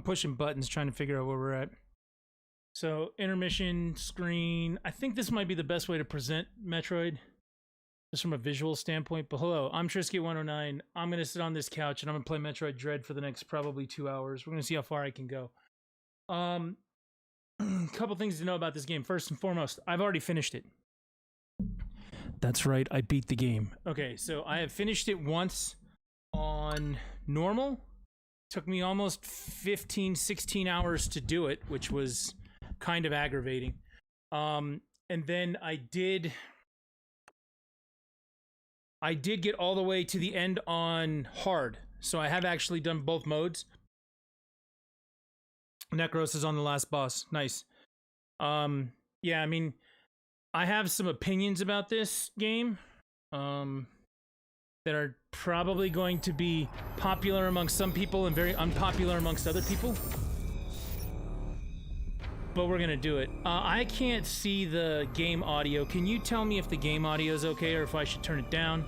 pushing buttons trying to figure out where we're at. So, intermission screen. I think this might be the best way to present Metroid, just from a visual standpoint. But hello, I'm Trisky109. I'm going to sit on this couch and I'm going to play Metroid Dread for the next probably 2 hours. We're going to see how far I can go. Couple things to know about this game. First and foremost, I've already finished it. That's right, I beat the game. Okay, so I have finished it once on normal. Took me almost 15, 16 hours to do it, which was kind of aggravating. And then I did get all the way to the end on hard. So I have actually done both modes. Necros is on the last boss. Nice. Yeah, I mean, I have some opinions about this game that are probably going to be popular amongst some people and very unpopular amongst other people. But we're gonna do it. I can't see the game audio. Can you tell me if the game audio is okay or if I should turn it down?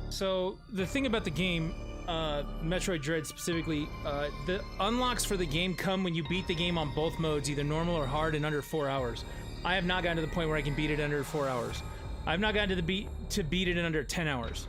So, the thing about the game, Metroid Dread specifically, the unlocks for the game come when you beat the game on both modes, either normal or hard, in under 4 hours. I have not gotten to the point where I can beat it under 4 hours. I've not gotten to beat it in under 10 hours.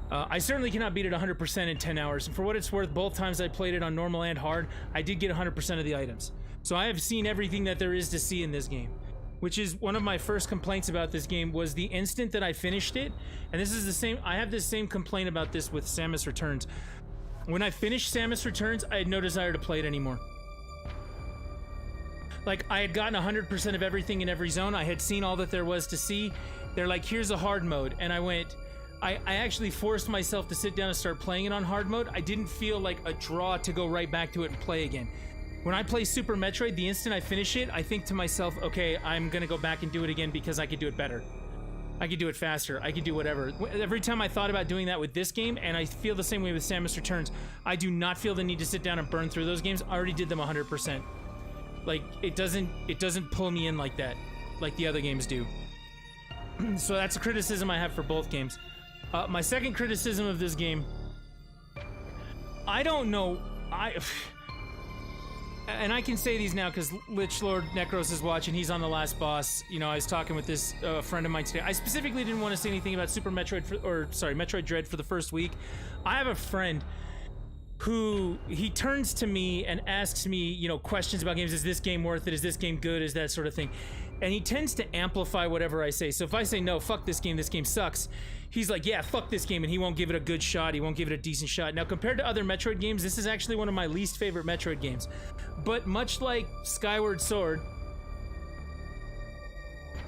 I certainly cannot beat it 100% in 10 hours, and for what it's worth, both times I played it on normal and hard, I did get 100% of the items. So I have seen everything that there is to see in this game. Which is one of my first complaints about this game, was the instant that I finished it, and this is the same, I have this same complaint about this with Samus Returns. When I finished Samus Returns, I had no desire to play it anymore. Like, I had gotten 100% of everything in every zone, I had seen all that there was to see. They're like, here's a hard mode, and I went, I actually forced myself to sit down and start playing it on hard mode. I didn't feel like a draw to go right back to it and play again. When I play Super Metroid, the instant I finish it, I think to myself, okay, I'm gonna go back and do it again because I could do it better. I could do it faster. I could do whatever. Every time I thought about doing that with this game, and I feel the same way with Samus Returns, I do not feel the need to sit down and burn through those games. I already did them 100%. Like, it doesn't pull me in like that, like the other games do. So that's a criticism I have for both games. My second criticism of this game, I don't know, and I can say these now because Lich Lord Necros is watching. He's on the last boss. You know, I was talking with this friend of mine today. I specifically didn't want to say anything about Super Metroid, Metroid Dread for the first week. I have a friend who, he turns to me and asks me, you know, questions about games. Is this game worth it? Is this game good? Is that sort of thing? And he tends to amplify whatever I say. So if I say, no, fuck this game sucks, he's like, yeah, fuck this game, and he won't give it a good shot. He won't give it a decent shot. Now, compared to other Metroid games, this is actually one of my least favorite Metroid games. But much like Skyward Sword,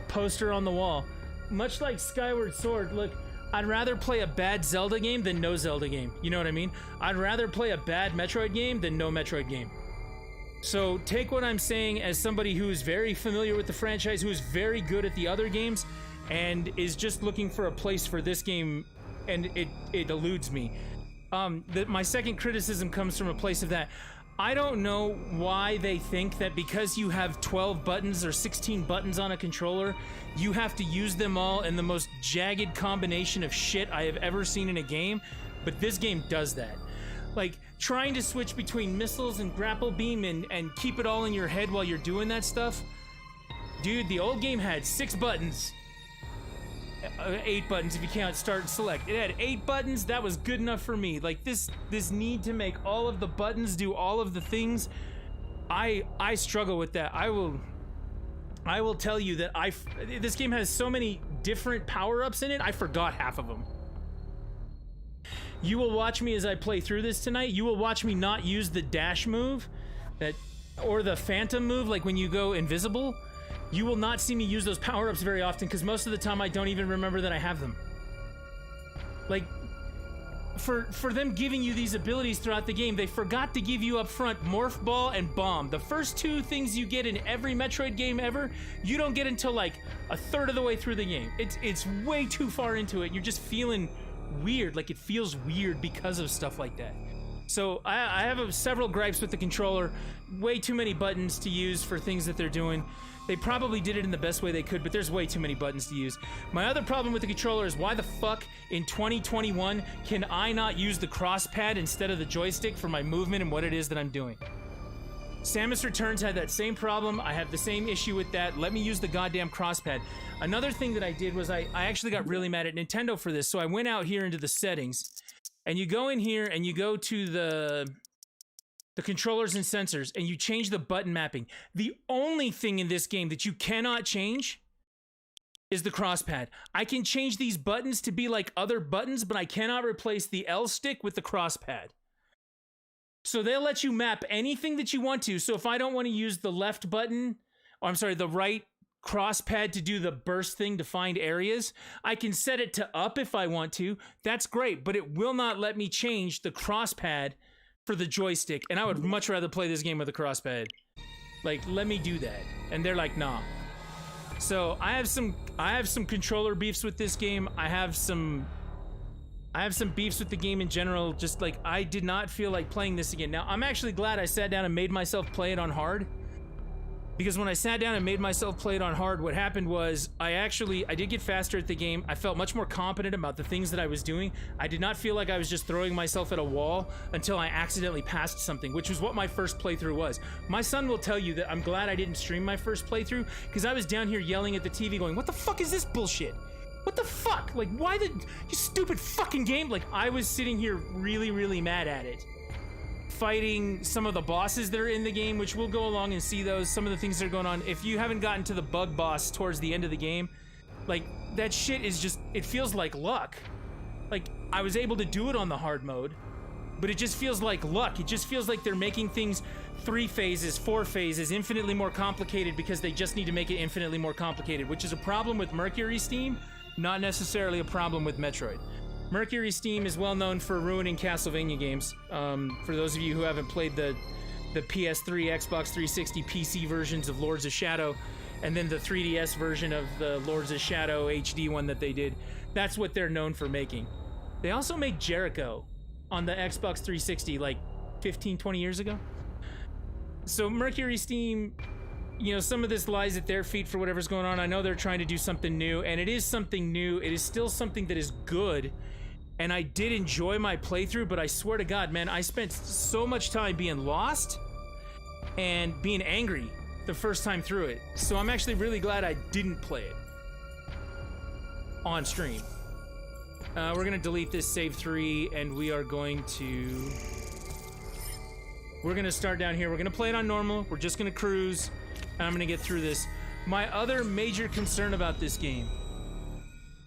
poster on the wall, much like Skyward Sword, look, I'd rather play a bad Zelda game than no Zelda game. You know what I mean? I'd rather play a bad Metroid game than no Metroid game. So take what I'm saying as somebody who is very familiar with the franchise, who is very good at the other games, and is just looking for a place for this game, and it eludes me. My second criticism comes from a place of that. I don't know why they think that because you have 12 buttons or 16 buttons on a controller, you have to use them all in the most jagged combination of shit I have ever seen in a game, but this game does that. Like, trying to switch between missiles and grapple beam and keep it all in your head while you're doing that stuff. Dude, the old game had 6 buttons. 8 buttons if you count start and select. It had 8 buttons. That was good enough for me. Like, this need to make all of the buttons do all of the things, I struggle with that. I will tell you that this game has so many different power-ups in it, I forgot half of them. You will watch me as I play through this tonight. You will watch me not use the dash move or the phantom move, like when you go invisible. You will not see me use those power-ups very often because most of the time I don't even remember that I have them. Like, for them giving you these abilities throughout the game, they forgot to give you up front Morph Ball and Bomb. The first 2 things you get in every Metroid game ever, you don't get until like a third of the way through the game. It's way too far into it. You're just feeling weird, like it feels weird because of stuff like that. So I have several gripes with the controller. way too many buttons to use for things that they're doing. They probably did it in the best way they could, but there's way too many buttons to use. My other problem with the controller is why the fuck in 2021 can I not use the cross pad instead of the joystick for my movement and what it is that I'm doing? Samus Returns had that same problem. I have the same issue with that. Let me use the goddamn cross pad. Another thing that I did was I actually got really mad at Nintendo for this. So I went out here into the settings, and you go in here and you go to the controllers and sensors, and you change the button mapping. The only thing in this game that you cannot change is the cross pad. I can change these buttons to be like other buttons, but I cannot replace the L stick with the cross pad. So they'll let you map anything that you want to. So if I don't want to use the left button, or I'm sorry, the right cross pad to do the burst thing to find areas, I can set it to up if I want to. That's great, but it will not let me change the cross pad for the joystick, and I would much rather play this game with a cross pad. Like, let me do that. And they're like, nah. So I have some controller beefs with this game. I have some beefs with the game in general. Just like, I did not feel like playing this again. Now, I'm actually glad I sat down and made myself play it on hard. Because when I sat down and made myself play it on hard, what happened was I did get faster at the game. I felt much more competent about the things that I was doing. I did not feel like I was just throwing myself at a wall until I accidentally passed something, which was what my first playthrough was. My son will tell you that I'm glad I didn't stream my first playthrough, because I was down here yelling at the TV going, what the fuck is this bullshit? What the fuck? Like, why you stupid fucking game? Like, I was sitting here really, really mad at it. Fighting some of the bosses that are in the game, which we'll go along and see those, some of the things that are going on. If you haven't gotten to the bug boss towards the end of the game, like, that shit is just, it feels like luck. Like, I was able to do it on the hard mode, but it just feels like luck. It just feels like they're making things 3 phases, 4 phases, infinitely more complicated because they just need to make it infinitely more complicated, which is a problem with Mercury Steam, not necessarily a problem with Metroid. Mercury Steam is well known for ruining Castlevania games. For those of you who haven't played the PS3, Xbox 360, PC versions of Lords of Shadow, and then the 3DS version of the Lords of Shadow HD one that they did, that's what they're known for making. They also made Jericho on the Xbox 360 like 15, 20 years ago. So Mercury Steam, you know, some of this lies at their feet for whatever's going on. I know they're trying to do something new, and it is something new. It is still something that is good. And I did enjoy my playthrough, but I swear to God, man, I spent so much time being lost and being angry the first time through it. So I'm actually really glad I didn't play it on stream. We're going to delete this save 3, and we are going to... We're going to start down here. We're going to play it on normal. We're just going to cruise, and I'm going to get through this. My other major concern about this game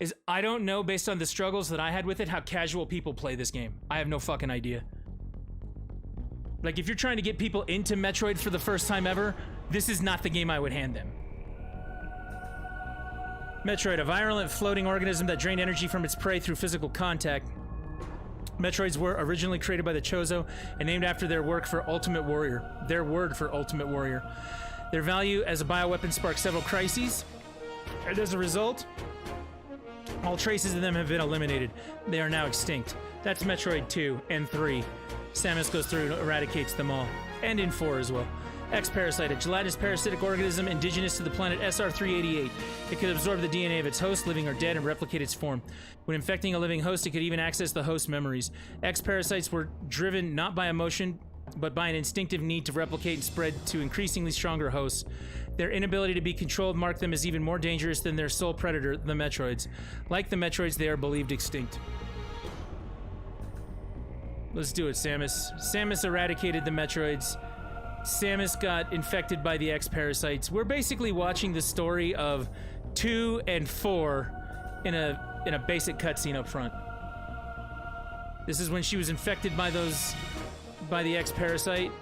is I don't know, based on the struggles that I had with it, how casual people play this game. I have no fucking idea. Like, if you're trying to get people into Metroid for the first time ever, this is not the game I would hand them. Metroid, a virulent floating organism that drained energy from its prey through physical contact. Metroids were originally created by the Chozo and named after their work for Ultimate Warrior. Their word for Ultimate Warrior. Their value as a bioweapon sparked several crises, and as a result, all traces of them have been eliminated. They are now extinct. That's Metroid 2 and 3. Samus goes through and eradicates them all. And in 4 as well. X-Parasite, a gelatinous parasitic organism indigenous to the planet SR-388. It could absorb the DNA of its host, living or dead, and replicate its form. When infecting a living host, it could even access the host's memories. X-Parasites were driven not by emotion, but by an instinctive need to replicate and spread to increasingly stronger hosts. Their inability to be controlled marked them as even more dangerous than their sole predator, the Metroids. Like the Metroids, they are believed extinct. Let's do it, Samus. Samus eradicated the Metroids. Samus got infected by the X-Parasites. We're basically watching the story of 2 and 4 in a basic cutscene up front. This is when she was infected by the X-Parasite,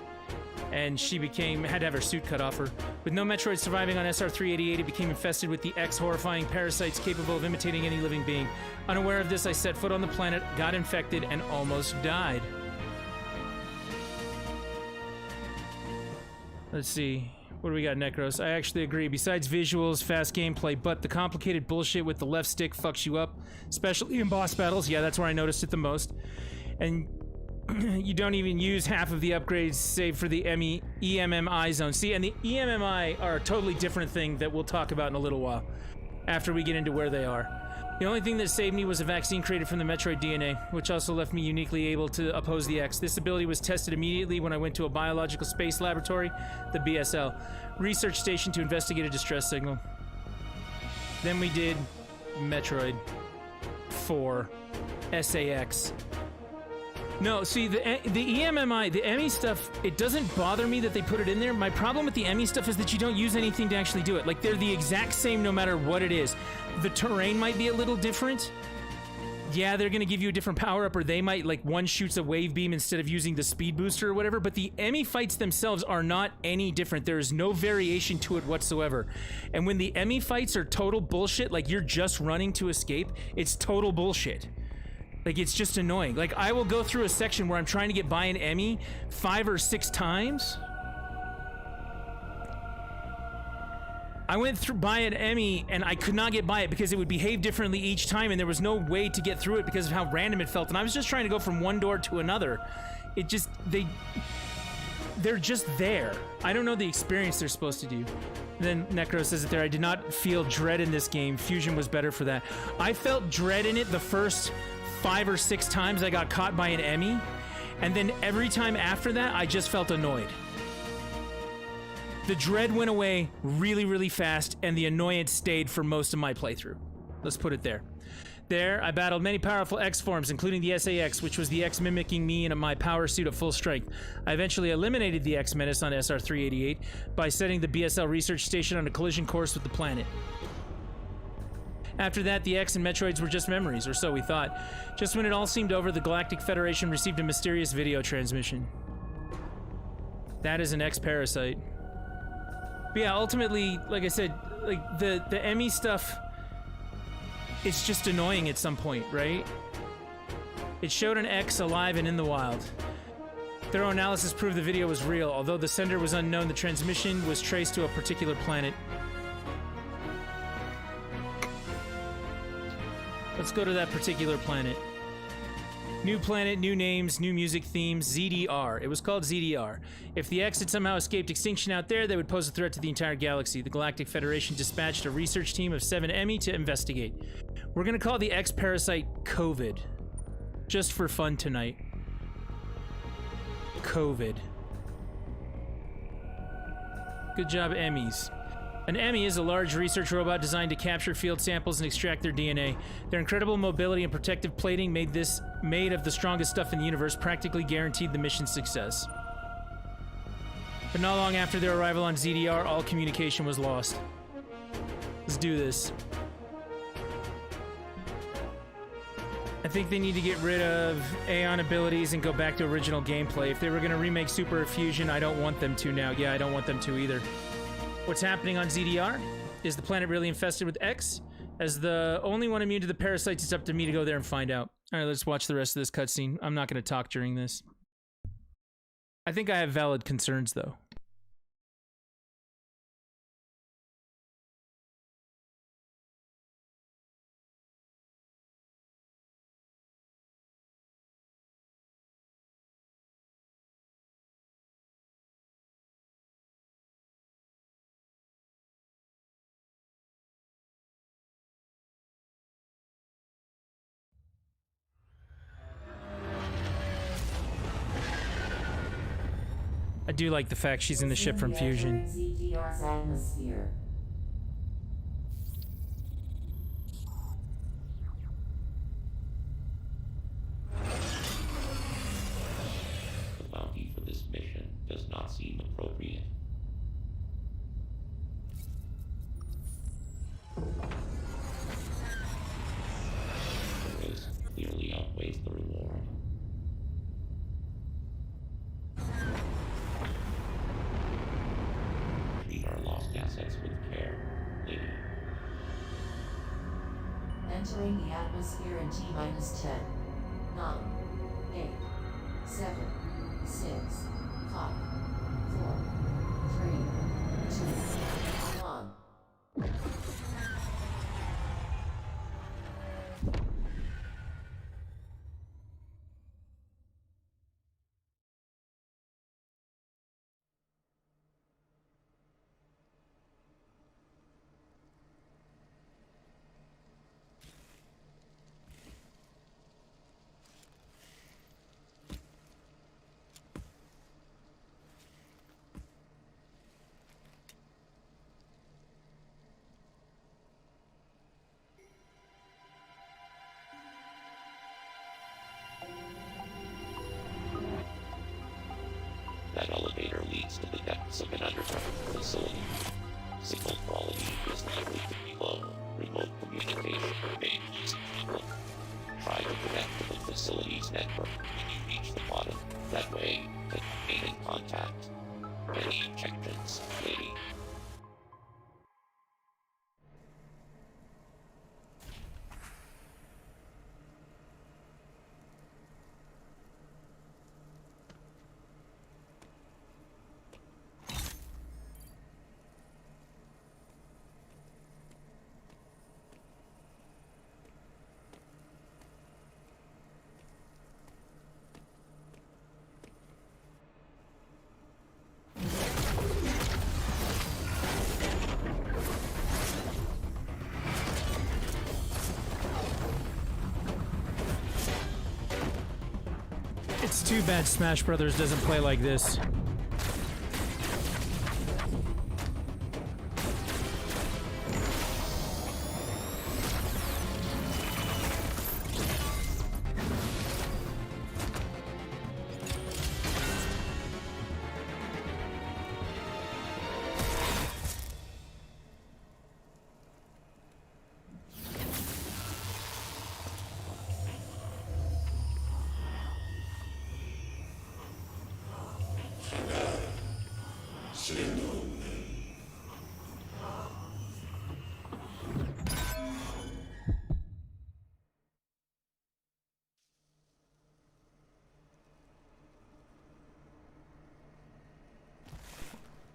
and she had to have her suit cut off her. With no Metroid surviving on SR-388, it became infested with the X-horrifying parasites capable of imitating any living being. Unaware of this, I set foot on the planet, got infected, and almost died. Let's see. What do we got, Necros? I actually agree. Besides visuals, fast gameplay, but the complicated bullshit with the left stick fucks you up, especially in boss battles. Yeah, that's where I noticed it the most. And You don't even use half of the upgrades save for the EMMI zone. See, and the EMMI are a totally different thing that we'll talk about in a little while, after we get into where they are. The only thing that saved me was a vaccine created from the Metroid DNA, which also left me uniquely able to oppose the X. This ability was tested immediately when I went to a biological space laboratory, the BSL, research station to investigate a distress signal. Then we did Metroid 4 SAX. No, see, the EMMI, the EMI stuff, it doesn't bother me that they put it in there. My problem with the EMI stuff is that you don't use anything to actually do it. Like, they're the exact same no matter what it is. The terrain might be a little different. Yeah, they're going to give you a different power-up, or they might, like, one shoots a wave beam instead of using the speed booster or whatever, but the EMI fights themselves are not any different. There is no variation to it whatsoever. And when the EMI fights are total bullshit, like you're just running to escape, it's total bullshit. Like, it's just annoying. Like, I will go through a section where I'm trying to get by an Emmy 5 or 6 times. I went through by an Emmy and I could not get by it because it would behave differently each time and there was no way to get through it because of how random it felt. And I was just trying to go from one door to another. It just, they're just there. I don't know the experience they're supposed to do. And then Necro says it there, I did not feel dread in this game. Fusion was better for that. I felt dread in it the first 5 or 6 times I got caught by an Emmy, and then every time after that, I just felt annoyed. The dread went away really, really fast, and the annoyance stayed for most of my playthrough. Let's put it there. There, I battled many powerful X forms, including the SAX, which was the X mimicking me in my power suit at full strength. I eventually eliminated the X Menace on SR-388 by setting the BSL research station on a collision course with the planet. After that, the X and Metroids were just memories, or so we thought. Just when it all seemed over, the Galactic Federation received a mysterious video transmission. That is an X-Parasite. But yeah, ultimately, like I said, like, the Emmy stuff, it's just annoying at some point, right? It showed an X alive and in the wild. Thorough analysis proved the video was real. Although the sender was unknown, the transmission was traced to a particular planet. Let's go to that particular planet. New planet, new names, new music themes, ZDR. It was called ZDR. If the X had somehow escaped extinction out there, they would pose a threat to the entire galaxy. The Galactic Federation dispatched a research team of 7 Emmy to investigate. We're gonna call the X-Parasite COVID. Just for fun tonight. COVID. Good job, Emmys. An Emmy is a large research robot designed to capture field samples and extract their DNA. Their incredible mobility and protective plating made of the strongest stuff in the universe practically guaranteed the mission's success. But not long after their arrival on ZDR, all communication was lost. Let's do this. I think they need to get rid of Aeon abilities and go back to original gameplay. If they were going to remake Super Fusion, I don't want them to now. Yeah, I don't want them to either. What's happening on ZDR? Is the planet really infested with X? As the only one immune to the parasites, it's up to me to go there and find out. Alright, let's watch the rest of this cutscene. I'm not going to talk during this. I think I have valid concerns, though. I do like the fact she's in the ship from Fusion. The bounty for this mission does not seem appropriate. The risk clearly outweighs the reward. Treat our lost assets with care, lady. Entering the atmosphere in T-10, 9, 8, 7, 6, 5, 4, 3, 2, 1. That elevator leads to the depths of an underground facility. Signal quality is likely to be low. Remote communication remains trouble. Try to connect to the facility's network when you reach the bottom. That way, gaining contact. Many objectives, lady. It's too bad Smash Brothers doesn't play like this.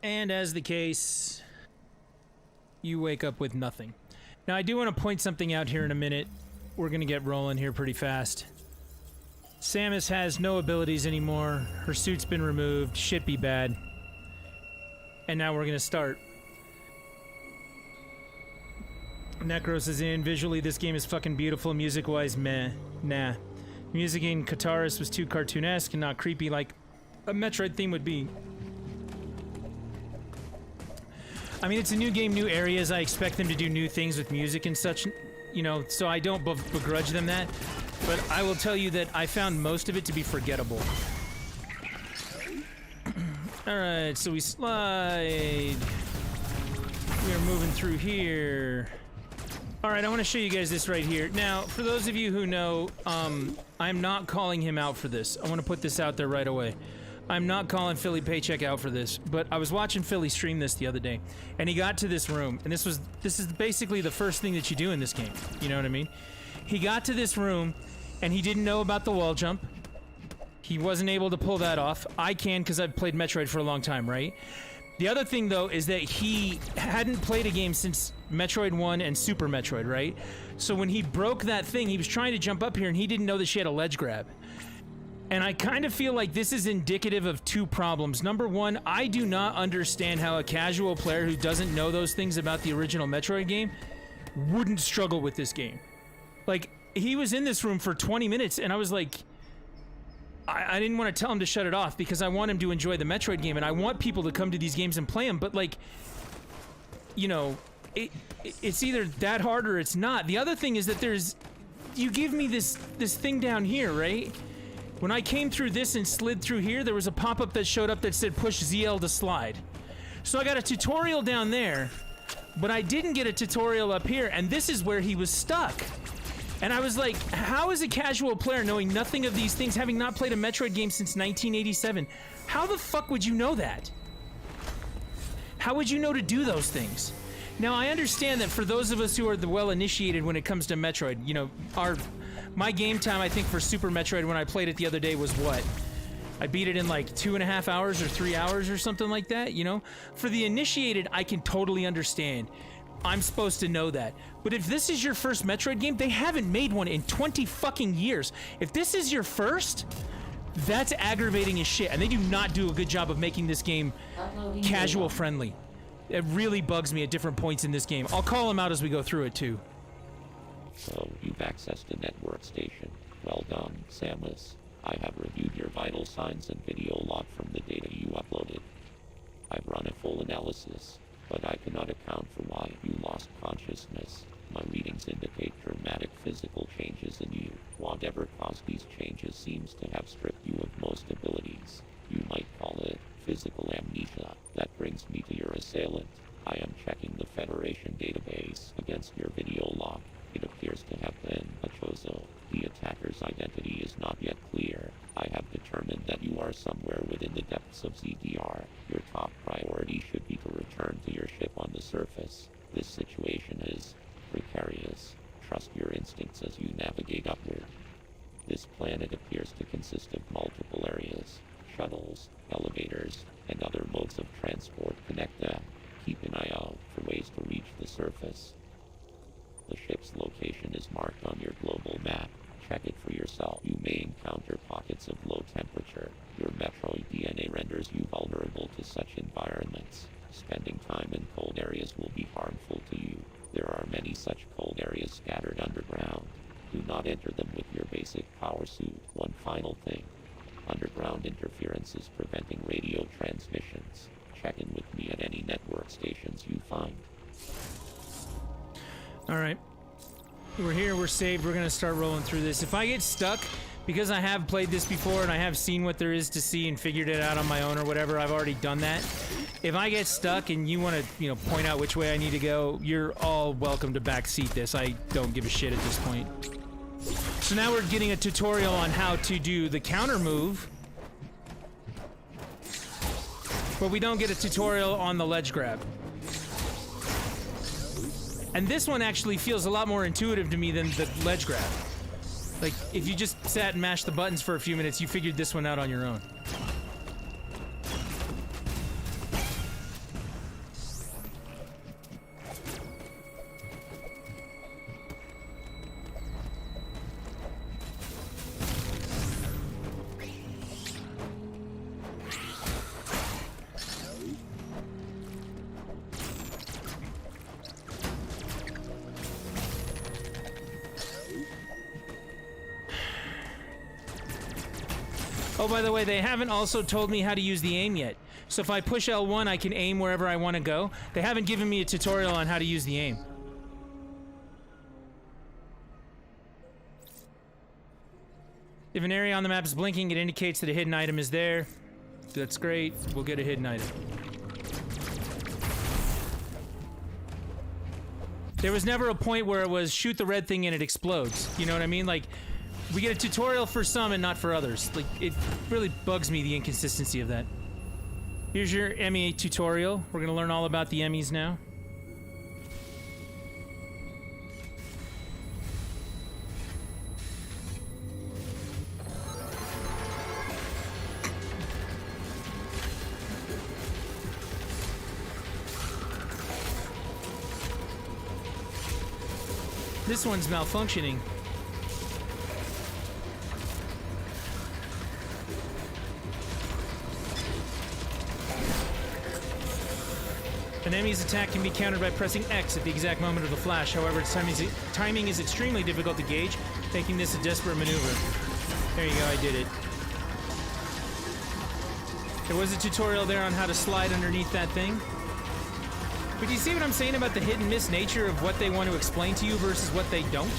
And as the case, you wake up with nothing. Now, I do want to point something out here in a minute. We're going to get rolling here pretty fast. Samus has no abilities anymore. Her suit's been removed. Shit be bad. And now we're going to start. Necros is in. Visually, this game is fucking beautiful. Music-wise, meh. Nah. Music in Kataris was too cartoonesque and not creepy like a Metroid theme would be. I mean, it's a new game, new areas. I expect them to do new things with music and such, you know, so I don't begrudge them that. But I will tell you that I found most of it to be forgettable. Alright, so we slide. We are moving through here. Alright, I want to show you guys this right here. Now, for those of you who know, I'm not calling him out for this. I want to put this out there right away. I'm not calling Philly Paycheck out for this, but I was watching Philly stream this the other day, and he got to this room, and this is basically the first thing that you do in this game. You know what I mean? He got to this room, and he didn't know about the wall jump. He wasn't able to pull that off. I can, because I've played Metroid for a long time, right? The other thing, though, is that he hadn't played a game since Metroid 1 and Super Metroid, right? So when he broke that thing, he was trying to jump up here, and he didn't know that she had a ledge grab. And I kind of feel like this is indicative of two problems. Number one, I do not understand how a casual player who doesn't know those things about the original Metroid game wouldn't struggle with this game. Like, he was in this room for 20 minutes, and I was like... I didn't want to tell him to shut it off, because I want him to enjoy the Metroid game, and I want people to come to these games and play them, but, like... You know, it's either that hard or it's not. The other thing is that there's... You give me this thing down here, right? When I came through this and slid through here, there was a pop-up that showed up that said push ZL to slide. So I got a tutorial down there, but I didn't get a tutorial up here, and this is where he was stuck. And I was like, how is a casual player knowing nothing of these things, having not played a Metroid game since 1987? How the fuck would you know that? How would you know to do those things? Now, I understand that for those of us who are the well-initiated when it comes to Metroid, you know, my game time, I think, for Super Metroid when I played it the other day was what? I beat it in like 2.5 hours or 3 hours or something like that, you know? For the initiated, I can totally understand. I'm supposed to know that. But if this is your first Metroid game, they haven't made one in 20 fucking years. If this is your first, that's aggravating as shit. And they do not do a good job of making this game casual friendly. It really bugs me at different points in this game. I'll call them out as we go through it too. So, you've accessed a network station. Well done, Samus. I have reviewed your vital signs and video log from the data you uploaded. I've run a full analysis, but I cannot account for why you lost consciousness. My readings indicate dramatic physical changes in you. Whatever caused these changes seems to have stripped you of most abilities. You might call it effects of ZDR, your top priority should be to return to your ship on the surface. This situation is precarious. Trust your instincts as you navigate upward. This planet appears to consist of multiple areas. Shuttles, elevators, and other modes of transport connect them. Keep an eye out for ways to reach the surface. The ship's location is marked on your global map. Check it for yourself. You may encounter pockets of low temperature. Your Metroid DNA renders you vulnerable to such environments. Spending time in cold areas will be harmful to you. There are many such cold areas scattered underground. Do not enter them with your basic power suit. One final thing. Underground interference is preventing radio transmissions. Check in with me at any network stations you find. Alright. We're here, we're saved, we're gonna start rolling through this. If I get stuck, because I have played this before and I have seen what there is to see and figured it out on my own or whatever, I've already done that. If I get stuck and you want to, point out which way I need to go, you're all welcome to backseat this. I don't give a shit at this point. So now we're getting a tutorial on how to do the counter move. But we don't get a tutorial on the ledge grab. And this one actually feels a lot more intuitive to me than the ledge grab. Like, if you just sat and mashed the buttons for a few minutes, you figured this one out on your own. Oh, by the way, they haven't also told me how to use the aim yet. So if I push L1, I can aim wherever I want to go. They haven't given me a tutorial on how to use the aim. If an area on the map is blinking, it indicates that a hidden item is there. That's great. We'll get a hidden item. There was never a point where it was shoot the red thing and it explodes. You know what I mean? Like, we get a tutorial for some and not for others. Like, it really bugs me, the inconsistency of that. Here's your Emmy tutorial. We're gonna learn all about the Emmys now. This one's malfunctioning. An enemy's attack can be countered by pressing X at the exact moment of the flash. However, its timing is extremely difficult to gauge, making this a desperate maneuver. There you go, I did it. There was a tutorial there on how to slide underneath that thing. But do you see what I'm saying about the hit and miss nature of what they want to explain to you versus what they don't?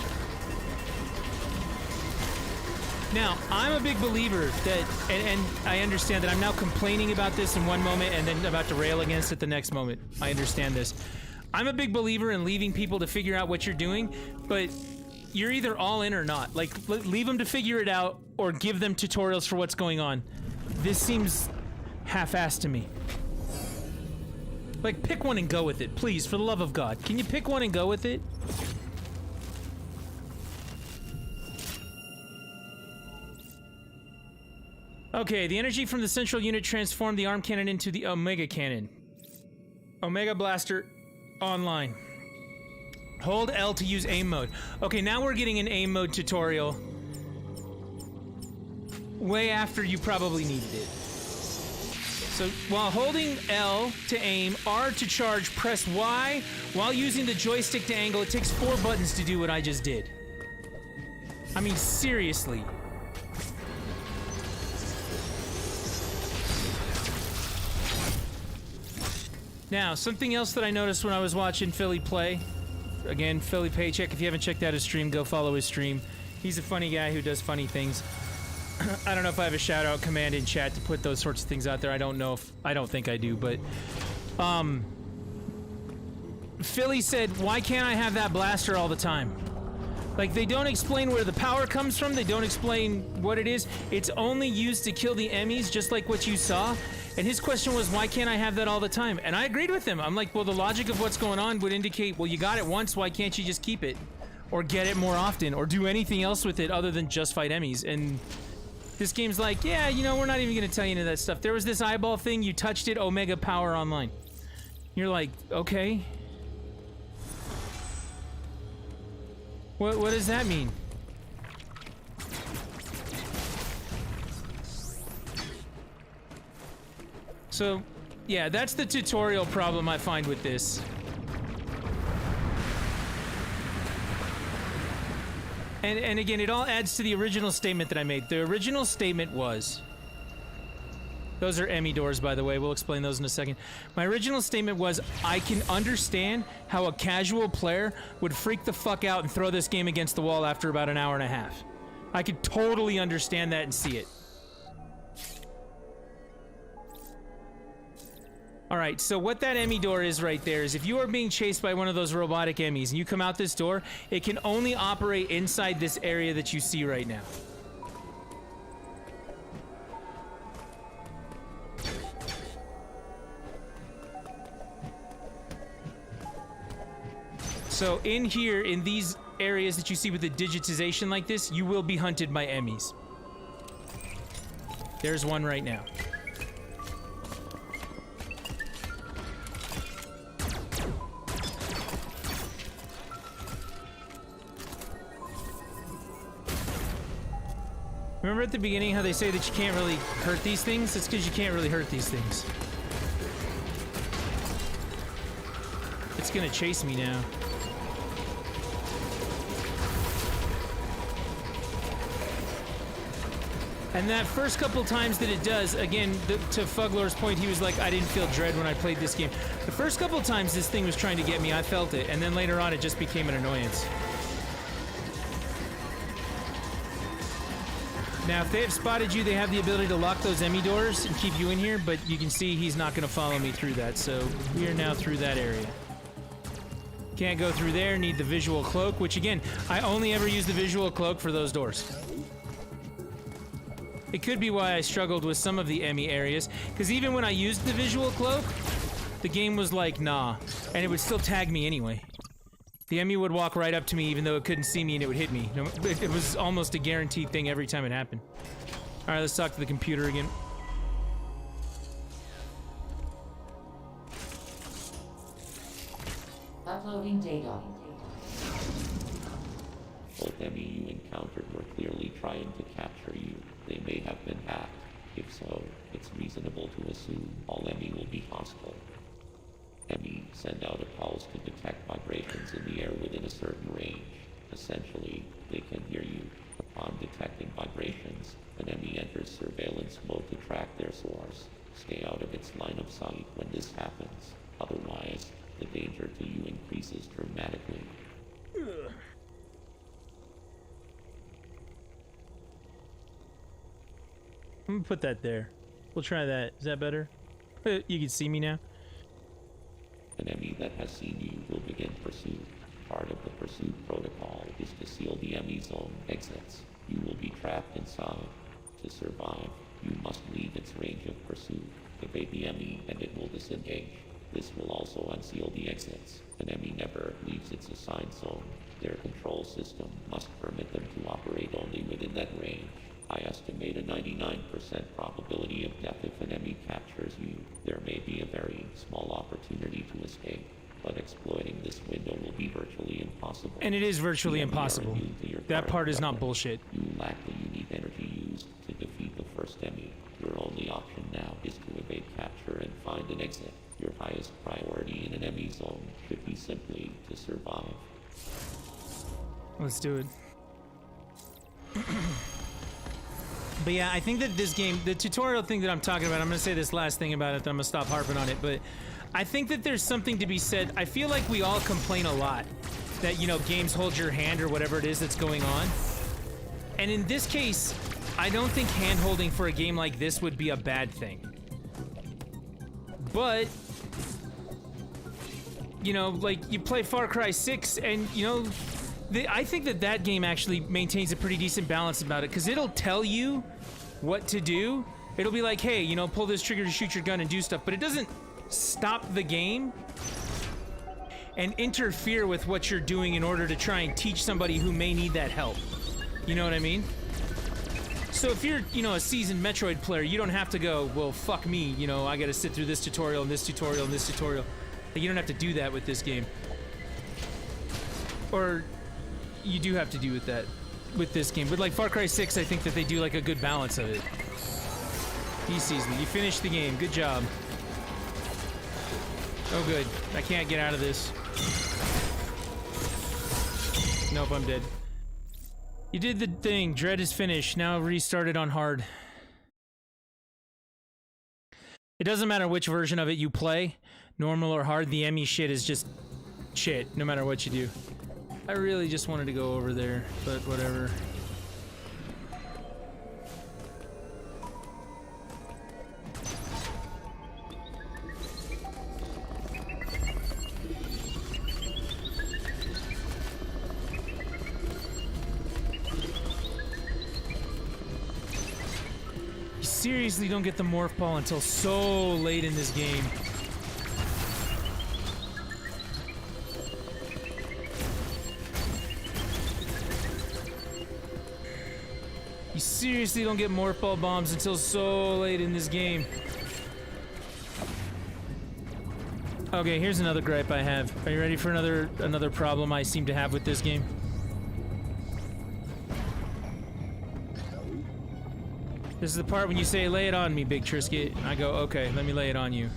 Now, I'm a big believer that, and I understand that I'm now complaining about this in one moment and then about to rail against it the next moment. I understand this. I'm a big believer in leaving people to figure out what you're doing, but you're either all in or not. Like, leave them to figure it out or give them tutorials for what's going on. This seems half-assed to me. Like, pick one and go with it, please, for the love of God. Can you pick one and go with it? Okay, the energy from the central unit transformed the arm cannon into the Omega cannon. Omega Blaster online. Hold L to use aim mode. Okay, now we're getting an aim mode tutorial. Way after you probably needed it. So, while holding L to aim, R to charge, press Y. While using the joystick to angle, it takes 4 buttons to do what I just did. I mean, seriously. Now, something else that I noticed when I was watching Philly play. Again, Philly Paycheck, if you haven't checked out his stream, go follow his stream. He's a funny guy who does funny things. I don't know if I have a shout-out command in chat to put those sorts of things out there. I don't know if... I don't think I do, but... Philly said, why can't I have that blaster all the time? Like, they don't explain where the power comes from. They don't explain what it is. It's only used to kill the Emmys, just like what you saw. And his question was, why can't I have that all the time? And I agreed with him. I'm like, well, the logic of what's going on would indicate, well, you got it once, why can't you just keep it? Or get it more often, or do anything else with it other than just fight Emmys. And this game's like, yeah, you know, we're not even gonna tell you any of that stuff. There was this eyeball thing, you touched it, Omega Power Online. You're like, okay. What does that mean? So, yeah, that's the tutorial problem I find with this. And again, it all adds to the original statement that I made. The original statement was... Those are Emmy doors, by the way. We'll explain those in a second. My original statement was, I can understand how a casual player would freak the fuck out and throw this game against the wall after about an hour and a half. I could totally understand that and see it. Alright, so what that Emmy door is right there is if you are being chased by one of those robotic Emmys and you come out this door, it can only operate inside this area that you see right now. So in here, in these areas that you see with the digitization like this, you will be hunted by Emmys. There's one right now. Remember at the beginning how they say that you can't really hurt these things? It's because you can't really hurt these things. It's gonna chase me now. And that first couple times that it does, again, to Fuglor's point, he was like, I didn't feel dread when I played this game. The first couple times this thing was trying to get me, I felt it, and then later on it just became an annoyance. Now, if they have spotted you, they have the ability to lock those Emmy doors and keep you in here, but you can see he's not going to follow me through that, so we are now through that area. Can't go through there, need the visual cloak, which again, I only ever use the visual cloak for those doors. It could be why I struggled with some of the Emmy areas, because even when I used the visual cloak, the game was like, nah, and it would still tag me anyway. The Emmy would walk right up to me even though it couldn't see me and it would hit me. It was almost a guaranteed thing every time it happened. Alright, let's talk to the computer again. Uploading data. Both Emmy you encountered were clearly trying to capture you. They may have been hacked. If so, it's reasonable to assume all Emmy will be hostile. Emmy send out a pulse to detect vibrations in the air within a certain range. Essentially, they can hear you. Upon detecting vibrations, an Emmy enters surveillance mode to track their source. Stay out of its line of sight when this happens. Otherwise, the danger to you increases dramatically. Ugh. I'm gonna put that there. We'll try that. Is that better? You can see me now? An Emmy that has seen you will begin pursuit. Part of the pursuit protocol is to seal the Emmy zone exits. You will be trapped inside. To survive, you must leave its range of pursuit. Evade the Emmy and it will disengage. This will also unseal the exits. An Emmy never leaves its assigned zone. Their control system must permit them to operate only within that range. I estimate a 99% probability of death if an Emmy captures you. There may be a very small opportunity to escape, but exploiting this window will be virtually impossible. And it is virtually impossible. That part is not bullshit. You lack the unique energy used to defeat the first Emmy. Your only option now is to evade capture and find an exit. Your highest priority in an Emmy zone should be simply to survive. Let's do it. But yeah, I think that this game, the tutorial thing that I'm talking about, I'm going to say this last thing about it, then I'm going to stop harping on it, but I think that there's something to be said. I feel like we all complain a lot that, you know, games hold your hand or whatever it is that's going on. And in this case, I don't think hand-holding for a game like this would be a bad thing. But, you know, like, you play Far Cry 6 and, you know, I think that that game actually maintains a pretty decent balance about it, because it'll tell you what to do, It'll be like, hey, you know, pull this trigger to shoot your gun and do stuff, but it doesn't stop the game and interfere with what you're doing in order to try and teach somebody who may need that help. You know what I mean? So if you're, you know, a seasoned Metroid player, you don't have to go, well, fuck me, you know, I gotta sit through this tutorial and this tutorial and this tutorial. Like, you don't have to do that with this game. Or you do have to do with that with this game. But like Far Cry 6, I think that they do like a good balance of it. He sees me. You finished the game. Good job. Oh, good. I can't get out of this. Nope, I'm dead. You did the thing. Dread is finished. Now restart it on hard. It doesn't matter which version of it you play, normal or hard, the Emmy shit is just shit, no matter what you do. I really just wanted to go over there, but whatever. You seriously don't get the morph ball until so late in this game. You seriously don't get morph ball bombs until so late in this game. Okay, here's another gripe I have. Are you ready for another problem I seem to have with this game? This is the part when you say, lay it on me, Big Trisket. I go, okay, let me lay it on you.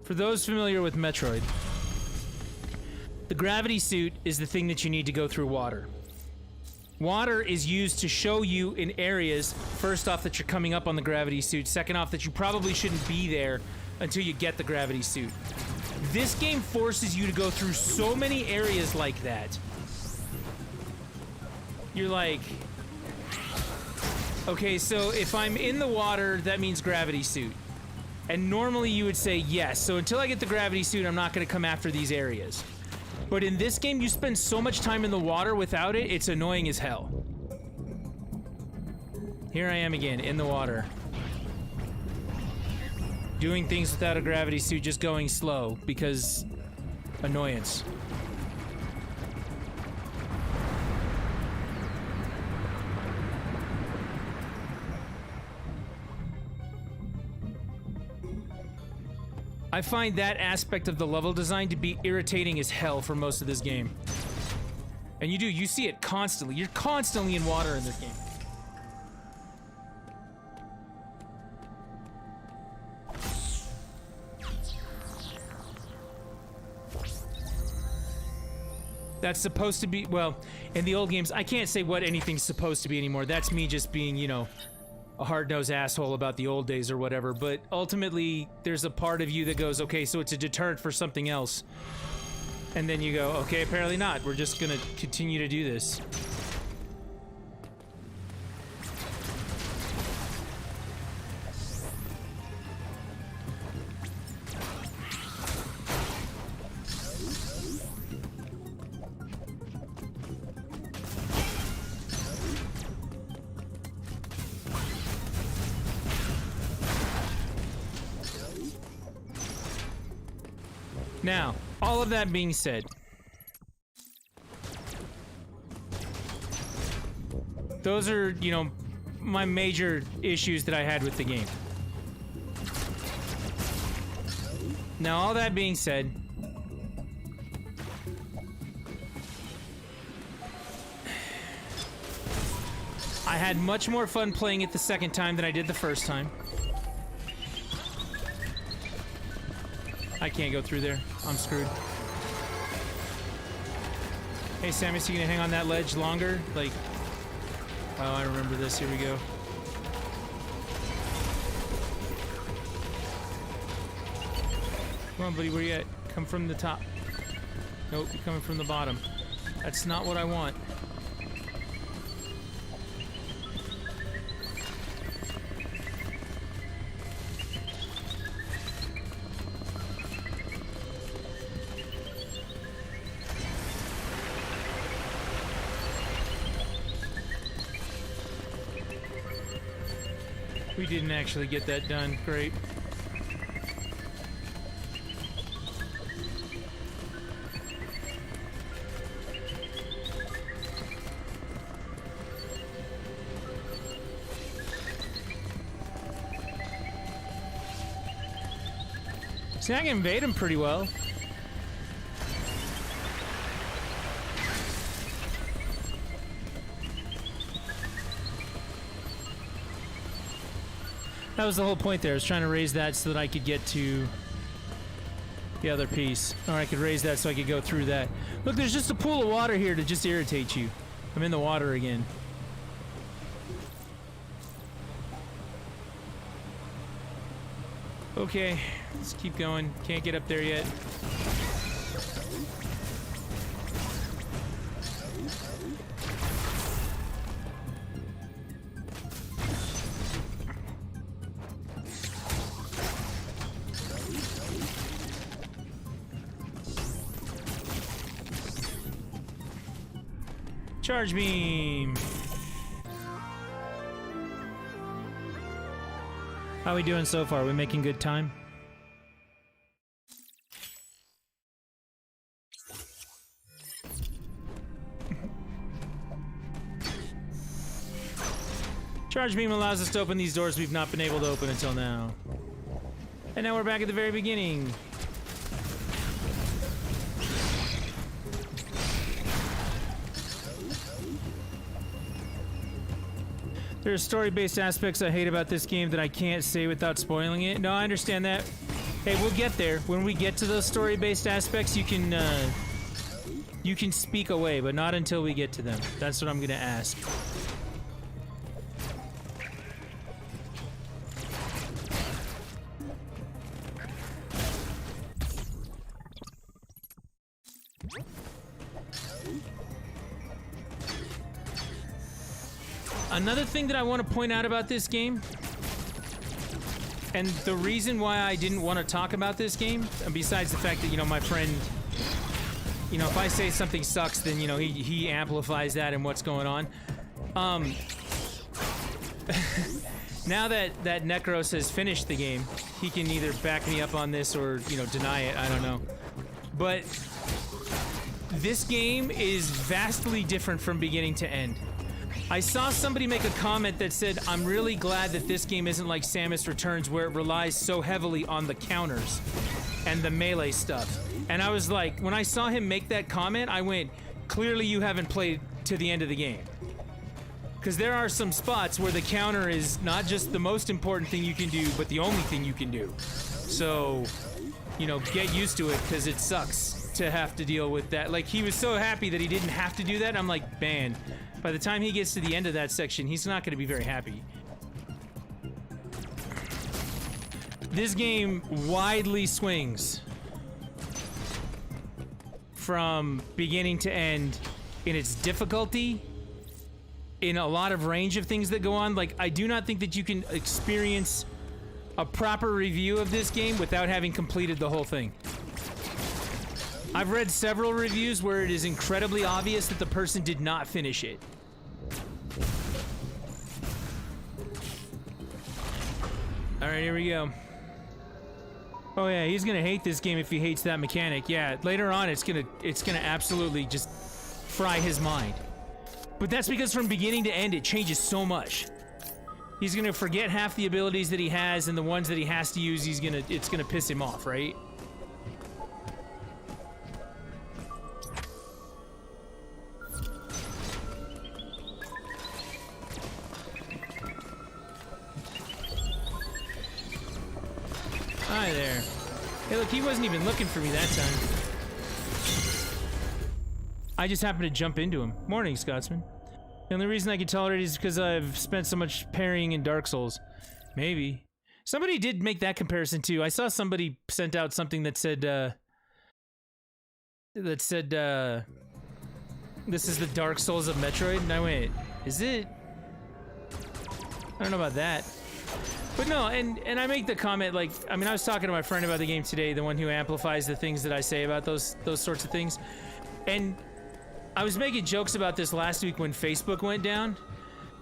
For those familiar with Metroid, the gravity suit is the thing that you need to go through water. Water is used to show you in areas, first off, that you're coming up on the gravity suit, second off, that you probably shouldn't be there until you get the gravity suit. This game forces you to go through so many areas like that. You're like, okay, so if I'm in the water, that means gravity suit. And normally you would say yes, so until I get the gravity suit, I'm not going to come after these areas. But in this game, you spend so much time in the water without it, it's annoying as hell. Here I am again, in the water. Doing things without a gravity suit, just going slow, because annoyance. I find that aspect of the level design to be irritating as hell for most of this game. And you see it constantly. You're constantly in water in this game. That's supposed to be, well, in the old games, I can't say what anything's supposed to be anymore. That's me just being, you know, a hard-nosed asshole about the old days or whatever, but ultimately, there's a part of you that goes, okay, so it's a deterrent for something else. And then you go, okay, apparently not. We're just gonna continue to do this. Now, all of that being said, those are, you know, my major issues that I had with the game. Now, all that being said, I had much more fun playing it the second time than I did the first time. I can't go through there. I'm screwed. Hey, Samus, you gonna hang on that ledge longer? Like... Oh, I remember this. Here we go. Come on, buddy. Where you at? Come from the top. Nope, you're coming from the bottom. That's not what I want. We didn't actually get that done. Great. See, I can invade him pretty well. That was the whole point there. I was trying to raise that so that I could get to the other piece. Or I could raise that so I could go through that. Look, there's just a pool of water here to just irritate you. I'm in the water again. Okay, let's keep going. Can't get up there yet. Charge beam. How are we doing so far? Are we making good time? Charge beam allows us to open these doors we've not been able to open until now. And now we're back at the very beginning. There are story-based aspects I hate about this game that I can't say without spoiling it. No, I understand that. Hey, we'll get there. When we get to those story-based aspects, you can speak away, but not until we get to them. That's what I'm gonna ask. Another thing that I want to point out about this game, and the reason why I didn't want to talk about this game, besides the fact that, you know, my friend, you know, if I say something sucks, then, you know, he amplifies that and what's going on. Now that Necros has finished the game, he can either back me up on this or, you know, deny it, I don't know. But this game is vastly different from beginning to end. I saw somebody make a comment that said, I'm really glad that this game isn't like Samus Returns where it relies so heavily on the counters and the melee stuff. And I was like, when I saw him make that comment, I went, clearly you haven't played to the end of the game. Because there are some spots where the counter is not just the most important thing you can do, but the only thing you can do. So, you know, get used to it, because it sucks to have to deal with that. Like, he was so happy that he didn't have to do that, I'm like, man. By the time he gets to the end of that section, he's not going to be very happy. This game widely swings from beginning to end in its difficulty, in a lot of range of things that go on. Like, I do not think that you can experience a proper review of this game without having completed the whole thing. I've read several reviews where it is incredibly obvious that the person did not finish it. Alright, here we go. Oh yeah, he's gonna hate this game if he hates that mechanic. Yeah, later on it's gonna absolutely just fry his mind. But that's because from beginning to end it changes so much. He's gonna forget half the abilities that he has, and the ones that he has to use, it's gonna piss him off, right? Hi there. Hey, look, he wasn't even looking for me that time. I just happened to jump into him. Morning, Scotsman. The only reason I can tolerate it is because I've spent so much parrying in Dark Souls. Maybe. Somebody did make that comparison too. I saw somebody sent out something that said, this is the Dark Souls of Metroid, and I went, is it? I don't know about that. But no, and I make the comment, like, I mean, I was talking to my friend about the game today, the one who amplifies the things that I say about those sorts of things. And I was making jokes about this last week when Facebook went down.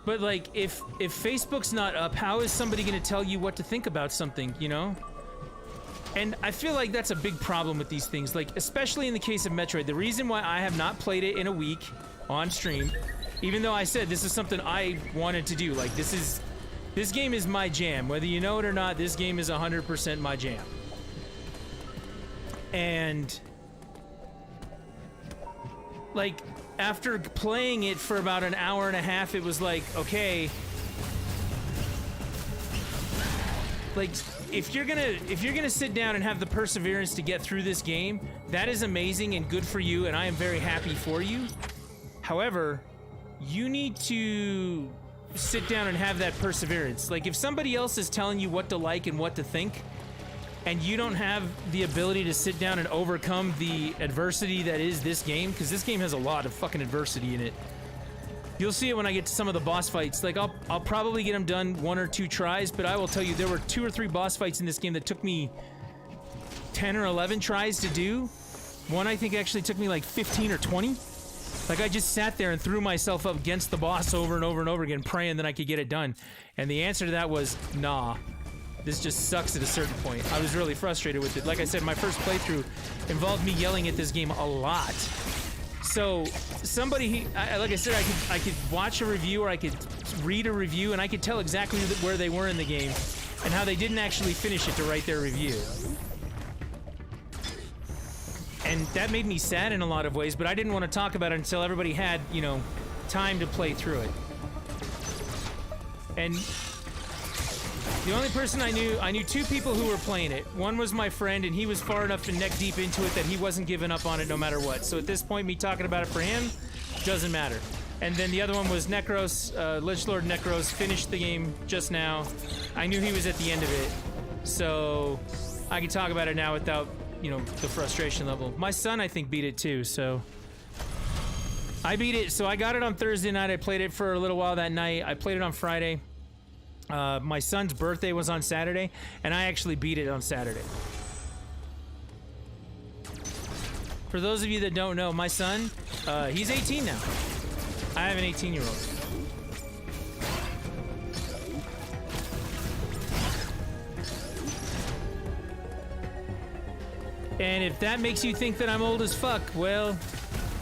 But like, if Facebook's not up, how is somebody gonna tell you what to think about something, you know? And I feel like that's a big problem with these things, like, especially in the case of Metroid. The reason why I have not played it in a week on stream, even though I said this is something I wanted to do, like, this game is my jam. Whether you know it or not, this game is 100% my jam. And, like, after playing it for about an hour and a half, it was like, okay, like, if you're gonna sit down and have the perseverance to get through this game, that is amazing and good for you, and I am very happy for you. However, you need to sit down and have that perseverance. Like, if somebody else is telling you what to like and what to think, and you don't have the ability to sit down and overcome the adversity that is this game, because this game has a lot of fucking adversity in it. You'll see it when I get to some of the boss fights. Like, I'll probably get them done 1 or 2 tries, but I will tell you, there were 2 or 3 boss fights in this game that took me 10 or 11 tries to do. One, I think, actually took me like 15 or 20. Like, I just sat there and threw myself up against the boss over and over and over again, praying that I could get it done. And the answer to that was, nah. This just sucks at a certain point. I was really frustrated with it. Like I said, my first playthrough involved me yelling at this game a lot. So, somebody, like I said, I could watch a review or I could read a review and I could tell exactly where they were in the game and how they didn't actually finish it to write their review. And that made me sad in a lot of ways, but I didn't want to talk about it until everybody had, you know, time to play through it. And the only person I knew 2 people who were playing it. One was my friend, and he was far enough and neck deep into it that he wasn't giving up on it no matter what. So at this point, me talking about it for him doesn't matter. And then the other one was Necros, Lichlord Necros, finished the game just now. I knew he was at the end of it, so I can talk about it now without, you know, the frustration level. My son, I think, beat it too, so I beat it. So I got it on Thursday night. I played it for a little while that night. I played it on Friday. My son's birthday was on Saturday, and I actually beat it on Saturday. For those of you that don't know, my son, he's 18 now. I have an 18-year-old. And if that makes you think that I'm old as fuck, well,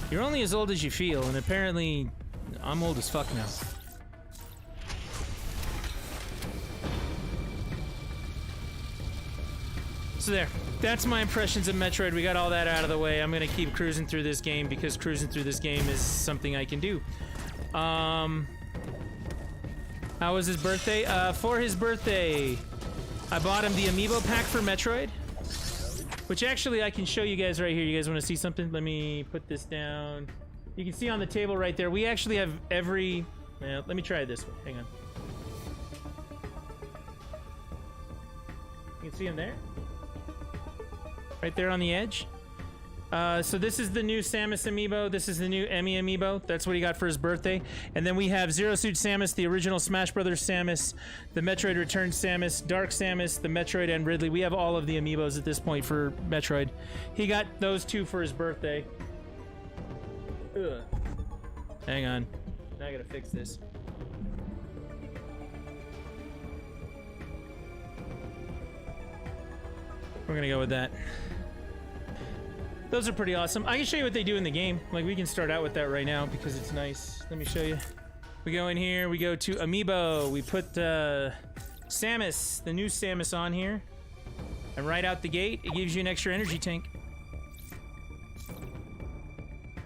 you're only as old as you feel, and apparently I'm old as fuck now. So there, that's my impressions of Metroid. We got all that out of the way. I'm gonna keep cruising through this game because cruising through this game is something I can do. How was his birthday? For his birthday, I bought him the amiibo pack for Metroid, which actually I can show you guys right here. You guys want to see something? Let me put this down. You can see on the table right there, we actually have every... Well, let me try it this way. Hang on. You can see him there? Right there on the edge. So this is the new Samus amiibo. This is the new Emmy amiibo. That's what he got for his birthday. And then we have Zero Suit Samus, the original Smash Brothers Samus, the Metroid Return Samus, Dark Samus, the Metroid, and Ridley. We have all of the amiibos at this point for Metroid. He got those 2 for his birthday. Ugh. Hang on. Now I gotta fix this. We're gonna go with that. Those are pretty awesome. I can show you what they do in the game. Like, we can start out with that right now because it's nice. Let me show you. We go in here, we go to Amiibo. We put Samus, the new Samus, on here. And right out the gate, it gives you an extra energy tank.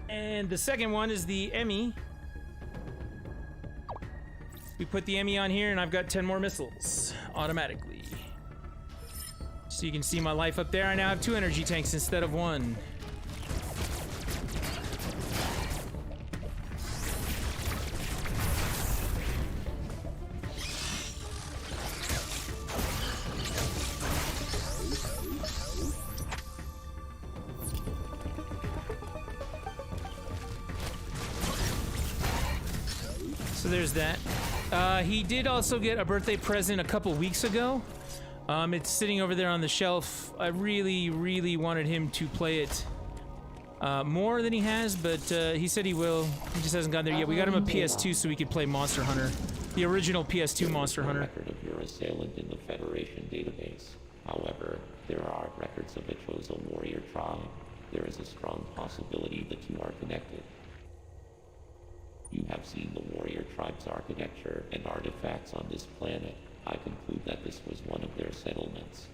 And the second one is the Emmy. We put the Emmy on here, and I've got 10 more missiles automatically. So you can see my life up there. I now have 2 energy tanks instead of 1. So there's that. He did also get a birthday present a couple weeks ago. It's sitting over there on the shelf. I really, really wanted him to play it. more than he has, but he said he will. He just hasn't gotten there yet. We got him a PS2 so we could play Monster Hunter. The original PS2 Monster Hunter. Record of your assailant in the Federation database. However, there are records of a chosen warrior tribe. There is a strong possibility the two are connected. You have seen the warrior tribe's architecture and artifacts on this planet. I conclude that this was one of their settlements.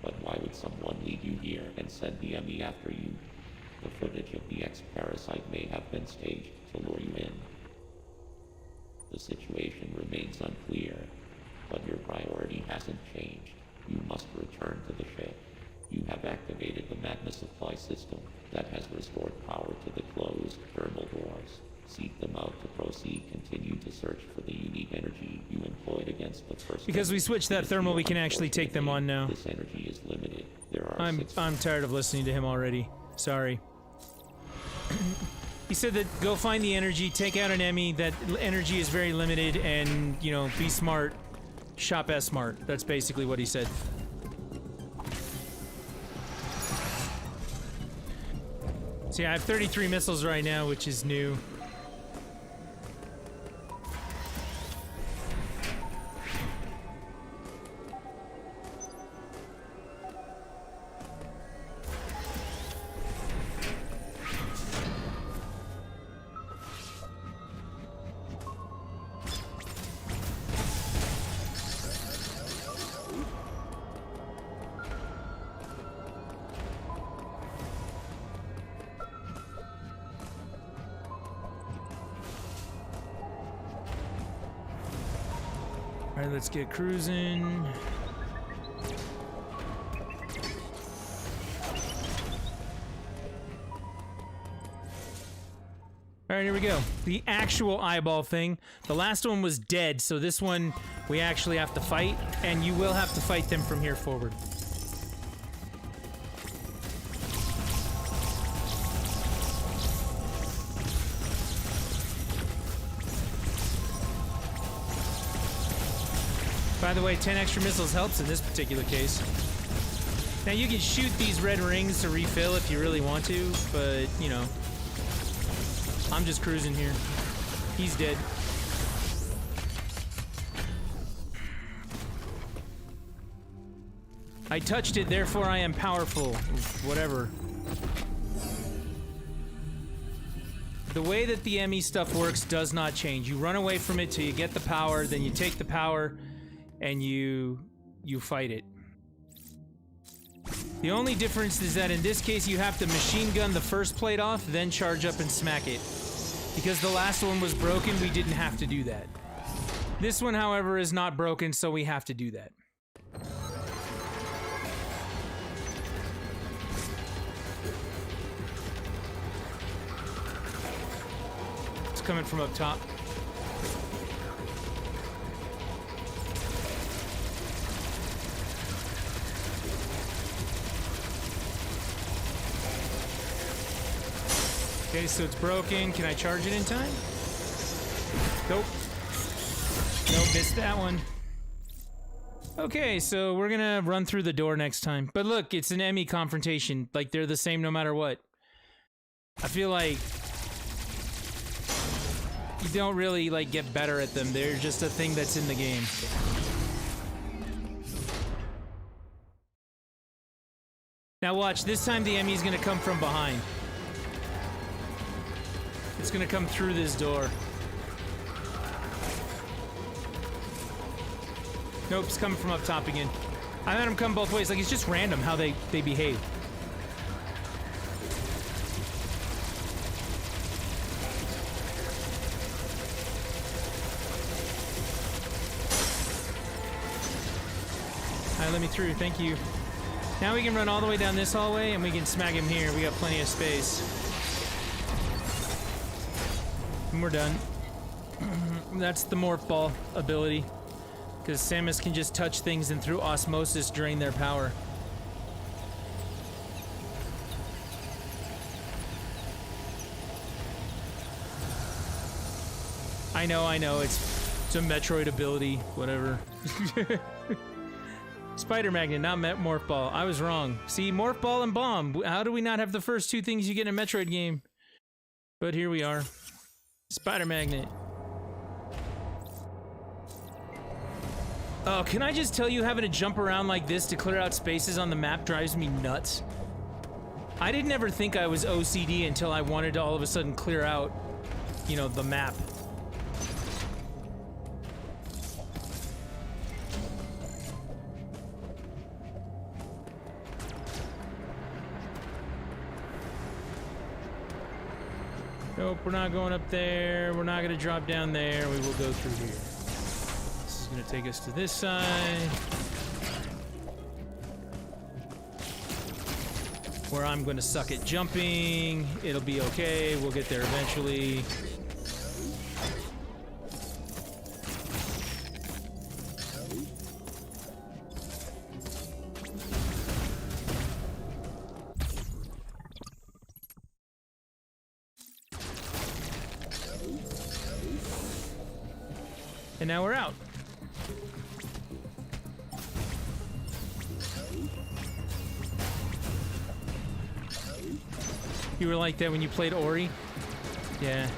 But why would someone lead you here and send the enemy after you? The footage of the ex-parasite may have been staged to lure you in. The situation remains unclear, but your priority hasn't changed. You must return to the ship. You have activated the magma supply system that has restored power to the closed thermal doors. Seek them out to proceed. Continue to search for the unique energy you employed against the first. Because we switched that thermal, we can actually take them on now. This energy is limited. There are I'm tired of listening to him already. Sorry. He said that go find the energy, take out an Emmy, that energy is very limited, and, you know, be smart. Shop as smart. That's basically what he said. So yeah, I have 33 missiles right now, which is new. Alright, let's get cruising. Alright, here we go. The actual eyeball thing. The last one was dead, so this one we actually have to fight, and you will have to fight them from here forward. By the way, 10 extra missiles helps in this particular case. Now you can shoot these red rings to refill if you really want to, but, you know, I'm just cruising here. He's dead. I touched it, therefore I am powerful. Whatever. The way that the ME stuff works does not change. You run away from it till you get the power, then you take the power, and you fight it. The only difference is that in this case you have to machine gun the first plate off, then charge up and smack it. Because the last one was broken, we didn't have to do that. This one, however, is not broken, so we have to do that. It's coming from up top. Okay, so it's broken. Can I charge it in time? Nope. Nope, missed that one. Okay, so we're gonna run through the door next time. But look, it's an ME confrontation. Like, they're the same no matter what. I feel like you don't really, like, get better at them. They're just a thing that's in the game. Now watch, this time the ME is gonna come from behind. It's gonna come through this door. Nope, it's coming from up top again. I had them come both ways. Like, it's just random how they behave. Alright, let me through. Thank you. Now we can run all the way down this hallway and we can smack him here. We got plenty of space. And we're done. That's the morph ball ability. Because Samus can just touch things and through osmosis drain their power. I know, it's a Metroid ability, whatever. Spider Magnet, not Morph Ball. I was wrong. See, Morph Ball and Bomb. How do we not have the first two things you get in a Metroid game? But here we are. Spider Magnet. Oh, can I just tell you, having to jump around like this to clear out spaces on the map drives me nuts. I didn't ever think I was OCD until I wanted to all of a sudden clear out, you know, the map. Nope, we're not going up there. We're not going to drop down there. We will go through here. This is going to take us to this side, where I'm going to suck at jumping. It'll be okay. We'll get there eventually. And now we're out. You were like that when you played Ori? Yeah.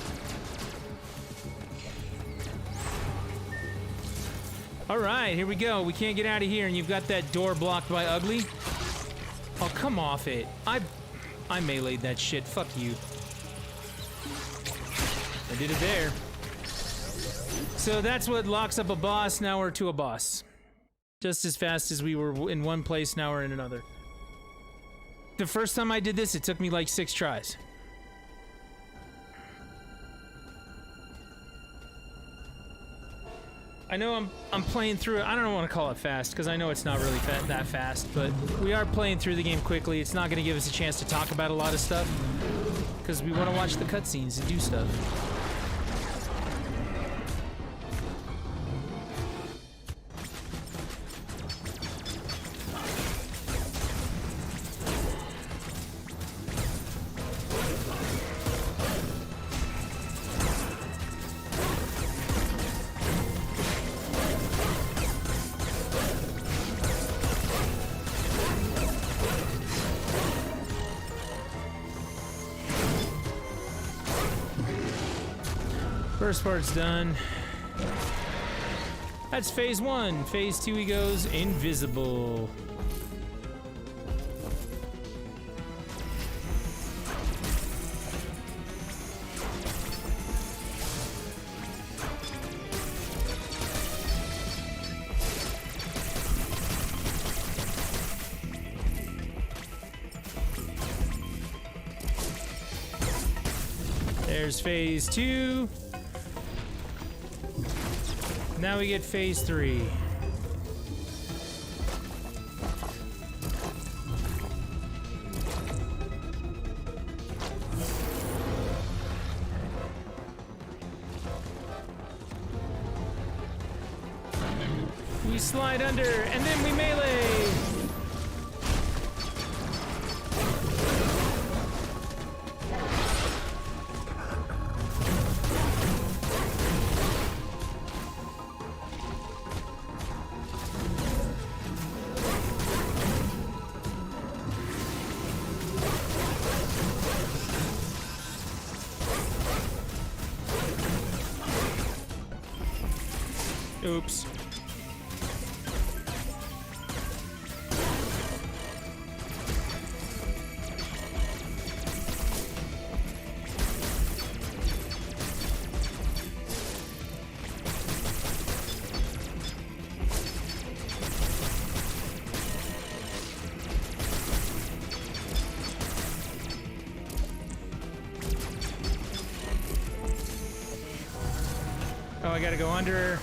Alright, here we go. We can't get out of here, and you've got that door blocked by Ugly. Oh, come off it. I meleeed that shit. Fuck you. I did it there. So that's what locks up a boss. Now we're to a boss. Just as fast as we were in one place, now we're in another. The first time I did this, it took me like 6 tries. I know I'm playing through it. I don't want to call it fast, because I know it's not really that fast, but we are playing through the game quickly. It's not going to give us a chance to talk about a lot of stuff, because we want to watch the cutscenes and do stuff. First part's done. That's phase 1. Phase 2, he goes invisible. There's phase 2. Now we get phase 3. We slide under, and then we melee! Oops. Oh, I gotta go under.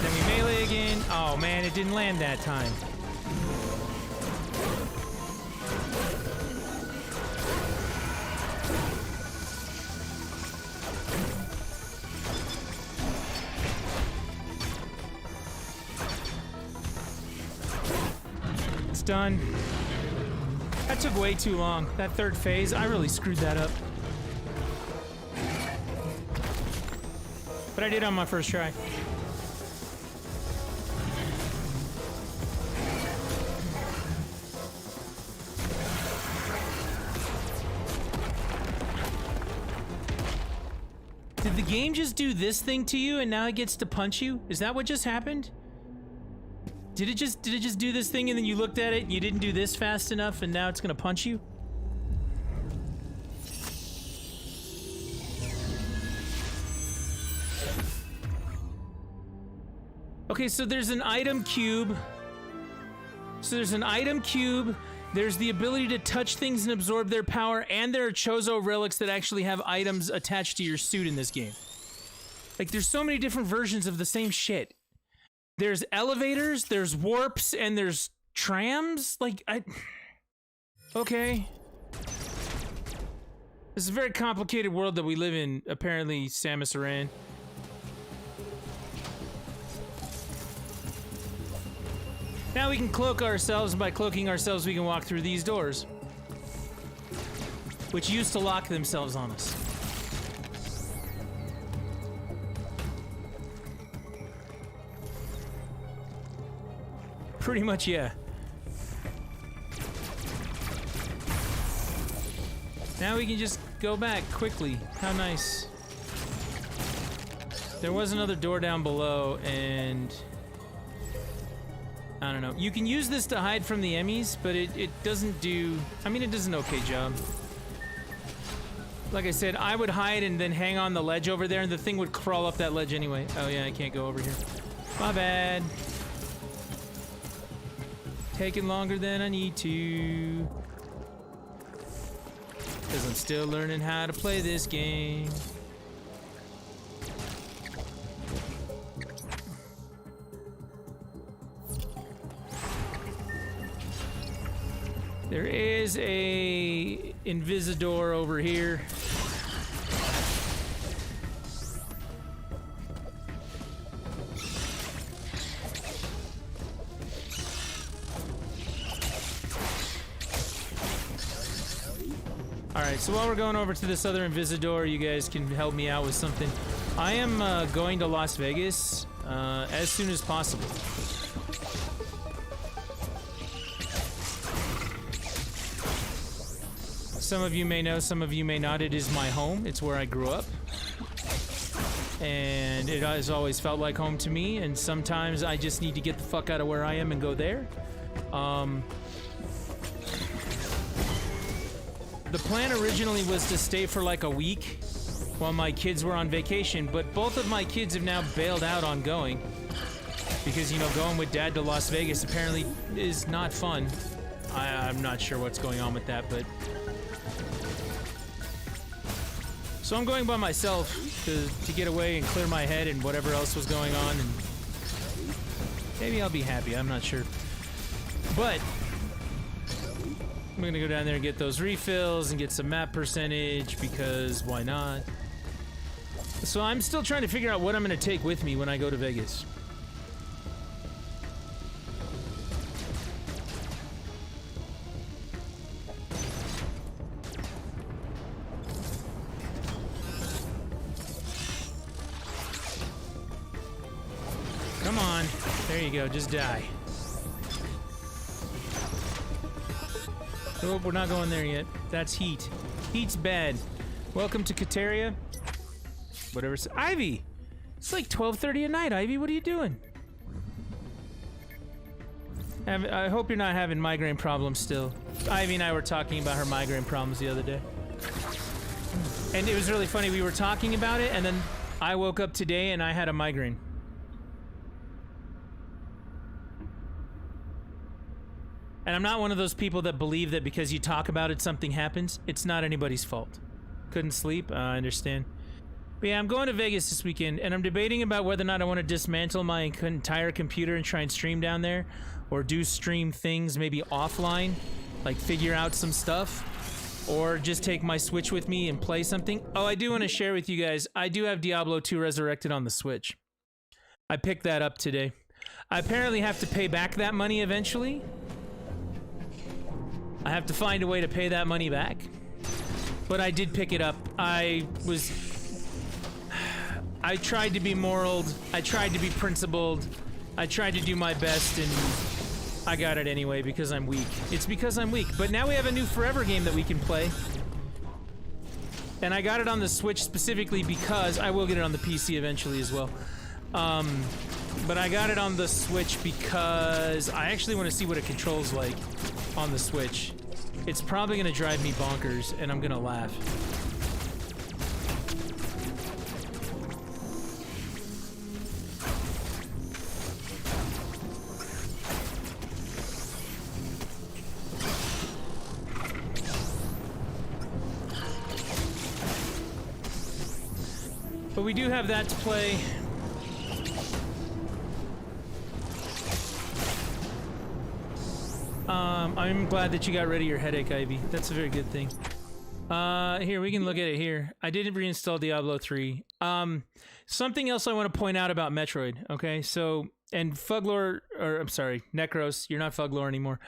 Then we melee again. Oh man, it didn't land that time. It's done. That took way too long. That third phase, I really screwed that up. But I did on my first try. Did the game just do this thing to you and now it gets to punch you? Is that what just happened? Did it just do this thing and then you looked at it and you didn't do this fast enough and now it's gonna punch you? Okay, so there's an item cube. There's the ability to touch things and absorb their power, and there are Chozo relics that actually have items attached to your suit in this game. Like, there's so many different versions of the same shit. There's elevators, there's warps, and there's trams? Like, okay. This is a very complicated world that we live in, apparently, Samus Aran. Now we can cloak ourselves, and by cloaking ourselves we can walk through these doors, which used to lock themselves on us. Pretty much, yeah. Now we can just go back quickly. How nice. There was another door down below, and I don't know. You can use this to hide from the Emmys, but it doesn't do... I mean, it does an okay job. Like I said, I would hide and then hang on the ledge over there, and the thing would crawl up that ledge anyway. Oh yeah, I can't go over here. My bad. Taking longer than I need to. Because I'm still learning how to play this game. There is a Invisidor over here. Alright, so while we're going over to this other Invisidor, you guys can help me out with something. I am going to Las Vegas as soon as possible. Some of you may know, some of you may not. It is my home. It's where I grew up. And it has always felt like home to me, and sometimes I just need to get the fuck out of where I am and go there. The plan originally was to stay for like a week while my kids were on vacation, but both of my kids have now bailed out on going. Because, you know, going with Dad to Las Vegas apparently is not fun. I'm not sure what's going on with that, but... So I'm going by myself to get away and clear my head and whatever else was going on, and maybe I'll be happy, I'm not sure. But I'm gonna go down there and get those refills and get some map percentage, because why not? So I'm still trying to figure out what I'm gonna take with me when I go to Vegas. Come on. There you go. Just die. Oh, we're not going there yet. That's heat. Heat's bad. Welcome to Kateria. Whatever. Ivy! It's like 12:30 at night, Ivy. What are you doing? I hope you're not having migraine problems still. Ivy and I were talking about her migraine problems the other day. And it was really funny. We were talking about it, and then I woke up today and I had a migraine. And I'm not one of those people that believe that because you talk about it, something happens. It's not anybody's fault. Couldn't sleep? I understand. But yeah, I'm going to Vegas this weekend, and I'm debating about whether or not I want to dismantle my entire computer and try and stream down there, or do stream things maybe offline, like figure out some stuff, or just take my Switch with me and play something. Oh, I do want to share with you guys, I do have Diablo 2 Resurrected on the Switch. I picked that up today. I apparently have to pay back that money eventually. I have to find a way to pay that money back. But I did pick it up. I tried to be moral. I tried to be principled. I tried to do my best, and I got it anyway because I'm weak. It's because I'm weak. But now we have a new Forever game that we can play. And I got it on the Switch specifically because I will get it on the PC eventually as well. But I got it on the Switch because I actually want to see what it controls like on the Switch. It's probably going to drive me bonkers, and I'm going to laugh. But we do have that to play. I'm glad that you got rid of your headache, Ivy. That's a very good thing. Here, we can look at it here. I didn't reinstall Diablo 3. Something else I want to point out about Metroid, okay? So, and Fuglore, or I'm sorry, Necros, you're not Fuglore anymore.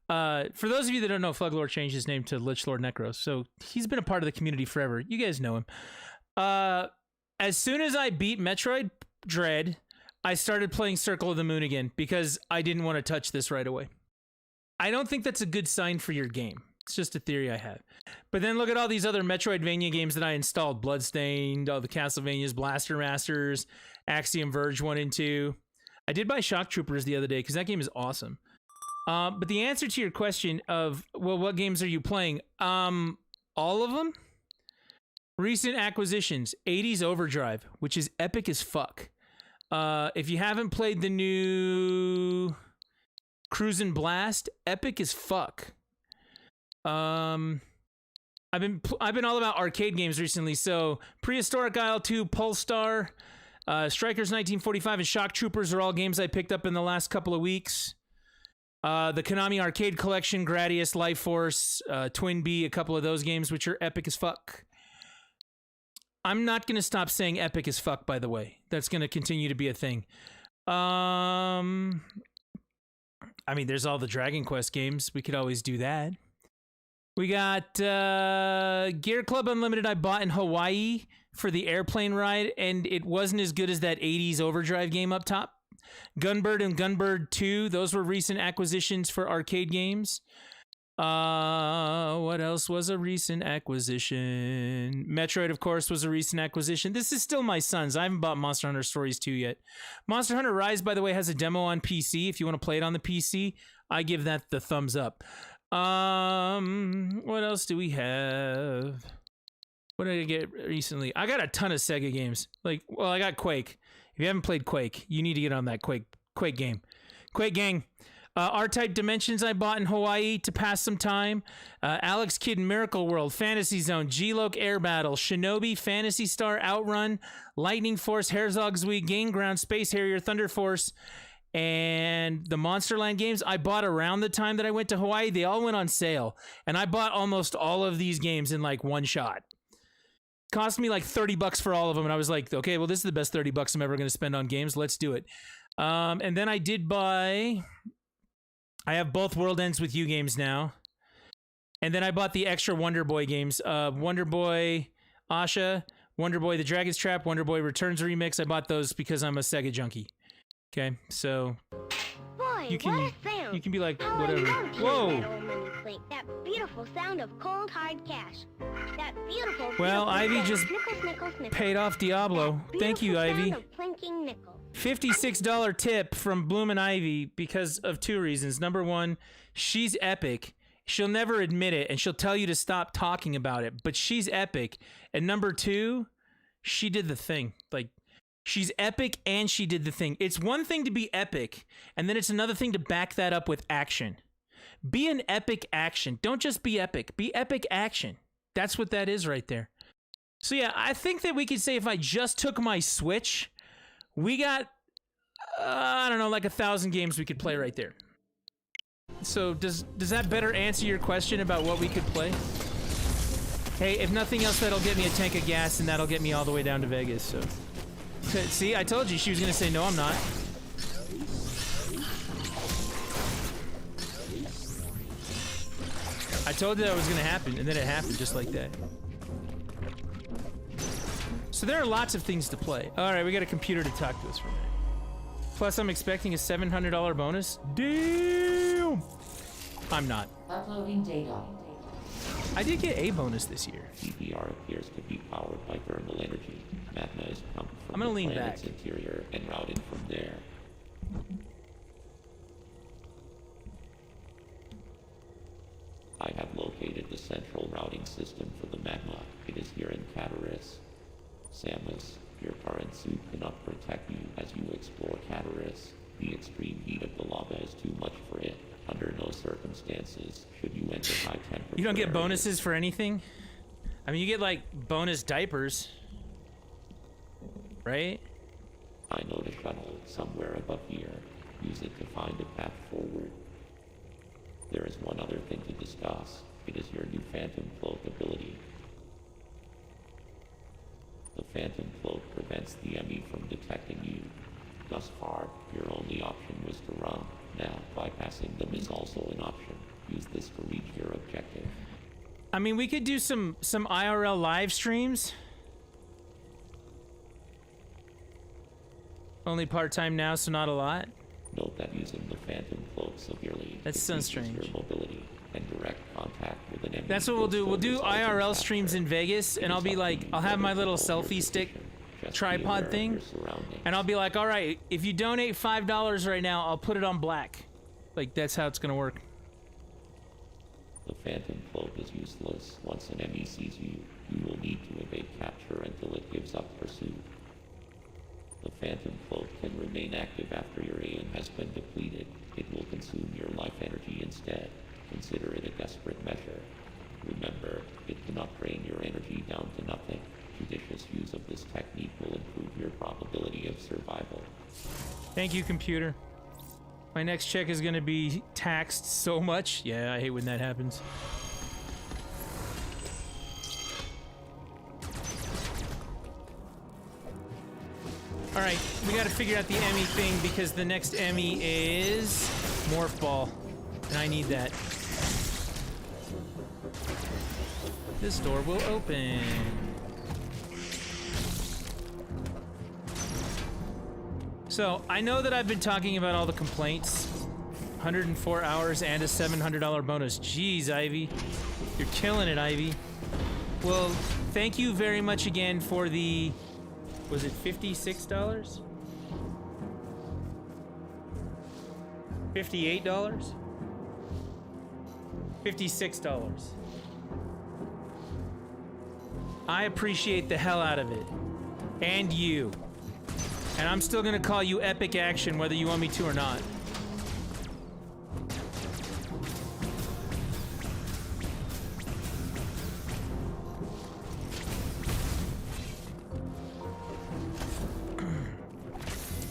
For those of you that don't know, Fuglore changed his name to Lich Lord Necros, so he's been a part of the community forever. You guys know him. As soon as I beat Metroid Dread, I started playing Circle of the Moon again because I didn't want to touch this right away. I don't think that's a good sign for your game. It's just a theory I have. But then look at all these other Metroidvania games that I installed. Bloodstained, all the Castlevanias, Blaster Masters, Axiom Verge 1 and 2. I did buy Shock Troopers the other day because that game is awesome. But the answer to your question of, well, what games are you playing? All of them? Recent acquisitions. 80s Overdrive, which is epic as fuck. If you haven't played the new Cruisin' Blast, epic as fuck. I've been all about arcade games recently, so Prehistoric Isle 2, Polestar, Strikers 1945, and Shock Troopers are all games I picked up in the last couple of weeks. The Konami Arcade Collection, Gradius, Life Force, Twin Bee, a couple of those games, which are epic as fuck. I'm not going to stop saying epic as fuck, by the way. That's going to continue to be a thing. I mean, there's all the Dragon Quest games. We could always do that. We got Gear Club Unlimited I bought in Hawaii for the airplane ride, and it wasn't as good as that 80s Overdrive game up top. Gunbird and Gunbird 2, those were recent acquisitions for arcade games. What else was a recent acquisition? Metroid, of course, was a recent acquisition. This is still my son's. I haven't bought Monster Hunter Stories 2 yet. Monster Hunter Rise, by the way, has a demo on PC. If you want to play it on the PC, I give that the thumbs up. What else do we have? What did I get recently? I got a ton of Sega games. Well, I got Quake. If you haven't played Quake, you need to get on that Quake game. Quake gang. R-Type Dimensions I bought in Hawaii to pass some time. Alex Kidd Miracle World, Fantasy Zone, G-Loke Air Battle, Shinobi, Fantasy Star, Outrun, Lightning Force, Herzog's Wii, Game Ground, Space Harrier, Thunder Force, and the Monsterland games I bought around the time that I went to Hawaii. They all went on sale, and I bought almost all of these games in like one shot. Cost me like $30 for all of them, and I was like, okay, well, this is the best $30 I'm ever going to spend on games. Let's do it. And then I did buy... I have both World Ends With You games now. And then I bought the extra Wonder Boy games. Wonder Boy Asha, Wonder Boy The Dragon's Trap, Wonder Boy Returns Remix. I bought those because I'm a Sega junkie. Okay, so... Boy, you can be like, how whatever. I love Whoa! that old money clink, that beautiful sound of cold hard cash. That beautiful, Well, beautiful Ivy sound just of nickels, nickels, nickels. paid off Diablo. That Thank you, beautiful Ivy. sound of clinking nickels. $56 tip from Bloomin' Ivy because of two reasons. Number one, she's epic. She'll never admit it, and she'll tell you to stop talking about it, but she's epic. And number two, she did the thing. Like, she's epic and she did the thing. It's one thing to be epic, and then it's another thing to back that up with action. Be an epic action. Don't just be epic. Be epic action. That's what that is right there. So yeah, I think that we could say if I just took my Switch, we got, I don't know, like 1,000 games we could play right there. So does that better answer your question about what we could play? Hey, if nothing else, that'll get me a tank of gas, and that'll get me all the way down to Vegas, so... See, I told you she was gonna say no, I'm not. I told you that was gonna happen, and then it happened just like that. So there are lots of things to play. Alright, we got a computer to talk to us for a minute. Plus, I'm expecting a $700 bonus. Damn! I'm not. Uploading data. I did get a bonus this year. CPR appears to be powered by thermal energy. Magma is pumped I'm from gonna the lean planet's back. interior and routed from there. I have located the central routing system for the magma. It is here in Cataris. Samus, your current suit cannot protect you as you explore Cataris. The extreme heat of the lava is too much for it. Under no circumstances should you enter high temperature. You don't get areas. bonuses for anything? I mean, you get like bonus diapers, right? I know the shuttle somewhere above here. Use it to find a path forward. There is one other thing to discuss. It is your new Phantom Cloak ability. The Phantom Cloak prevents the enemy from detecting you. Thus far, your only option was to run. Now, bypassing them is also an option. Use this to reach your objective. I mean, we could do some IRL live streams. Only part-time now, so not a lot. Note that using the Phantom Cloak severely That sounds decreases strange. your mobility and direct contact with an enemy. That's what we'll do. We'll do results in IRL capture. streams in Vegas, and I'll be like, I'll have my little selfie stick Just be tripod aware of thing, your surroundings. and I'll be like, all right, if you donate $5 right now, I'll put it on black. Like, that's how it's gonna work. The Phantom Cloak is useless. Once an enemy sees you, you will need to evade capture until it gives up pursuit. The Phantom Cloak can remain active after your aim has been depleted. It will consume your life energy instead. Consider it a desperate measure. Remember, it cannot drain your energy down to nothing. Judicious use of this technique will improve your probability of survival. Thank you, computer. My next check is gonna be taxed so much. Yeah, I hate when that happens. Alright, we gotta figure out the Emmy thing because the next Emmy is Morph Ball. And I need that. This door will open. So, I know that I've been talking about all the complaints. 104 hours and a $700 bonus. Jeez, Ivy. You're killing it, Ivy. Well, thank you very much again for the... Was it $56? $58? $56. I appreciate the hell out of it. And you. And I'm still gonna call you Epic Action whether you want me to or not.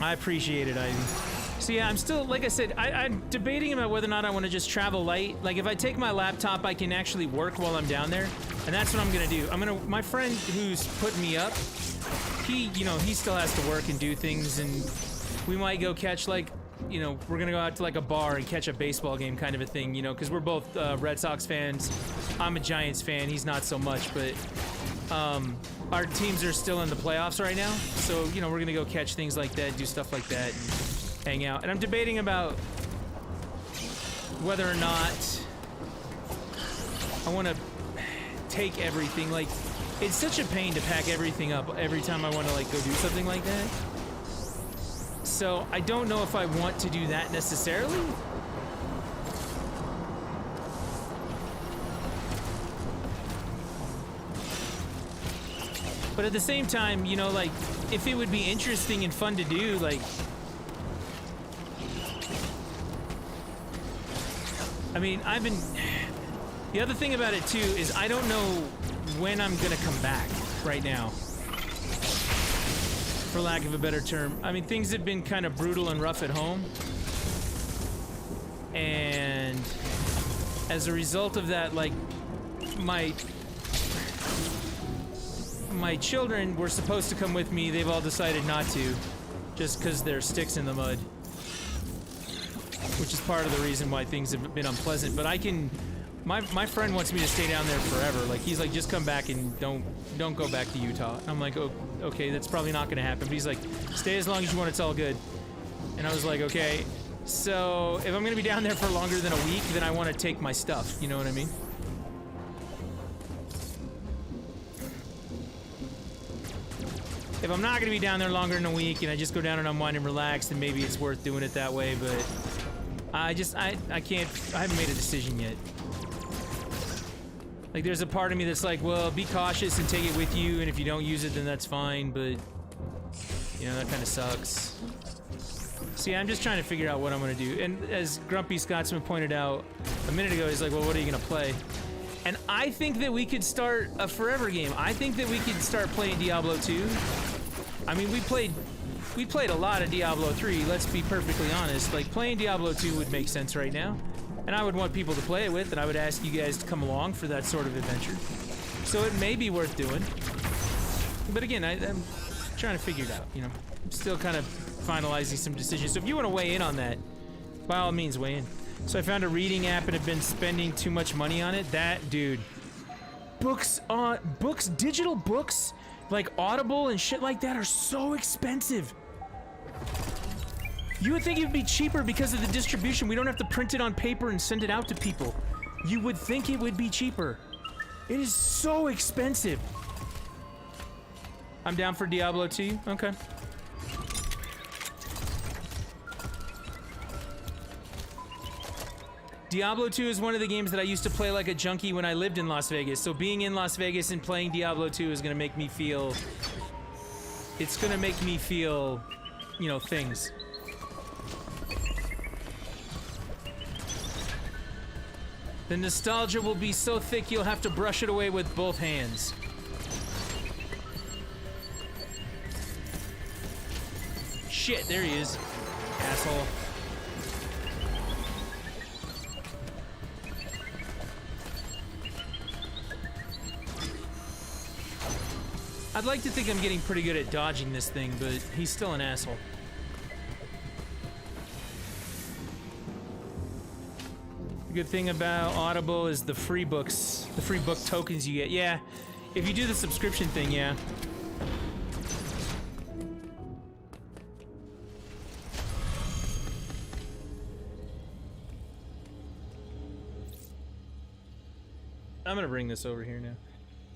I appreciate it, Ivy. So yeah, I'm still, like I said, I'm debating about whether or not I want to just travel light. Like, if I take my laptop, I can actually work while I'm down there. And that's what I'm gonna do. My friend who's putting me up, he still has to work and do things, and we might go catch, like, we're gonna go out to, like, a bar and catch a baseball game kind of a thing, because we're both Red Sox fans. I'm a Giants fan, he's not so much, but, our teams are still in the playoffs right now, so, we're gonna go catch things like that, do stuff like that, and hang out. And I'm debating about whether or not I want to take everything. Like, it's such a pain to pack everything up every time I want to, like, go do something like that. So, I don't know if I want to do that necessarily. But at the same time, like, if it would be interesting and fun to do, like... I mean, the other thing about it, too, is I don't know when I'm gonna come back right now. For lack of a better term. I mean, things have been kind of brutal and rough at home. And as a result of that, like, my children were supposed to come with me. They've all decided not to, just because they're sticks in the mud. Which is part of the reason why things have been unpleasant. But I can... My friend wants me to stay down there forever. Like, he's like, just come back and don't go back to Utah. I'm like, oh, okay, that's probably not gonna happen. But he's like, stay as long as you want, it's all good. And I was like, okay. So, if I'm gonna be down there for longer than a week, then I want to take my stuff. You know what I mean? If I'm not gonna be down there longer than a week and I just go down and unwind and relax, then maybe it's worth doing it that way, but I haven't made a decision yet. Like, there's a part of me that's like, well, be cautious and take it with you, and if you don't use it, then that's fine, but, you know, that kind of sucks. See, I'm just trying to figure out what I'm gonna do, and as Grumpy Scotsman pointed out a minute ago, he's like, well, what are you gonna play? And I think that we could start a forever game. I think that we could start playing Diablo 2. I mean, we played a lot of Diablo 3, let's be perfectly honest. Like, playing Diablo 2 would make sense right now. And I would want people to play it with, and I would ask you guys to come along for that sort of adventure. So it may be worth doing. But again, I'm trying to figure it out, you know. I'm still kind of finalizing some decisions. So if you want to weigh in on that, by all means, weigh in. So I found a reading app and have been spending too much money on it. That, dude. Books, digital books, like Audible and shit like that are so expensive. You would think it would be cheaper because of the distribution. We don't have to print it on paper and send it out to people. You would think it would be cheaper. It is so expensive. I'm down for Diablo 2. Okay. Diablo 2 is one of the games that I used to play like a junkie when I lived in Las Vegas. So being in Las Vegas and playing Diablo 2 is going to make me feel... It's going to make me feel, you know, things. The nostalgia will be so thick you'll have to brush it away with both hands. Shit, there he is. Asshole. I'd like to think I'm getting pretty good at dodging this thing, but he's still an asshole. The good thing about Audible is the free books, the free book tokens you get. Yeah, if you do the subscription thing, yeah. I'm gonna bring this over here now.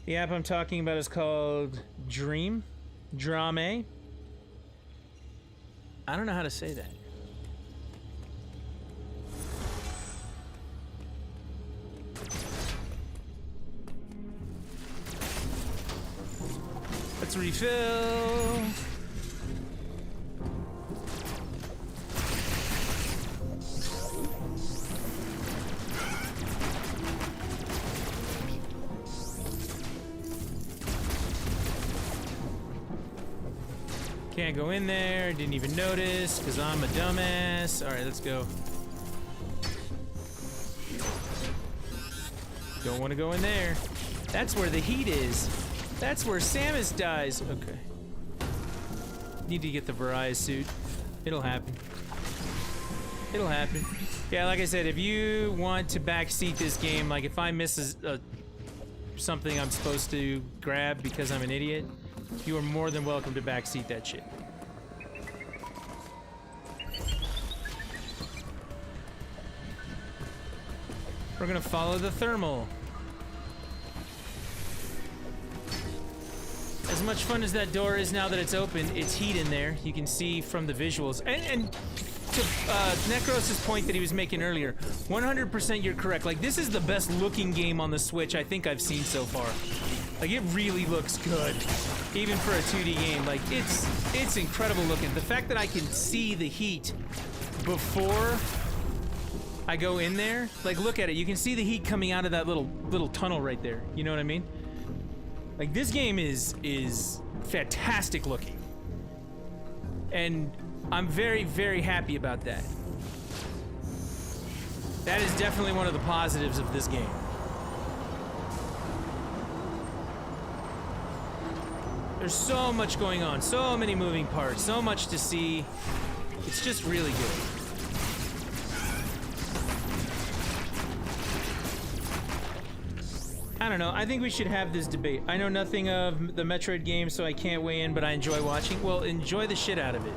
The app I'm talking about is called Drame. I don't know how to say that. Let's refill. Can't go in there, didn't even notice, because I'm a dumbass. Alright, let's go. Don't want to go in there. That's where the heat is. That's where Samus dies. Okay. Need to get the Variety suit. It'll happen. It'll happen. Yeah, like I said, if you want to backseat this game, like if I miss something I'm supposed to grab because I'm an idiot, you are more than welcome to backseat that shit. We're gonna follow the thermal. As much fun as that door is now that it's open, it's heat in there. You can see from the visuals. And to Necros' point that he was making earlier, 100% you're correct. Like, this is the best looking game on the Switch I think I've seen so far. Like, it really looks good, even for a 2D game. Like, it's incredible looking. The fact that I can see the heat before I go in there, like, look at it. You can see the heat coming out of that little tunnel right there. You know what I mean? Like, this game is fantastic looking. And I'm very, very happy about that. That is definitely one of the positives of this game. There's so much going on, so many moving parts, so much to see. It's just really good. I don't know, I think we should have this debate. I know nothing of the Metroid game, so I can't weigh in, but I enjoy watching. Well, enjoy the shit out of it.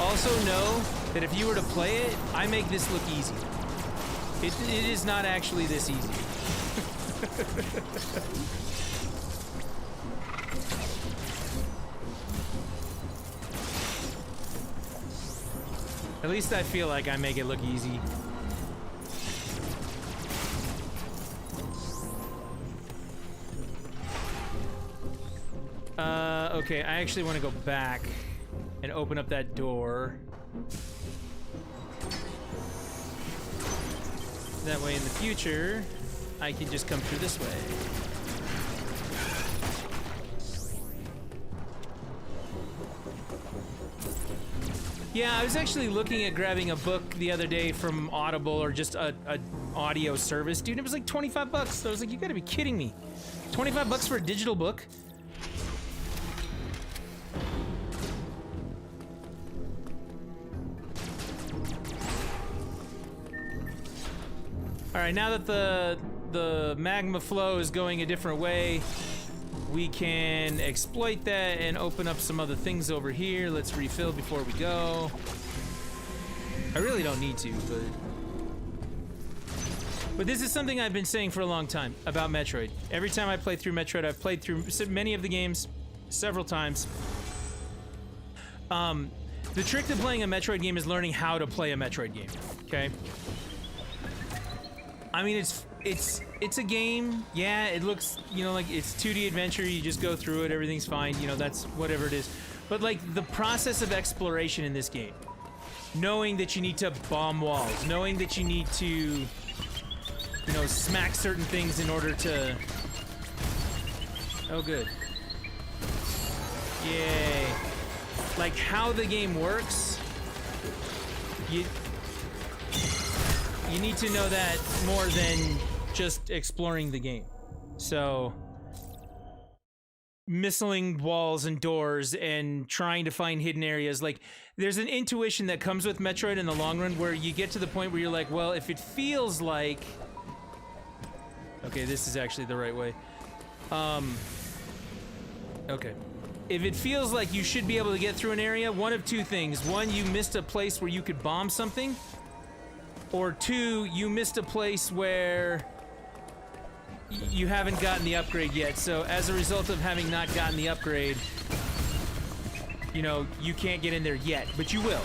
Also know that if you were to play it, I make this look easy. It is not actually this easy. At least I feel like I make it look easy. Okay, I actually want to go back and open up that door. That way in the future, I can just come through this way. Yeah, I was actually looking at grabbing a book the other day from Audible or just a audio service. Dude, it was like 25 bucks. So I was like, you gotta be kidding me. 25 bucks for a digital book? All right, now that the magma flow is going a different way, we can exploit that and open up some other things over here. Let's refill before we go. I really don't need to, but this is something I've been saying for a long time about Metroid. Every time I play through Metroid, I've played through many of the games several times. The trick to playing a Metroid game is learning how to play a Metroid game, okay? I mean, it's a game. Yeah, it looks, you know, like it's 2D adventure. You just go through it. Everything's fine. You know, that's whatever it is. But like the process of exploration in this game, knowing that you need to bomb walls, knowing that you need to, you know, smack certain things in order to. Oh, good. Yay. Like how the game works. You need to know that more than just exploring the game. So, missiling walls and doors and trying to find hidden areas, like, there's an intuition that comes with Metroid in the long run where you get to the point where you're like, well, if it feels like... Okay, this is actually the right way. Okay. If it feels like you should be able to get through an area, one of two things. One, you missed a place where you could bomb something. Or two, you missed a place where you haven't gotten the upgrade yet. So as a result of having not gotten the upgrade, you know, you can't get in there yet, but you will.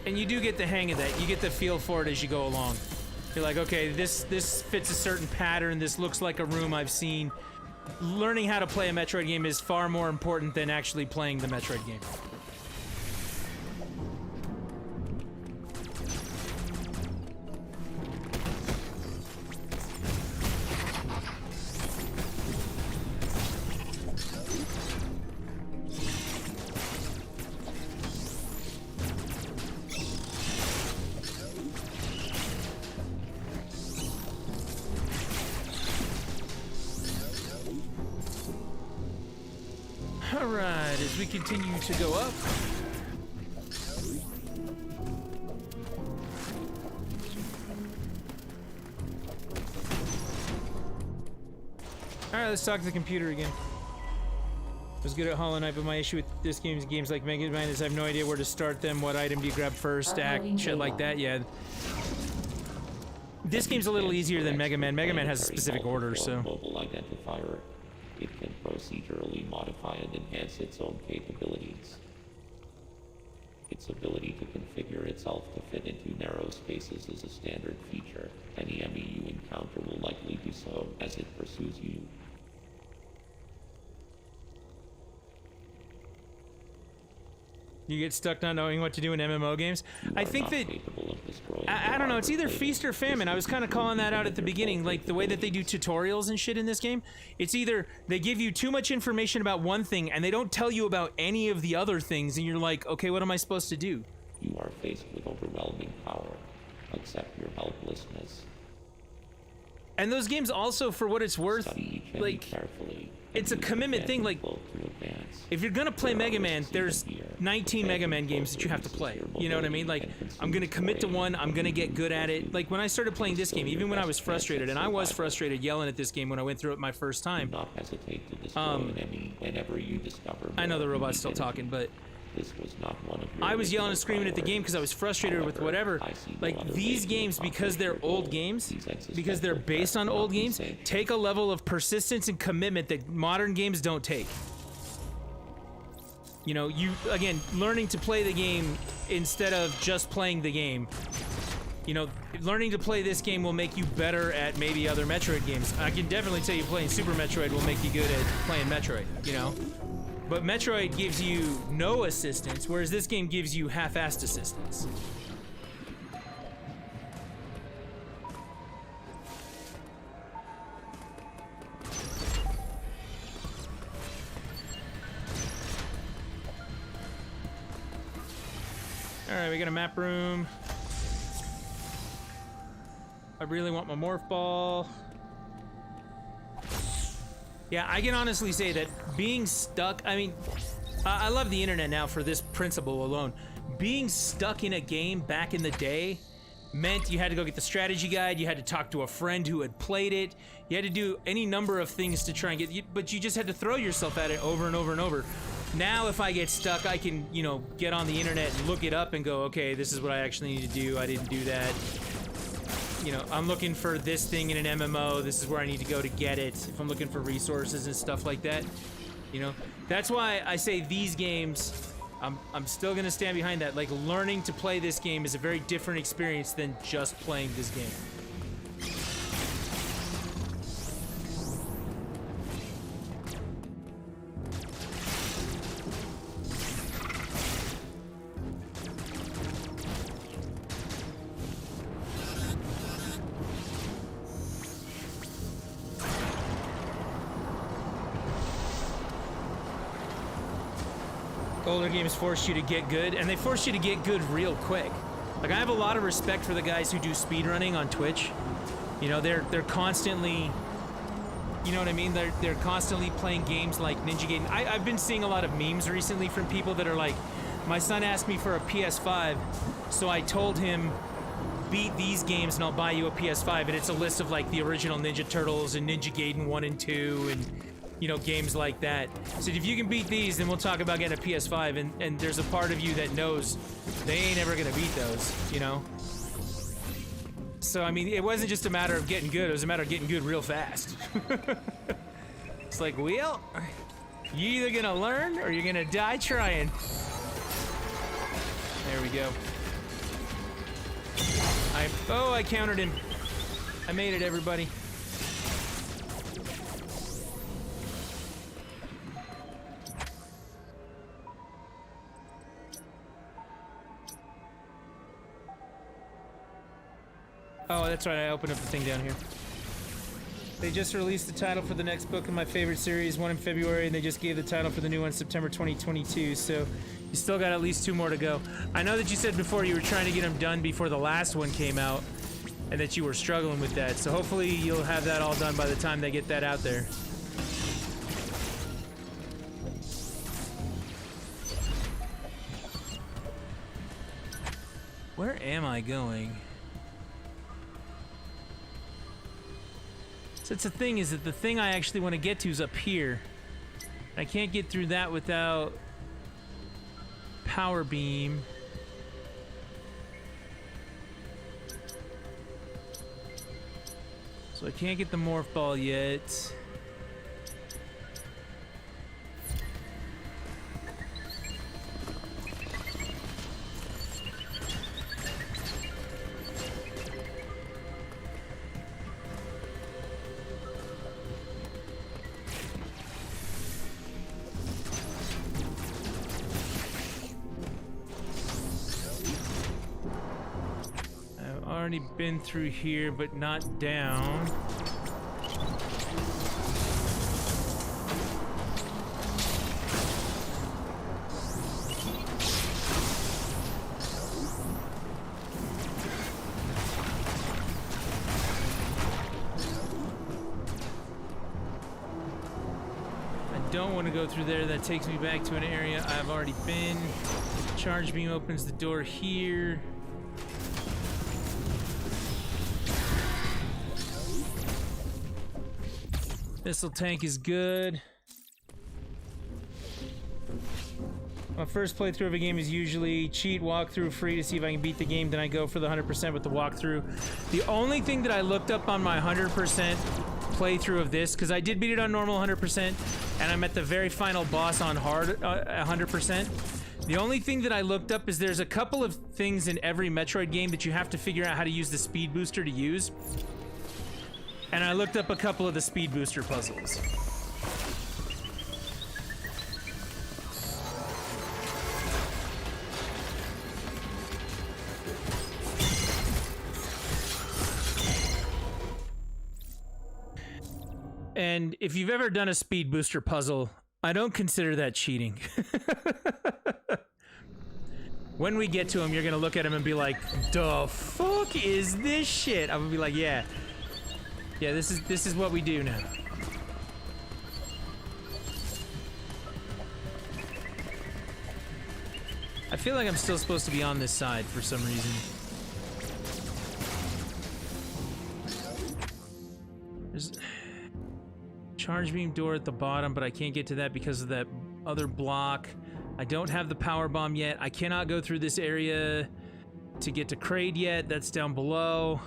And you do get the hang of that. You get the feel for it as you go along. You're like, okay, this fits a certain pattern. This looks like a room I've seen. Learning how to play a Metroid game is far more important than actually playing the Metroid game. Alright, as we continue to go up. Alright, let's talk to the computer again. I was good at Hollow Knight, but my issue with this game is games like Mega Man is I have no idea where to start them, what item do you grab first, act, shit like that, yeah. This game's a little easier than Mega Man. Mega Man has a specific order, so... Mobile identifier. It can procedurally modify and enhance its own capabilities. Its ability to configure itself to fit into narrow spaces is a standard feature. Any enemy you encounter will likely do so as it pursues you. You get stuck not knowing what to do in MMO games. I think that... I don't know, it's either feast or famine. I was kind of calling that out at the beginning, like the way that they do tutorials and shit in this game. It's either they give you too much information about one thing and they don't tell you about any of the other things and you're like, okay, what am I supposed to do? You are faced with overwhelming power. Accept your helplessness. And those games also, for what it's worth, Study each like, carefully. it's a commitment thing. Like, if you're gonna play Mega Man, there's 19 Mega Man games that you have to play. You know what I mean? Like, I'm gonna commit to one, I'm gonna get good at it. Like, when I started playing this game, even when I was frustrated, and I was frustrated yelling at this game when I went through it my first time. Do not hesitate to destroy an enemy whenever you discover I know the robot's still talking, but this was not one of your I was yelling original and screaming at the game because I was frustrated with However, whatever. I see no Like, other these way to games, because they're accomplish your old goal. games, These because they're existential based on threats old cannot be games, saved. take a level of persistence and commitment that modern games don't take. You know, again, learning to play the game instead of just playing the game. You know, learning to play this game will make you better at maybe other Metroid games. I can definitely tell you playing Super Metroid will make you good at playing Metroid, you know? But Metroid gives you no assistance, whereas this game gives you half-assed assistance. Alright, we got a map room. I really want my morph ball. Yeah, I can honestly say that being stuck, I mean, I love the internet now for this principle alone. Being stuck in a game back in the day meant you had to go get the strategy guide, you had to talk to a friend who had played it, you had to do any number of things to try and but you just had to throw yourself at it over and over and over. Now, if I get stuck, I can, you know, get on the internet and look it up and go, okay, this is what I actually need to do, I didn't do that. You know, I'm looking for this thing in an MMO, this is where I need to go to get it, if I'm looking for resources and stuff like that. You know, that's why I say these games, I'm still gonna stand behind that. Like, learning to play this game is a very different experience than just playing this game. Older games force you to get good, and they force you to get good real quick. Like, I have a lot of respect for the guys who do speedrunning on Twitch. You know, they're constantly, you know what I mean? They're constantly playing games like Ninja Gaiden. I've been seeing a lot of memes recently from people that are like, my son asked me for a PS5, so I told him, beat these games and I'll buy you a PS5, and it's a list of like the original Ninja Turtles and Ninja Gaiden 1 and 2 and, you know, games like that. So if you can beat these, then we'll talk about getting a PS5, and there's a part of you that knows they ain't ever gonna beat those, you know? So, I mean, it wasn't just a matter of getting good, it was a matter of getting good real fast. It's like, well, you either gonna learn or you're gonna die trying. There we go. I countered him. I made it, everybody. Oh, that's right, I opened up the thing down here. They just released the title for the next book in my favorite series, one in February, and they just gave the title for the new one September 2022, so you still got at least 2 more to go. I know that you said before you were trying to get them done before the last one came out, and that you were struggling with that, so hopefully you'll have that all done by the time they get that out there. Where am I going? So it's the thing is that the thing I actually want to get to is up here. I can't get through that without power beam. So I can't get the morph ball yet. Already been through here, but not down. I don't want to go through there. That takes me back to an area I've already been. Charge beam opens the door here. Missile tank is good. My first playthrough of a game is usually cheat, walkthrough, free to see if I can beat the game, then I go for the 100% with the walkthrough. The only thing that I looked up on my 100% playthrough of this, because I did beat it on normal 100%, and I'm at the very final boss on hard 100%. The only thing that I looked up is there's a couple of things in every Metroid game that you have to figure out how to use the speed booster to use. And I looked up a couple of the speed booster puzzles. And if you've ever done a speed booster puzzle, I don't consider that cheating. When we get to him, you're gonna look at him and be like, "The fuck is this shit?" I'm gonna be like, "Yeah, this is what we do now." I feel like I'm still supposed to be on this side for some reason. There's charge beam door at the bottom, but I can't get to that because of that other block. I don't have the power bomb yet. I cannot go through this area to get to Kraid yet. That's down below.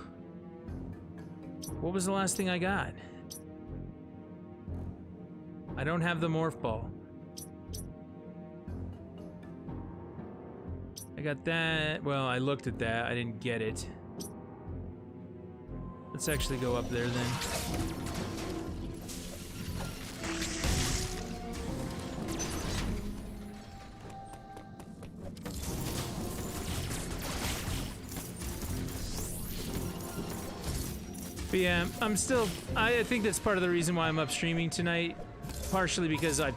What was the last thing I got? I don't have the morph ball. I got that. Well, I looked at that. I didn't get it. Let's actually go up there then. But yeah, I think that's part of the reason why I'm up streaming tonight. Partially because I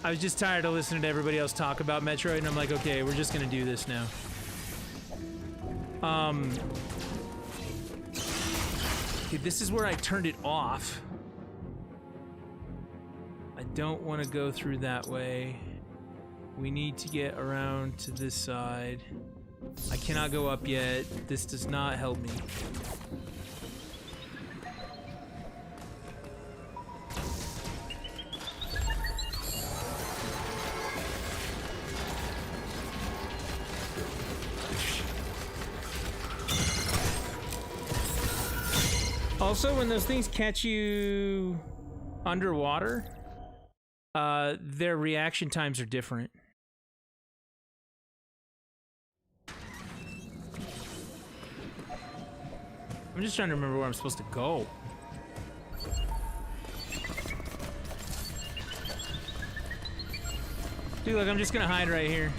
was just tired of listening to everybody else talk about Metroid, and I'm like, okay, we're just gonna do this now. Okay, this is where I turned it off. I don't want to go through that way. We need to get around to this side. I cannot go up yet. This does not help me. Also, when those things catch you underwater, their reaction times are different. I'm just trying to remember where I'm supposed to go. Dude, look, I'm just gonna hide right here.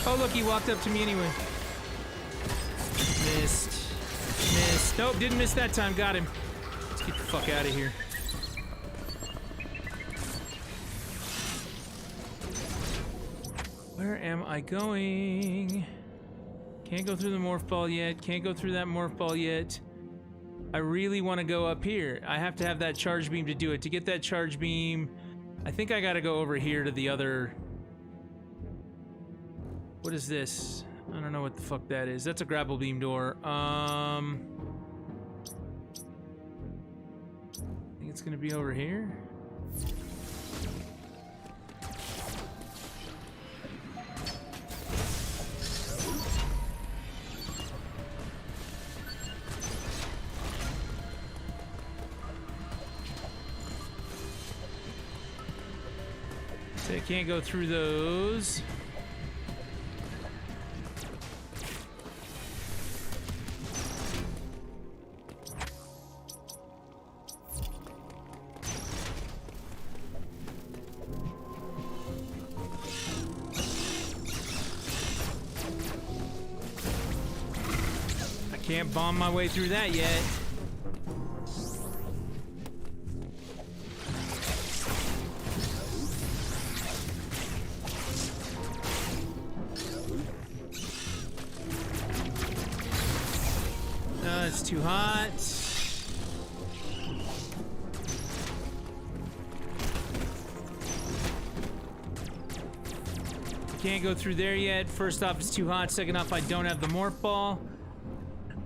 Oh, look, he walked up to me anyway. Missed. Missed. Nope, didn't miss that time. Got him. Let's get the fuck out of here. Where am I going? Can't go through the morph ball yet. Can't go through that morph ball yet. I really want to go up here. I have to have that charge beam to do it. To get that charge beam, I think I gotta go over here to the other... What is this? I don't know what the fuck that is. That's a grapple beam door. I think it's gonna be over here. So I can't go through those. Can't bomb my way through that yet. It's too hot. Can't go through there yet. First off, it's too hot. Second off, I don't have the morph ball.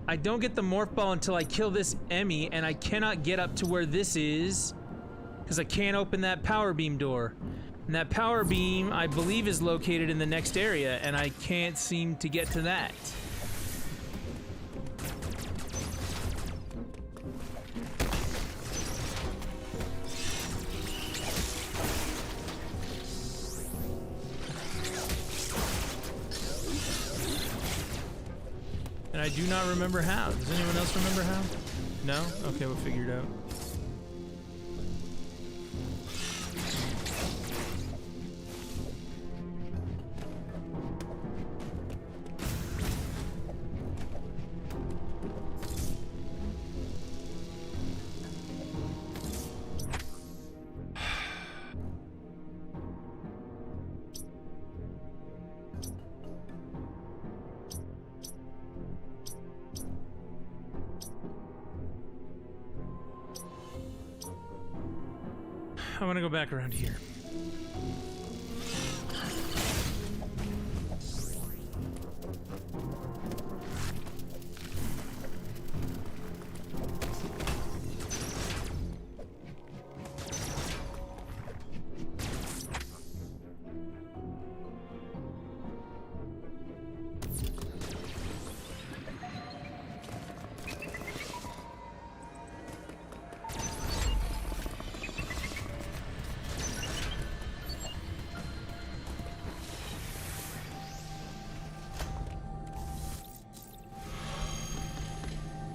I don't get the morph ball until I kill this Emmy, and I cannot get up to where this is because I can't open that power beam door. And that power beam, I believe, is located in the next area, and I can't seem to get to that. And I do not remember how. Does anyone else remember how? No? Okay, we'll figure it out. I want to go back around here.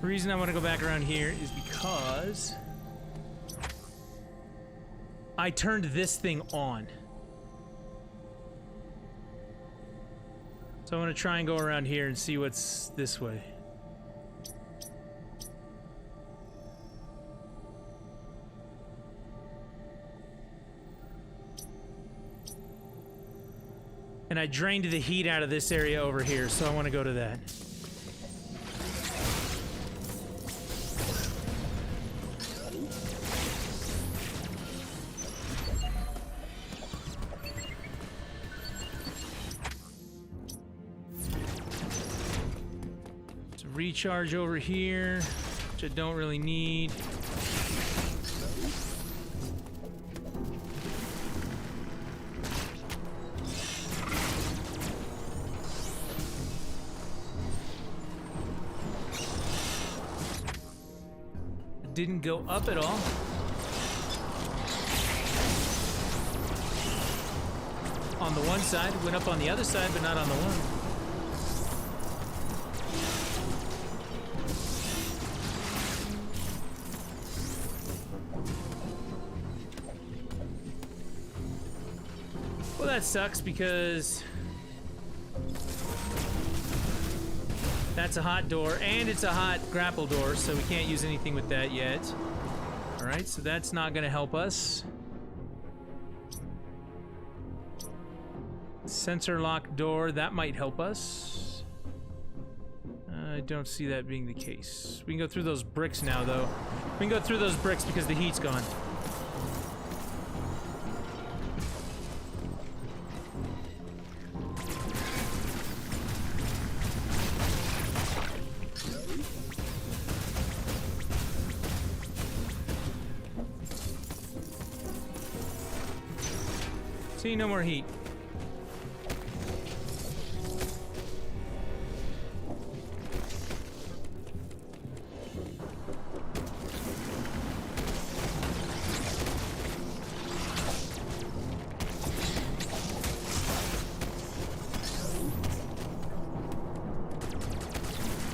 The reason I want to go back around here is because I turned this thing on. So I want to try and go around here and see what's this way. And I drained the heat out of this area over here, so I want to go to that. Recharge over here, which I don't really need. It didn't go up at all. On the one side, went up on the other side, but not on the one. Well, that sucks because that's a hot door and it's a hot grapple door, so we can't use anything with that yet. All right, so that's not going to help us. Sensor lock door, that might help us. I don't see that being the case. We can go through those bricks now, though. We can go through those bricks because the heat's gone. See, no more heat.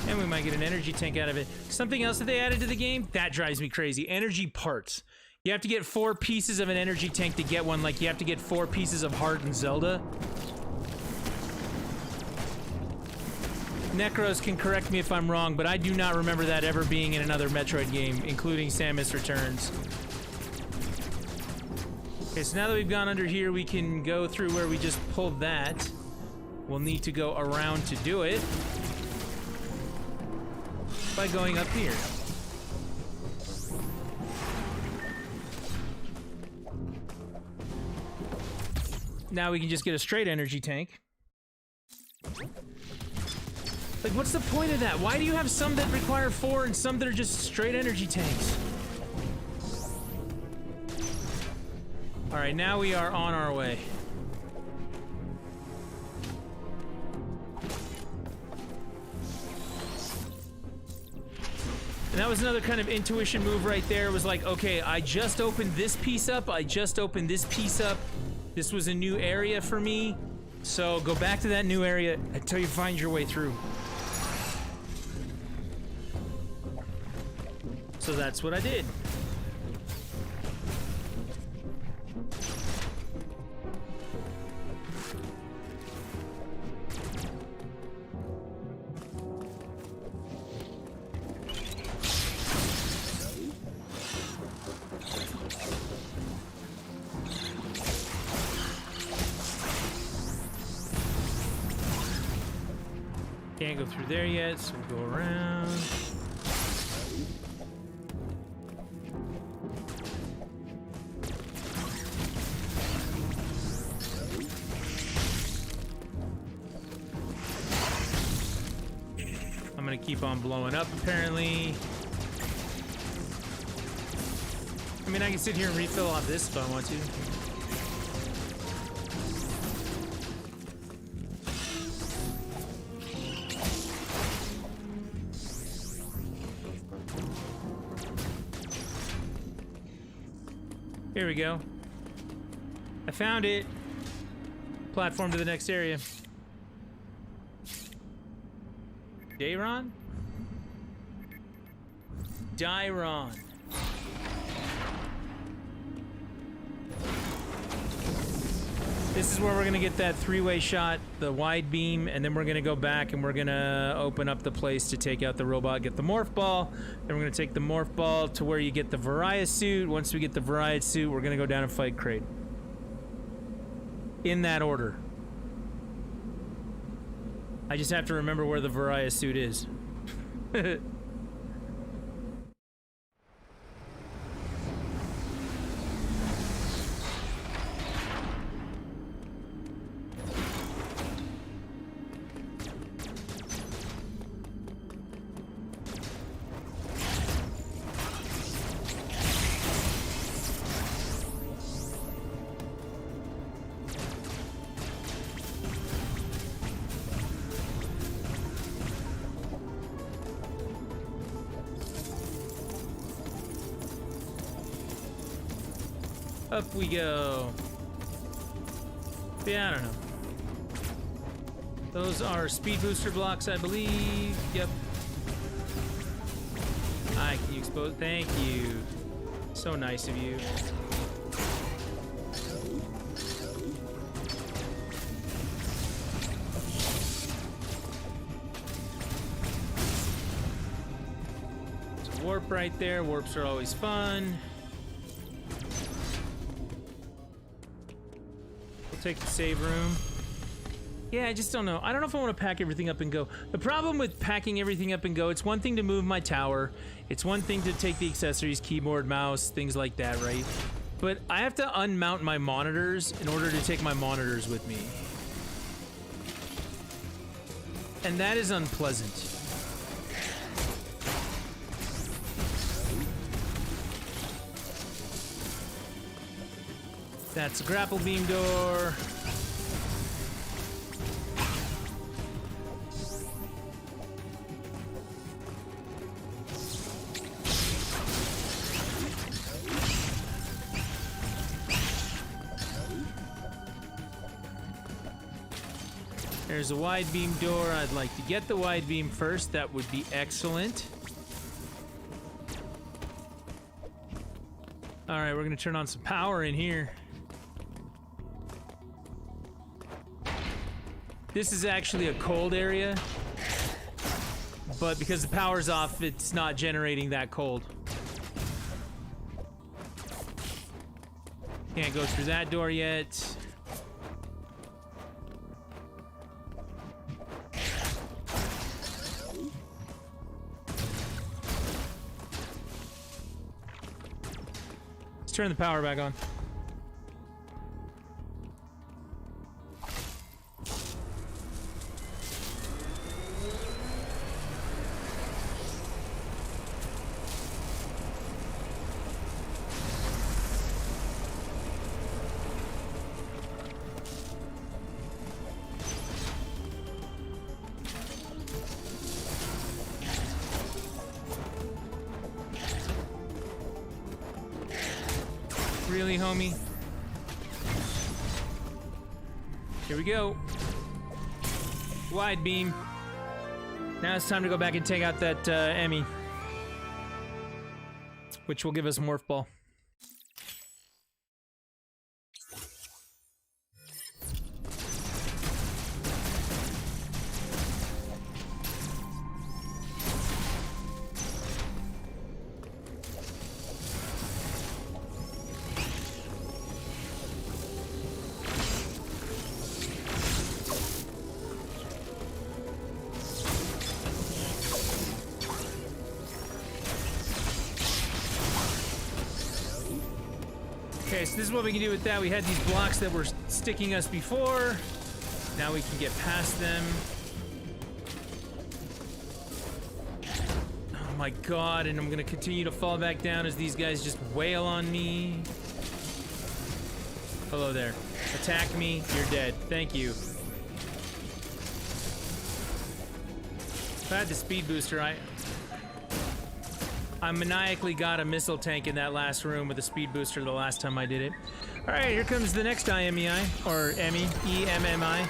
And we might get an energy tank out of it. Something else that they added to the game, that drives me crazy. Energy parts. You have to get 4 pieces of an energy tank to get one, like you have to get 4 pieces of heart in Zelda. Necros can correct me if I'm wrong, but I do not remember that ever being in another Metroid game, including Samus Returns. Okay, so now that we've gone under here, we can go through where we just pulled that. We'll need to go around to do it by going up here. Now we can just get a straight energy tank. Like, what's the point of that? Why do you have some that require 4 and some that are just straight energy tanks? Alright, now we are on our way. And that was another kind of intuition move right there. It was like, okay, I just opened this piece up. I just opened this piece up. This was a new area for me. So go back to that new area until you find your way through. So that's what I did. Can't go through there yet, so we'll go around. I'm gonna keep on blowing up, apparently. I mean, I can sit here and refill off this if I want to. Here we go. I found it. Platform to the next area. Dayron? Dayron. This is where we're gonna get that three-way shot, the wide beam, and then we're gonna go back and we're gonna open up the place to take out the robot, get the morph ball. Then we're gonna take the morph ball to where you get the Variety suit. Once we get the Variety suit, we're gonna go down and fight Crate. In that order. I just have to remember where the Variety suit is. Up we go. Yeah, I don't know. Those are speed booster blocks, I believe. Yep. Hi, can you expose? Thank you. So nice of you. There's a warp right there. Warps are always fun. Take the save room. Yeah, I just don't know. I don't know if I want to pack everything up and go. The problem with packing everything up and go, it's one thing to move my tower. It's one thing to take the accessories, keyboard, mouse, things like that, right? But I have to unmount my monitors in order to take my monitors with me. And that is unpleasant. That's a grapple beam door. There's a wide beam door. I'd like to get the wide beam first. That would be excellent. All right, we're gonna turn on some power in here. This is actually a cold area, but because the power's off, it's not generating that cold. Can't go through that door yet. Let's turn the power back on. Really, homie? Here we go. Wide beam. Now it's time to go back and take out that Emmy, which will give us Morph Ball. Okay, so this is what we can do with that. We had these blocks that were sticking us before. Now we can get past them. Oh my god, and I'm gonna continue to fall back down as these guys just wail on me. Hello there. Attack me, you're dead. Thank you. If I had the speed booster, I maniacally got a missile tank in that last room with a speed booster the last time I did it. Alright, here comes the next IMEI, or Emmy, E-M-M-I.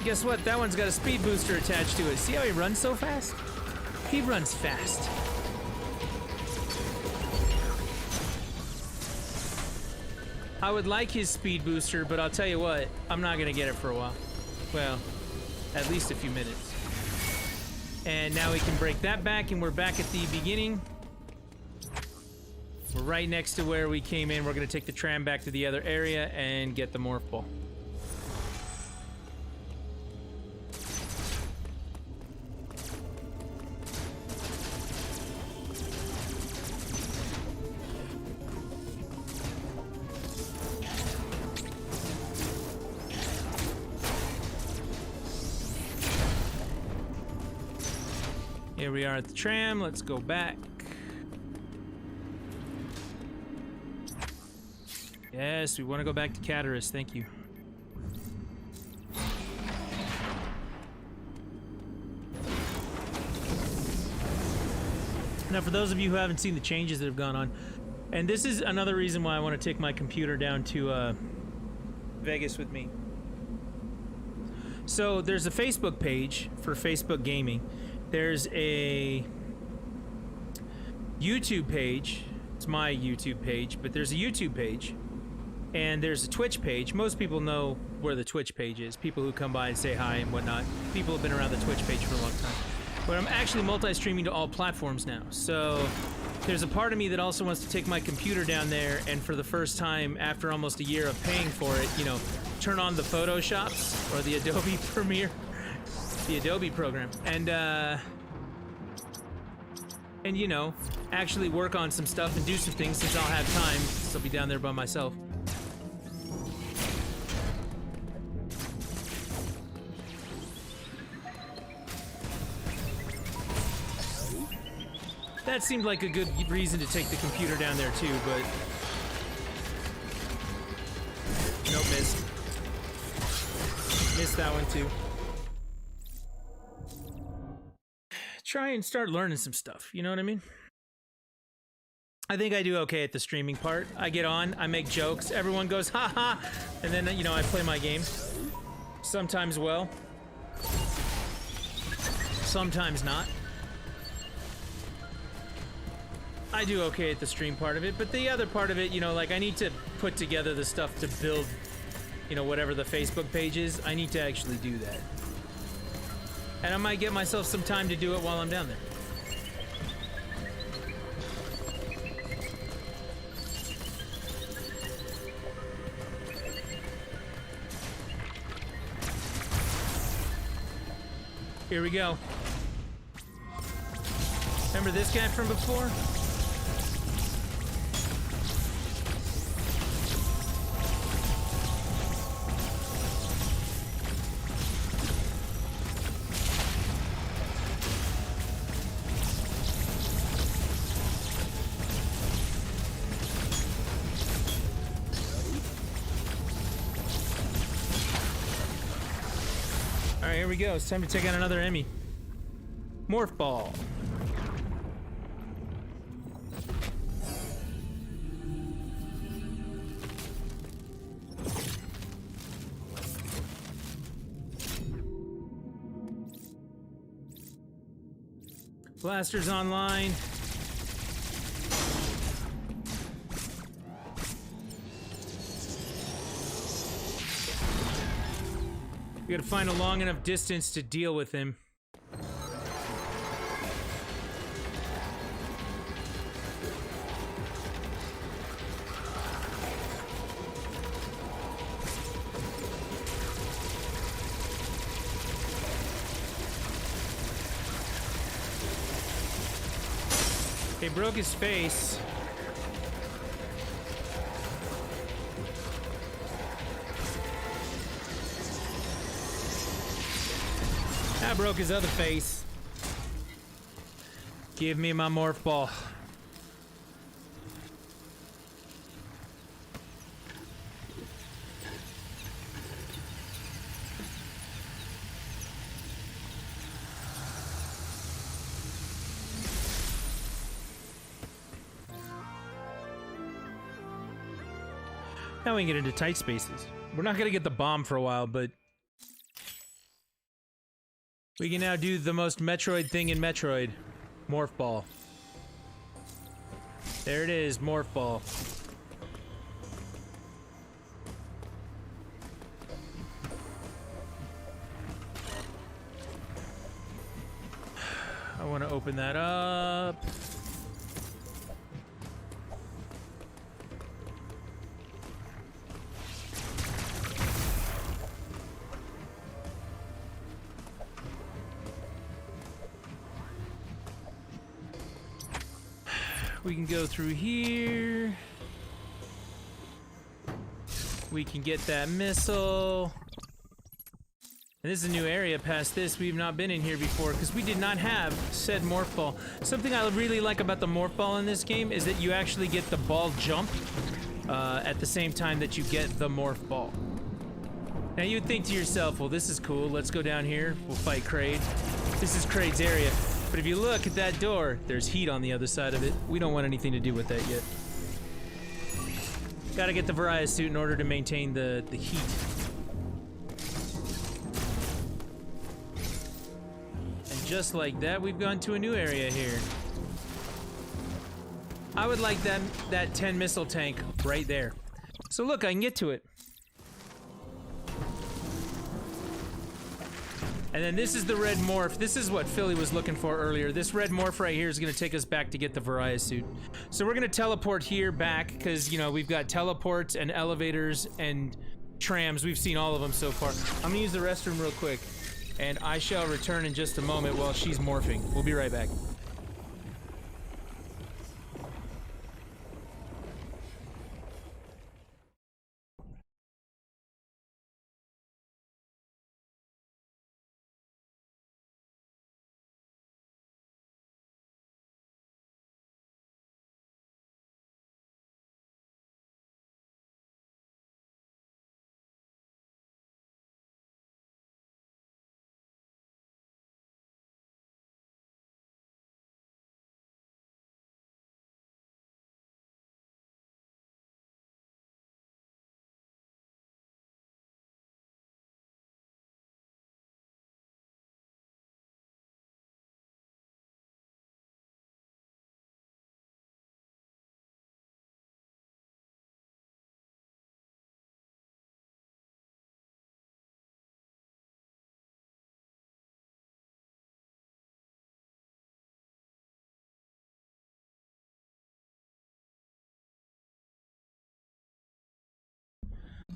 Guess what? That one's got a speed booster attached to it. See how he runs so fast? He runs fast. I would like his speed booster, but I'll tell you what, I'm not gonna get it for a while. Well, at least a few minutes. And now we can break that back, and we're back at the beginning. We're right next to where we came in. We're gonna take the tram back to the other area and get the Morph Ball. Here we are at the tram. Let's go back. Yes, we want to go back to Cataris. Thank you. Now, for those of you who haven't seen the changes that have gone on, and this is another reason why I want to take my computer down to Vegas with me. So there's a Facebook page for Facebook Gaming. There's a YouTube page. It's my YouTube page, but there's a YouTube page. And there's a Twitch page. Most people know where the Twitch page is. People who come by and say hi and whatnot. People have been around the Twitch page for a long time. But I'm actually multi-streaming to all platforms now. So there's a part of me that also wants to take my computer down there and for the first time after almost a year of paying for it, you know, turn on the Photoshops or the Adobe Premiere. The Adobe program, and you know, actually work on some stuff and do some things since I'll have time, since I'll be down there by myself. That seemed like a good reason to take the computer down there too, but nope, missed. Missed that one too. Try and start learning some stuff, you know what I mean? I think I do okay at the streaming part. I get on, I make jokes, everyone goes, ha ha, and then, you know, I play my game. Sometimes well. Sometimes not. I do okay at the stream part of it, but the other part of it, you know, like I need to put together the stuff to build, you know, whatever the Facebook page is. I need to actually do that. And I might get myself some time to do it while I'm down there. Here we go. Remember this guy from before? Alright, here we go. It's time to take out another Emmy. Morph Ball. Blaster's online. We gotta find a long enough distance to deal with him. They broke his face. I broke his other face. Give me my morph ball. Now we can get into tight spaces. We're not gonna get the bomb for a while, but we can now do the most Metroid thing in Metroid. Morph ball. There it is, morph ball. I want to open that up. We can go through here. We can get that missile. And this is a new area past this. We've not been in here before because we did not have said morph ball. Something I really like about the morph ball in this game is that you actually get the ball jump at the same time that you get the morph ball. Now you'd think to yourself, well, this is cool. Let's go down here. We'll fight Kraid. This is Kraid's area. But if you look at that door, there's heat on the other side of it. We don't want anything to do with that yet. Gotta get the Varia suit in order to maintain the heat. And just like that, we've gone to a new area here. I would like that 10 missile tank right there. So look, I can get to it. And then this is the red morph. This is what Philly was looking for earlier. This red morph right here is going to take us back to get the Varia suit. So we're going to teleport here back because, you know, we've got teleports and elevators and trams. We've seen all of them so far. I'm going to use the restroom real quick. And I shall return in just a moment while she's morphing. We'll be right back.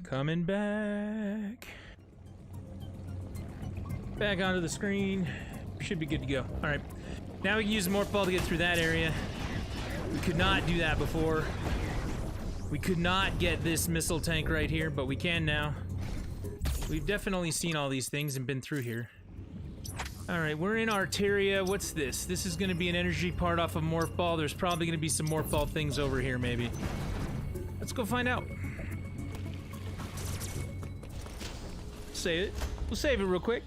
Coming back. Back onto the screen. Should be good to go. Alright. Now we can use morph ball to get through that area. We could not do that before. We could not get this missile tank right here, but we can now. We've definitely seen all these things and been through here. Alright, we're in Arteria. What's this? This is going to be an energy part off of morph ball. There's probably going to be some morph ball things over here, maybe. Let's go find out. Save it. We'll save it real quick.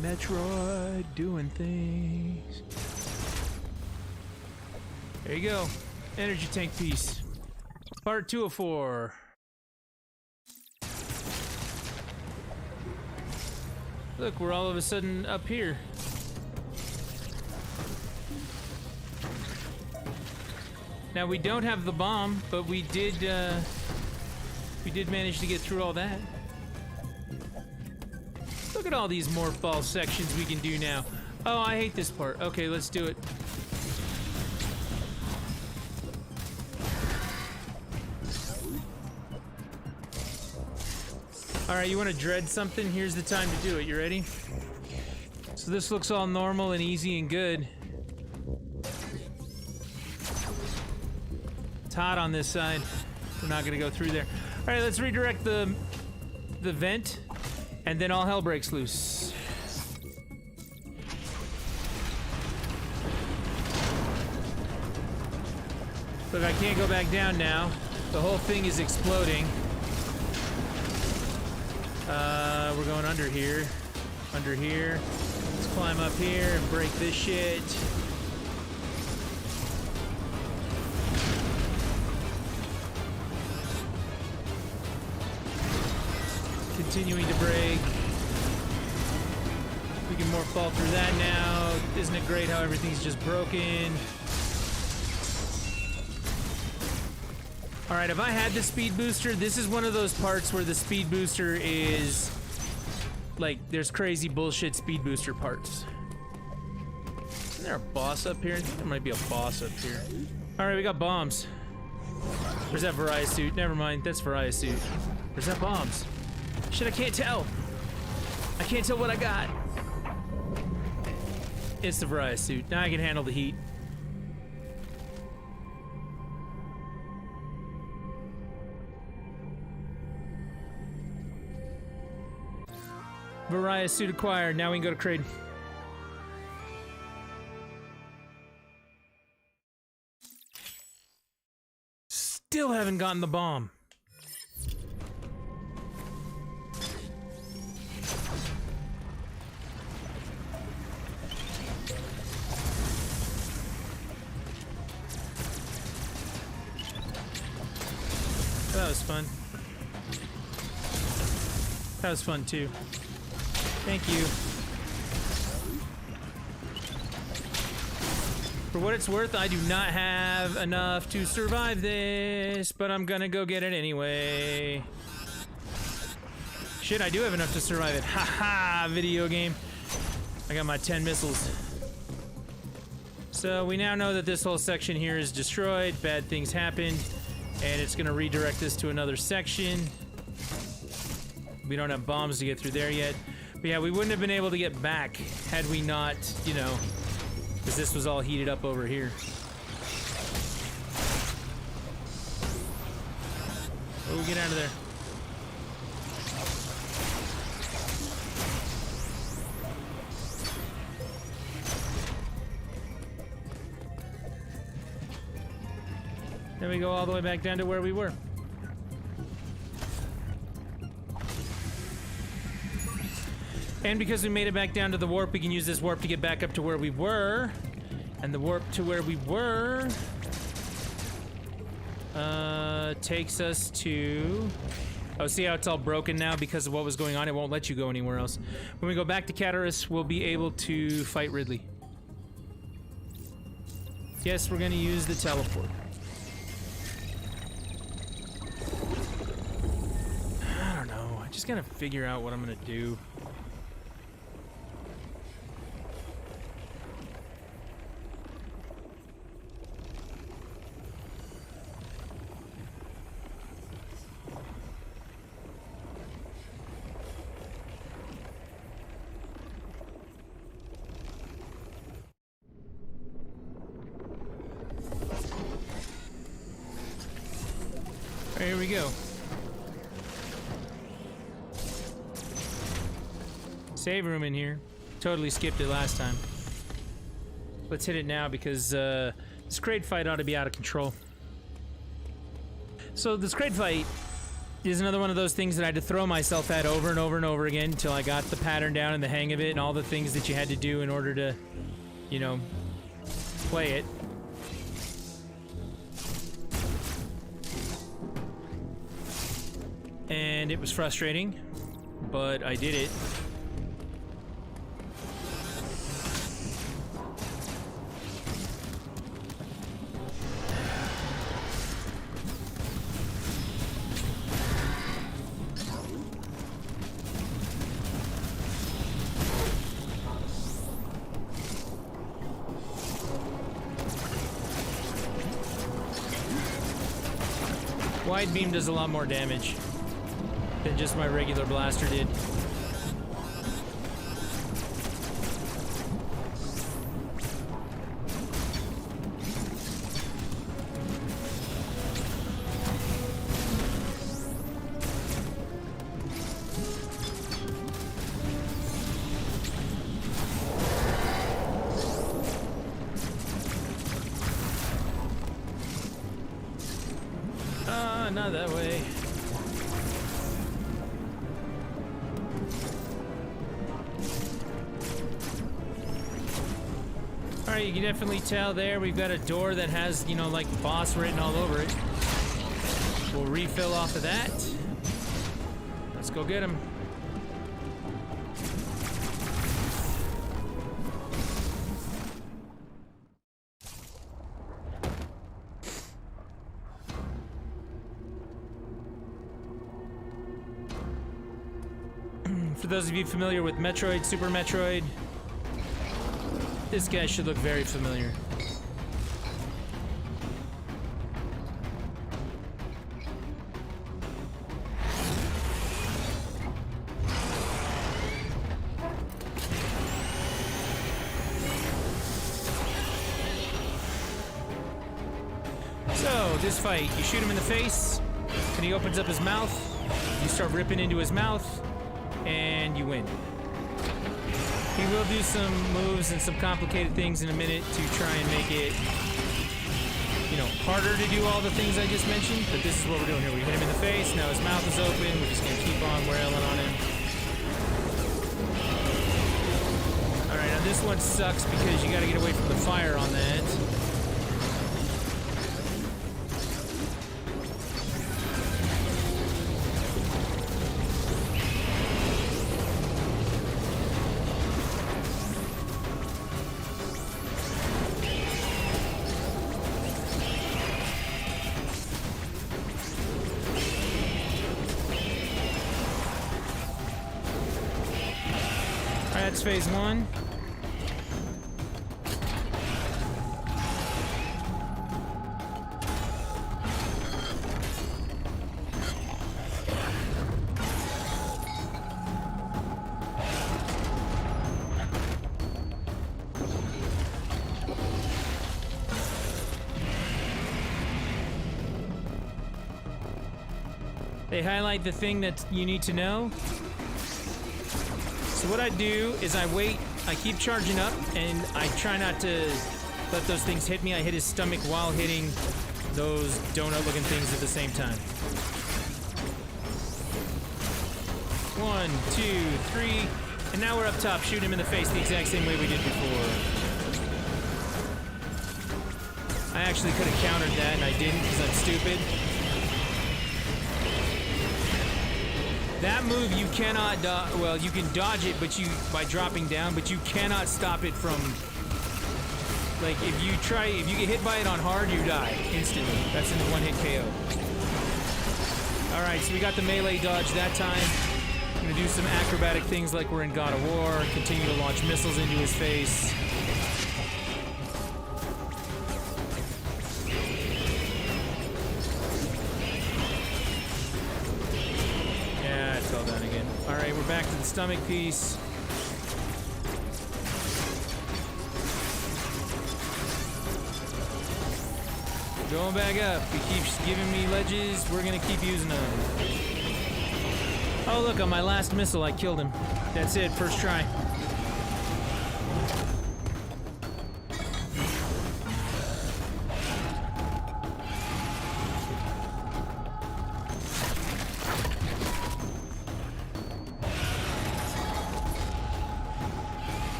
Metroid doing things. There you go. Energy tank piece. Part 204. Look, we're all of a sudden up here. Now we don't have the bomb, but we did manage to get through all that. Look at all these morph ball sections we can do now. Oh, I hate this part. Okay, let's do it. Alright, you want to dread something? Here's the time to do it. You ready? So this looks all normal and easy and good. It's hot on this side. We're not going to go through there. Alright, let's redirect the vent, and then all hell breaks loose. Look, I can't go back down now. The whole thing is exploding. We're going under here. Under here. Let's climb up here and break this shit. Continuing to break. We can more fall through that now. Isn't it great how everything's just broken? Alright, if I had the speed booster, this is one of those parts where the speed booster is... like, there's crazy bullshit speed booster parts. Isn't there a boss up here? I think there might be a boss up here. Alright, we got bombs. Where's that Variety suit? Never mind, that's Variety suit. Where's that bombs? Shit, I can't tell. I can't tell what I got. It's the Variety suit. Now I can handle the heat. Variety suit acquired. Now we can go to Kraid. Still haven't gotten the bomb. That was fun. That was fun too. Thank you. For what it's worth, I do not have enough to survive this, but I'm gonna go get it anyway. Shit, I do have enough to survive it. Haha, video game. I got my 10 missiles. So we now know that this whole section here is destroyed, bad things happened, and it's gonna redirect us to another section. We don't have bombs to get through there yet. But yeah, we wouldn't have been able to get back had we not, you know, because this was all heated up over here. Oh, get out of there. Then we go all the way back down to where we were. And because we made it back down to the warp, we can use this warp to get back up to where we were. And the warp to where we were takes us to... Oh, see how it's all broken now because of what was going on? It won't let you go anywhere else. When we go back to Cataris, we'll be able to fight Ridley. Yes, we're going to use the teleport. I don't know. I just got to figure out what I'm going to do. Here we go. Save room in here. Totally skipped it last time. Let's hit it now because this Kraid fight ought to be out of control. So this Kraid fight is another one of those things that I had to throw myself at over and over and over again until I got the pattern down and the hang of it and all the things that you had to do in order to, you know, play it. And it was frustrating, but I did it. Wide beam does a lot more damage than just my regular blaster did. Not that way. Alright, you can definitely tell there we've got a door that has, you know, like boss written all over it. We'll refill off of that. Let's go get him. For those of you familiar with Metroid, Super Metroid, this guy should look very familiar. So, this fight, you shoot him in the face, and he opens up his mouth, you start ripping into his mouth, and you win. He will do some moves and some complicated things in a minute to try and make it, you know, harder to do all the things I just mentioned, but this is what we're doing here. We hit him in the face, now his mouth is open, we're just gonna keep on wailing on him. Alright, now this one sucks because you gotta get away from the fire on that. That's phase one. They highlight the thing that you need to know. So what I do is I wait, I keep charging up, and I try not to let those things hit me. I hit his stomach while hitting those donut-looking things at the same time. 1, 2, 3, and now we're up top, shooting him in the face the exact same way we did before. I actually could have countered that, and I didn't because I'm stupid. That move you cannot well, you can dodge it, but by dropping down, but you cannot stop it from, like, if you get hit by it on hard, you die instantly. That's in one hit KO. Alright, so we got the melee dodge that time. I'm gonna do some acrobatic things like we're in God of War, continue to launch missiles into his face. Fell down again. Alright, we're back to the stomach piece. Going back up. He keeps giving me ledges. We're gonna keep using them. Oh, look, on my last missile, I killed him. That's it, first try.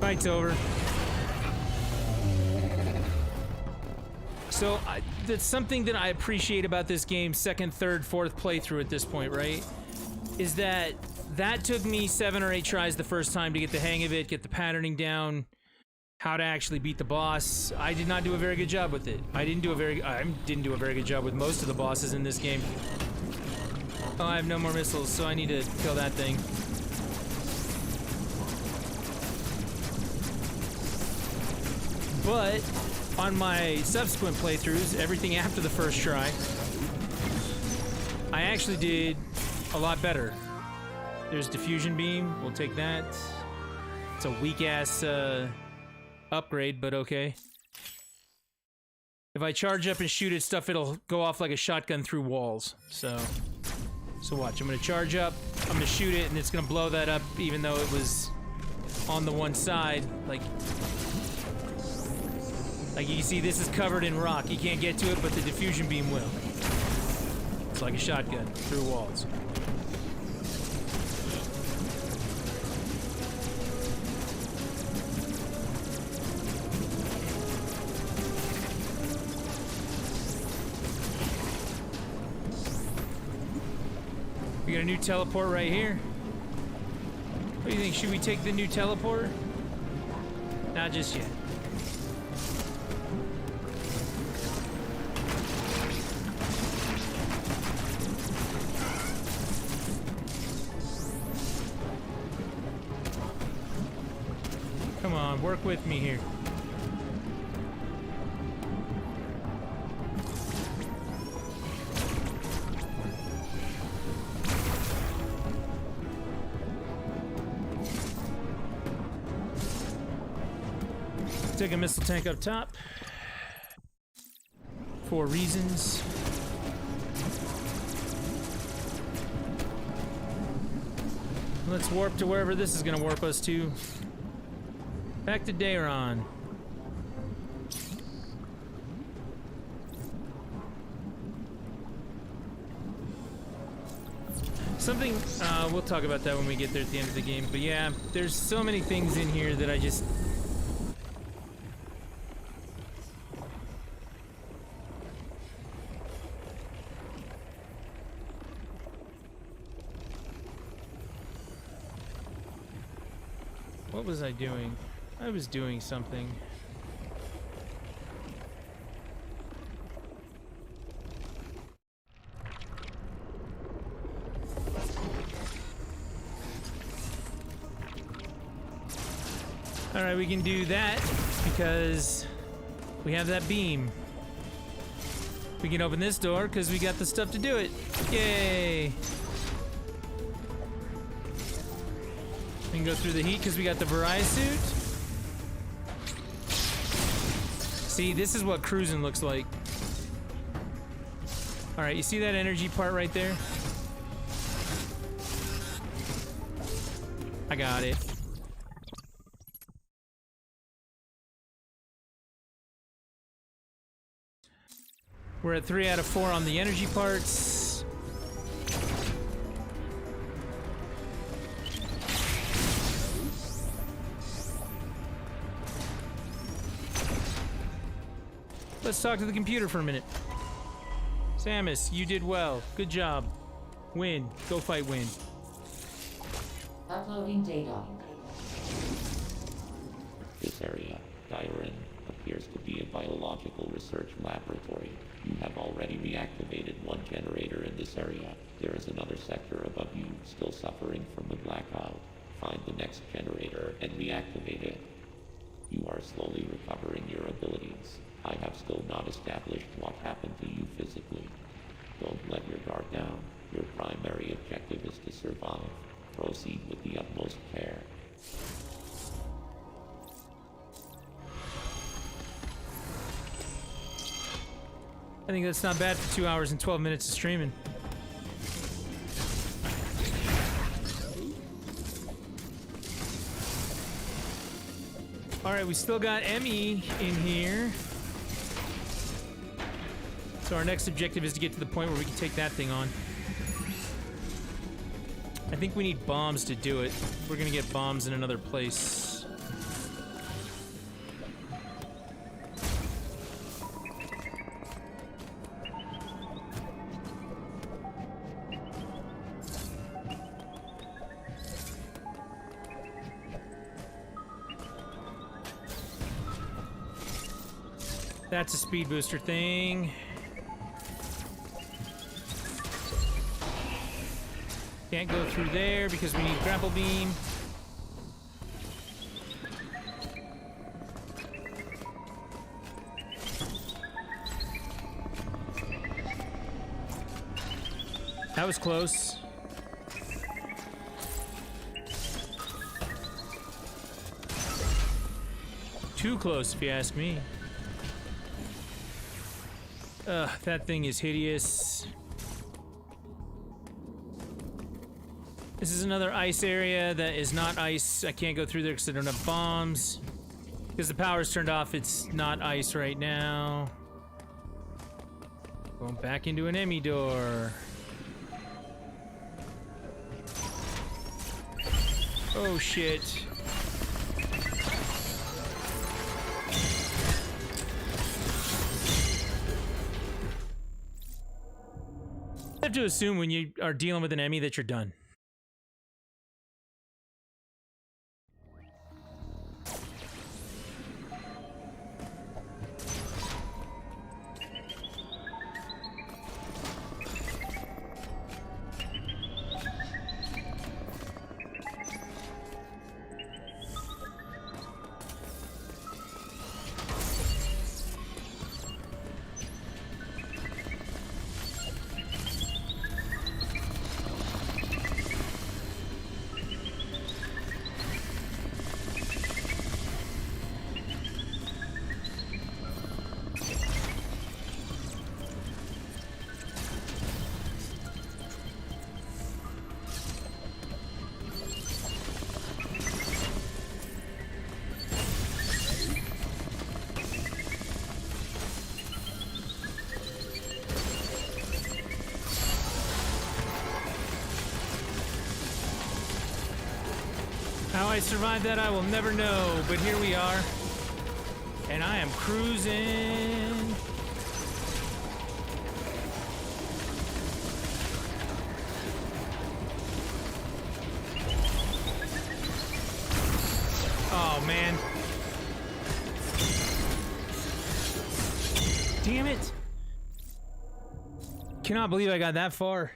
Fight's over. So, that's something that I appreciate about this game, second, third, fourth playthrough at this point, right? Is that took me 7 or 8 tries the first time to get the hang of it, get the patterning down, how to actually beat the boss. I did not do a very good job with it. I didn't do a very good job with most of the bosses in this game. Oh, I have no more missiles, so I need to kill that thing. But on my subsequent playthroughs, everything after the first try, I actually did a lot better. There's diffusion beam. We'll take that. It's a weak-ass upgrade, but okay. If I charge up and shoot at stuff, it'll go off like a shotgun through walls. So watch. I'm gonna charge up, I'm gonna shoot it, and it's gonna blow that up even though it was on the one side. Like you can see, this is covered in rock. You can't get to it, but the diffusion beam will. It's like a shotgun through walls. We got a new teleport right here. What do you think? Should we take the new teleport? Not just yet. Come on, work with me here. Take a missile tank up top. 4 reasons. Let's warp to wherever this is gonna warp us to. Back to Dayron. Something, we'll talk about that when we get there at the end of the game. But yeah, there's so many things in here that I just... What was I doing? I was doing something. Alright, we can do that because we have that beam. We can open this door because we got the stuff to do it. Yay! We can go through the heat because we got the Varai suit. See, this is what cruising looks like. Alright, you see that energy part right there? I got it. We're at 3 out of 4 on the energy parts. Let's talk to the computer for a minute. Samus, you did well. Good job. Win. Go fight Win. Uploading data. This area, Dairon, appears to be a biological research laboratory. You have already reactivated one generator in this area. There is another sector above you still suffering from the blackout. Find the next generator and reactivate it. You are slowly recovering your abilities. I have still not established what happened to you physically. Don't let your guard down. Your primary objective is to survive. Proceed with the utmost care. I think that's not bad for 2 hours and 12 minutes of streaming. Alright, we still got Emmy in here. So our next objective is to get to the point where we can take that thing on. I think we need bombs to do it. We're gonna get bombs in another place. That's a speed booster thing. Can't go through there because we need grapple beam. That was close. Too close, if you ask me. Ugh, that thing is hideous. This is another ice area that is not ice. I can't go through there because I don't have bombs. Because the power's turned off, it's not ice right now. Going back into an Emmy door. Oh shit. I have to assume when you are dealing with an Emmy that you're done. How I survived that, I will never know, but here we are. And I am cruising. Oh, man. Damn it. Cannot believe I got that far.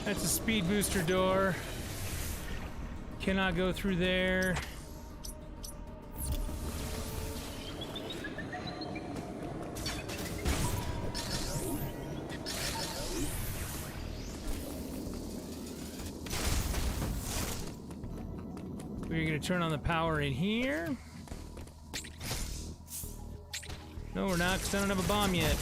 That's a speed booster door. Cannot go through there. We're gonna turn on the power in here. No, we're not, because I don't have a bomb yet.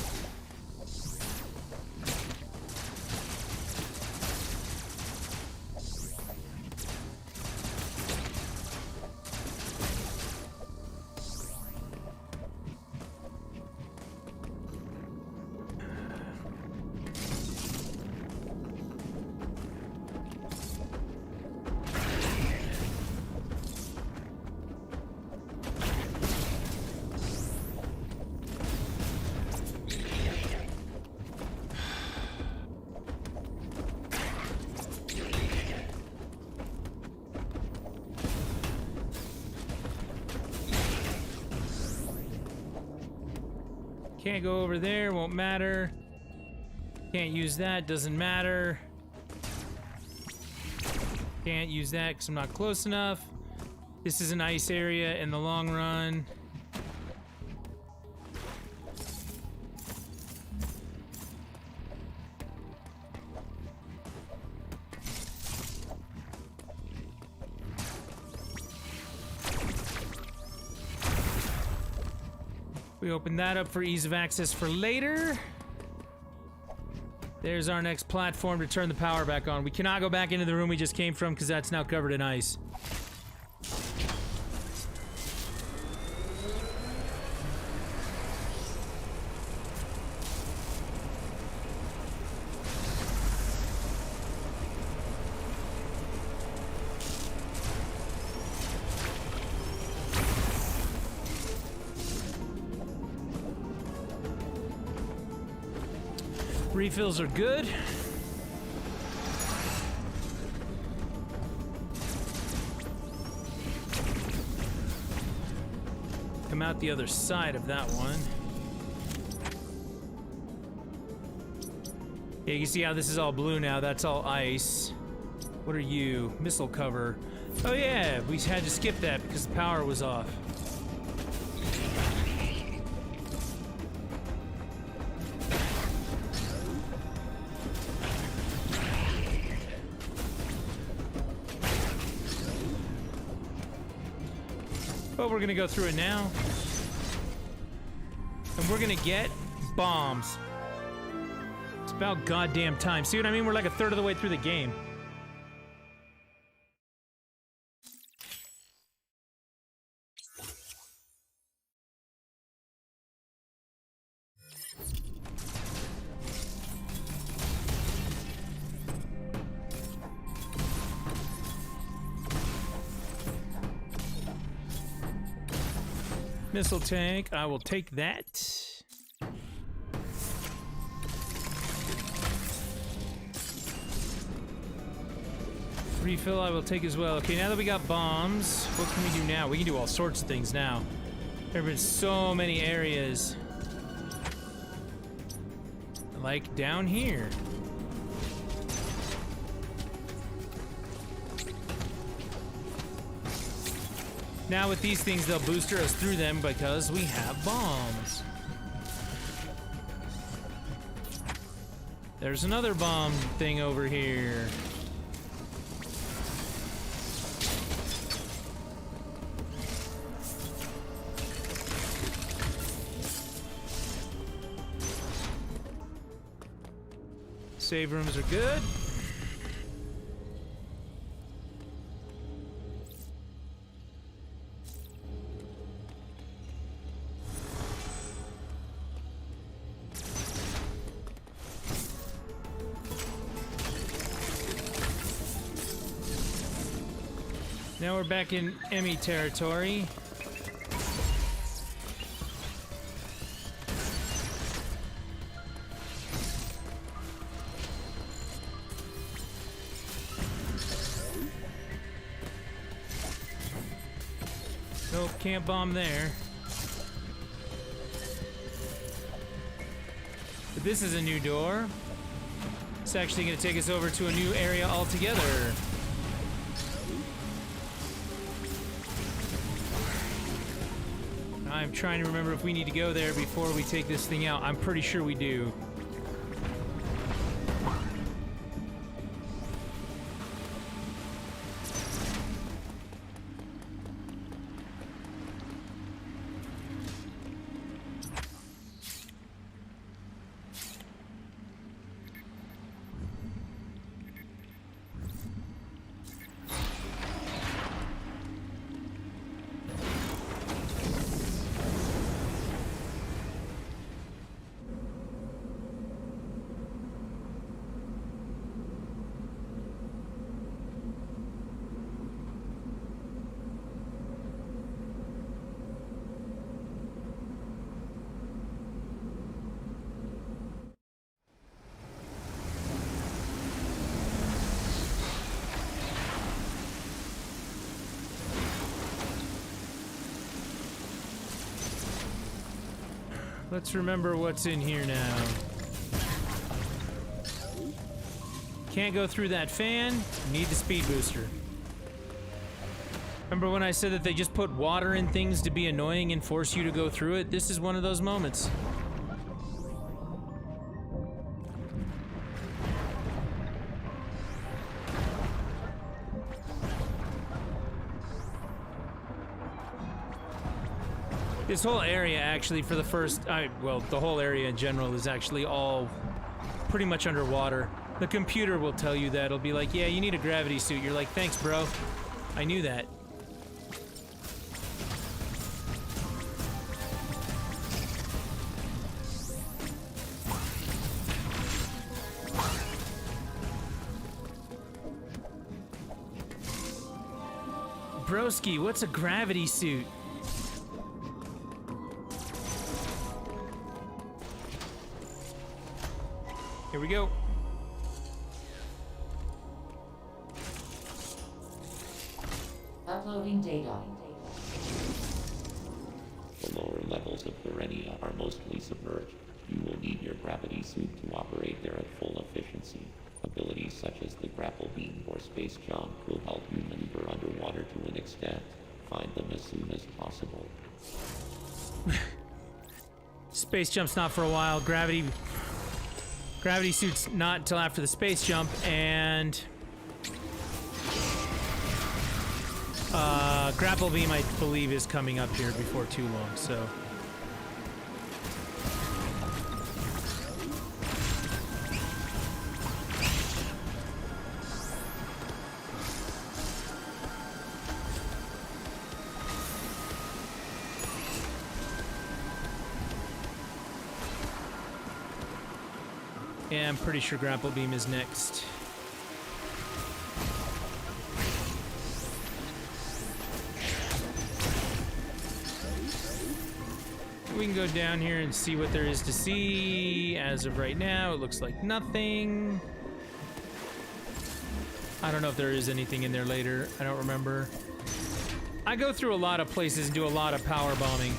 Can't go over there, won't matter. Can't use that, doesn't matter. Can't use that because I'm not close enough. This is an ice area in the long run. We open that up for ease of access for later. There's our next platform to turn the power back on. We cannot go back into the room we just came from because that's now covered in ice. Refills are good. Come out the other side of that one. Yeah, you can see how this is all blue now. That's all ice. What are you? Missile cover. Oh yeah, we had to skip that because the power was off. But we're gonna go through it now. And we're gonna get bombs. It's about goddamn time. See what I mean? We're like a third of the way through the game. Missile tank, I will take that. Refill, I will take as well. Okay, now that we got bombs, what can we do now? We can do all sorts of things now. There have been so many areas. Like down here. Now with these things, they'll booster us through them because we have bombs. There's another bomb thing over here. Save rooms are good. Now we're back in Emmy territory. Nope, can't bomb there. But this is a new door. It's actually going to take us over to a new area altogether. I'm trying to remember if we need to go there before we take this thing out. I'm pretty sure we do. Let's remember what's in here now. Can't go through that fan. Need the speed booster. Remember when I said that they just put water in things to be annoying and force you to go through it? This is one of those moments. This whole area, actually, for the first... well, the whole area in general is actually all pretty much underwater. The computer will tell you that. It'll be like, yeah, you need a gravity suit. You're like, thanks, bro. I knew that. Broski, what's a gravity suit? Here we go. Uploading data. The lower levels of Verenia are mostly submerged. You will need your gravity suit to operate there at full efficiency. Abilities such as the grapple beam or space jump will help you maneuver underwater to an extent. Find them as soon as possible. Space jump's not for a while. Gravity suit's not until after the space jump, and grapple beam I believe is coming up here before too long, so. Yeah, I'm pretty sure grapple beam is next. We can go down here and see what there is to see. As of right now, it looks like nothing. I don't know if there is anything in there later. I don't remember. I go through a lot of places and do a lot of power bombing.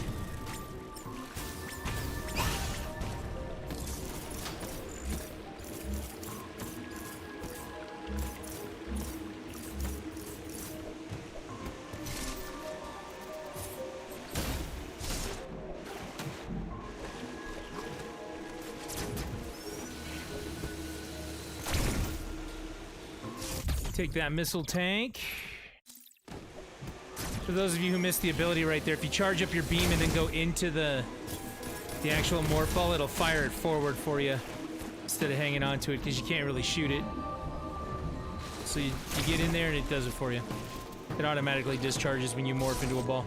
Take that missile tank. For those of you who missed the ability right there, if you charge up your beam and then go into the actual morphball, it'll fire it forward for you instead of hanging on to it because you can't really shoot it. So you get in there and it does it for you. It automatically discharges when you morph into a ball.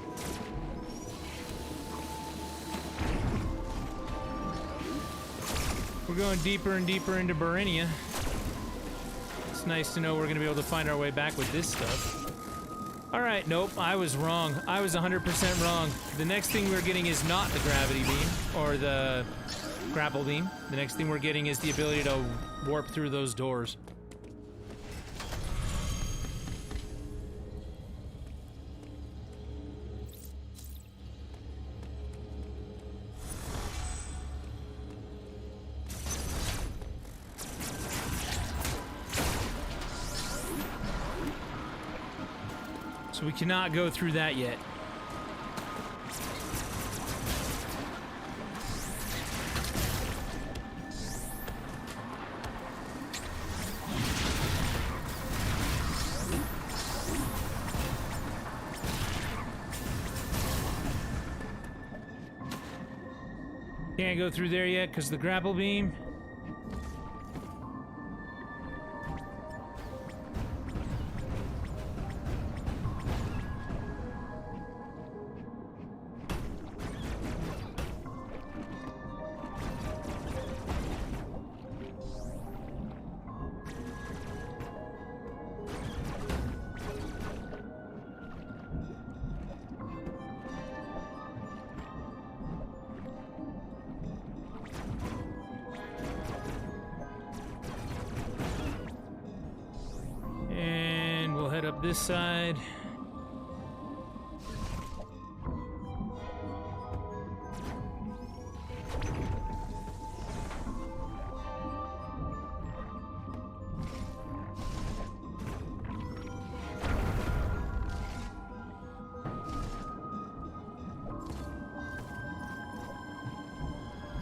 We're going deeper and deeper into Berenia. It's nice to know we're going to be able to find our way back with this stuff. Alright, nope, I was wrong. I was 100% wrong. The next thing we're getting is not the gravity beam, or the grapple beam. The next thing we're getting is the ability to warp through those doors. So we cannot go through that yet. Can't go through there yet because the grapple beam. This side.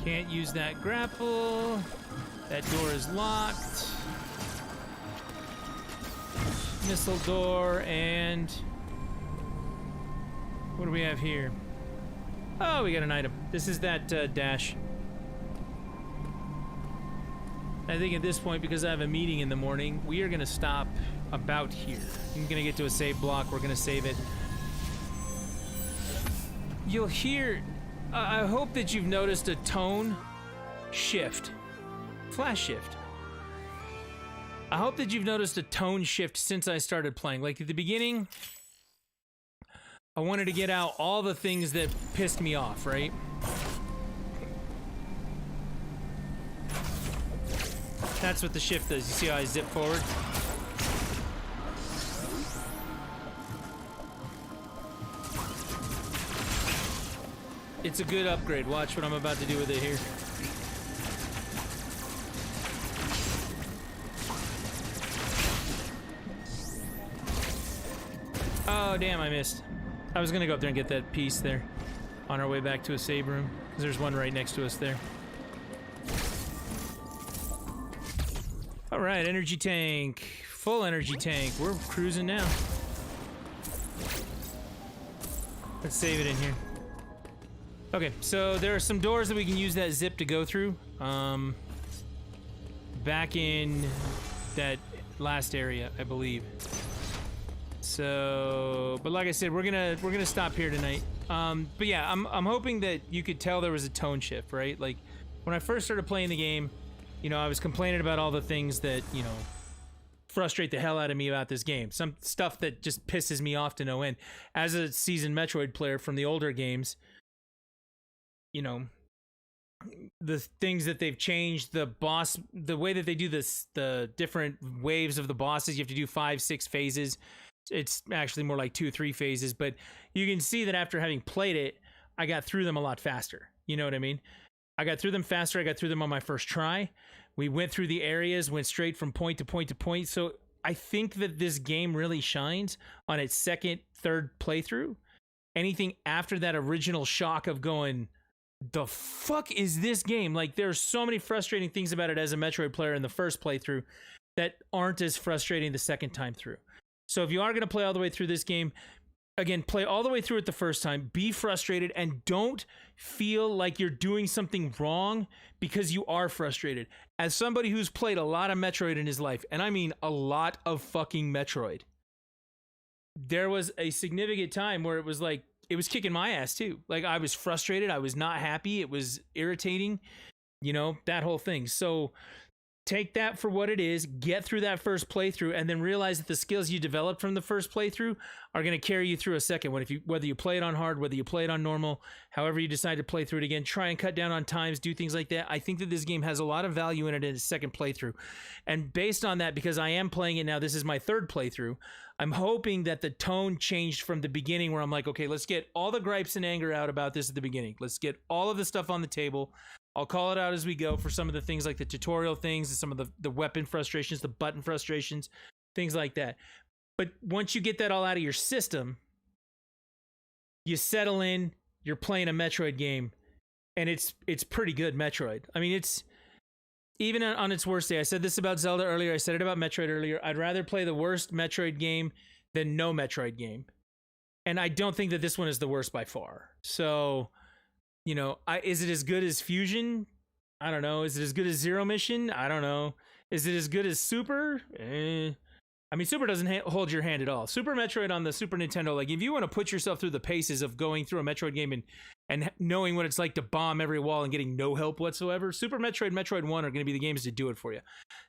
Can't use that grapple. That door is locked. Missile door, and what do we have here? Oh, we got an item. This is that dash. I think at this point, because I have a meeting in the morning, we are going to stop about here. I'm going to get to a save block. We're going to save it. You'll hear... I hope that you've noticed a tone shift. Flash shift. I hope that you've noticed a tone shift since I started playing. Like at the beginning, I wanted to get out all the things that pissed me off, right? That's what the shift does. You see how I zip forward? It's a good upgrade. Watch what I'm about to do with it here. Oh, damn, I missed. I was gonna go up there and get that piece there on our way back to a save room, because there's one right next to us there. Alright, energy tank. Full energy tank. We're cruising now. Let's save it in here. Okay, so there are some doors that we can use that zip to go through. Back in that last area, I believe. So, but like I said, we're gonna stop here tonight. But yeah, I'm hoping that you could tell there was a tone shift, right? Like when I first started playing the game, you know, I was complaining about all the things that, you know, frustrate the hell out of me about this game. Some stuff that just pisses me off to no end. As a seasoned Metroid player from the older games, you know, the things that they've changed, the boss, the way that they do this, the different waves of the bosses, you have to do 5, 6 phases. It's actually more like 2, 3 phases, but you can see that after having played it, I got through them a lot faster. You know what I mean? I got through them faster. I got through them on my first try. We went through the areas, went straight from point to point to point. So I think that this game really shines on its second, third playthrough. Anything after that original shock of going, the fuck is this game? Like, there's so many frustrating things about it as a Metroid player in the first playthrough that aren't as frustrating the second time through. So if you are going to play all the way through this game, again, play all the way through it the first time, be frustrated, and don't feel like you're doing something wrong because you are frustrated. As somebody who's played a lot of Metroid in his life, and I mean a lot of fucking Metroid, there was a significant time where it was like, it was kicking my ass too. Like, I was frustrated, I was not happy, it was irritating, you know, that whole thing. So take that for what it is, get through that first playthrough, and then realize that the skills you developed from the first playthrough are going to carry you through a second one. Whether you play it on hard, whether you play it on normal, however you decide to play through it again, try and cut down on times, do things like that. I think that this game has a lot of value in it in its second playthrough. And based on that, because I am playing it now, this is my third playthrough, I'm hoping that the tone changed from the beginning where I'm like, okay, let's get all the gripes and anger out about this at the beginning. Let's get all of the stuff on the table. I'll call it out as we go for some of the things like the tutorial things and some of the weapon frustrations, the button frustrations, things like that. But once you get that all out of your system, you settle in, you're playing a Metroid game, and it's pretty good Metroid. I mean, it's even on its worst day. I said this about Zelda earlier. I said it about Metroid earlier. I'd rather play the worst Metroid game than no Metroid game. And I don't think that this one is the worst by far. So, you know, is it as good as Fusion? I don't know. Is it as good as Zero Mission? I don't know. Is it as good as Super? I mean, Super doesn't hold your hand at all. Super Metroid on the Super Nintendo, like, if you want to put yourself through the paces of going through a Metroid game and knowing what it's like to bomb every wall and getting no help whatsoever, Super Metroid, Metroid 1 are going to be the games to do it for you.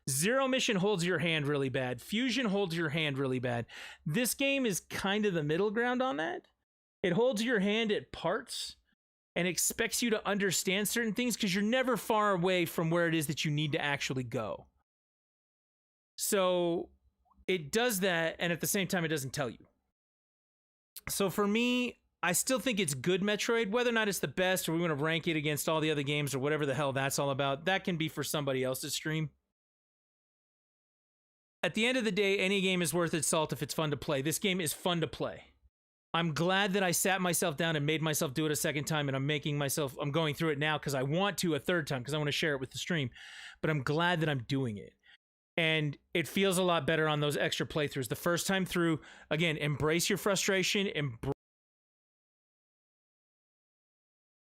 Zero Mission holds your hand really bad. Fusion holds your hand really bad. This game is kind of the middle ground on that. It holds your hand at parts and expects you to understand certain things because you're never far away from where it is that you need to actually go. So it does that, and at the same time, it doesn't tell you. So for me, I still think it's good Metroid. Whether or not it's the best, or we want to rank it against all the other games, or whatever the hell that's all about, that can be for somebody else's stream. At the end of the day, any game is worth its salt if it's fun to play. This game is fun to play. I'm glad that I sat myself down and made myself do it a second time, and I'm going through it now because I want to a third time because I want to share it with the stream. But I'm glad that I'm doing it. And it feels a lot better on those extra playthroughs. The first time through, again, embrace your frustration,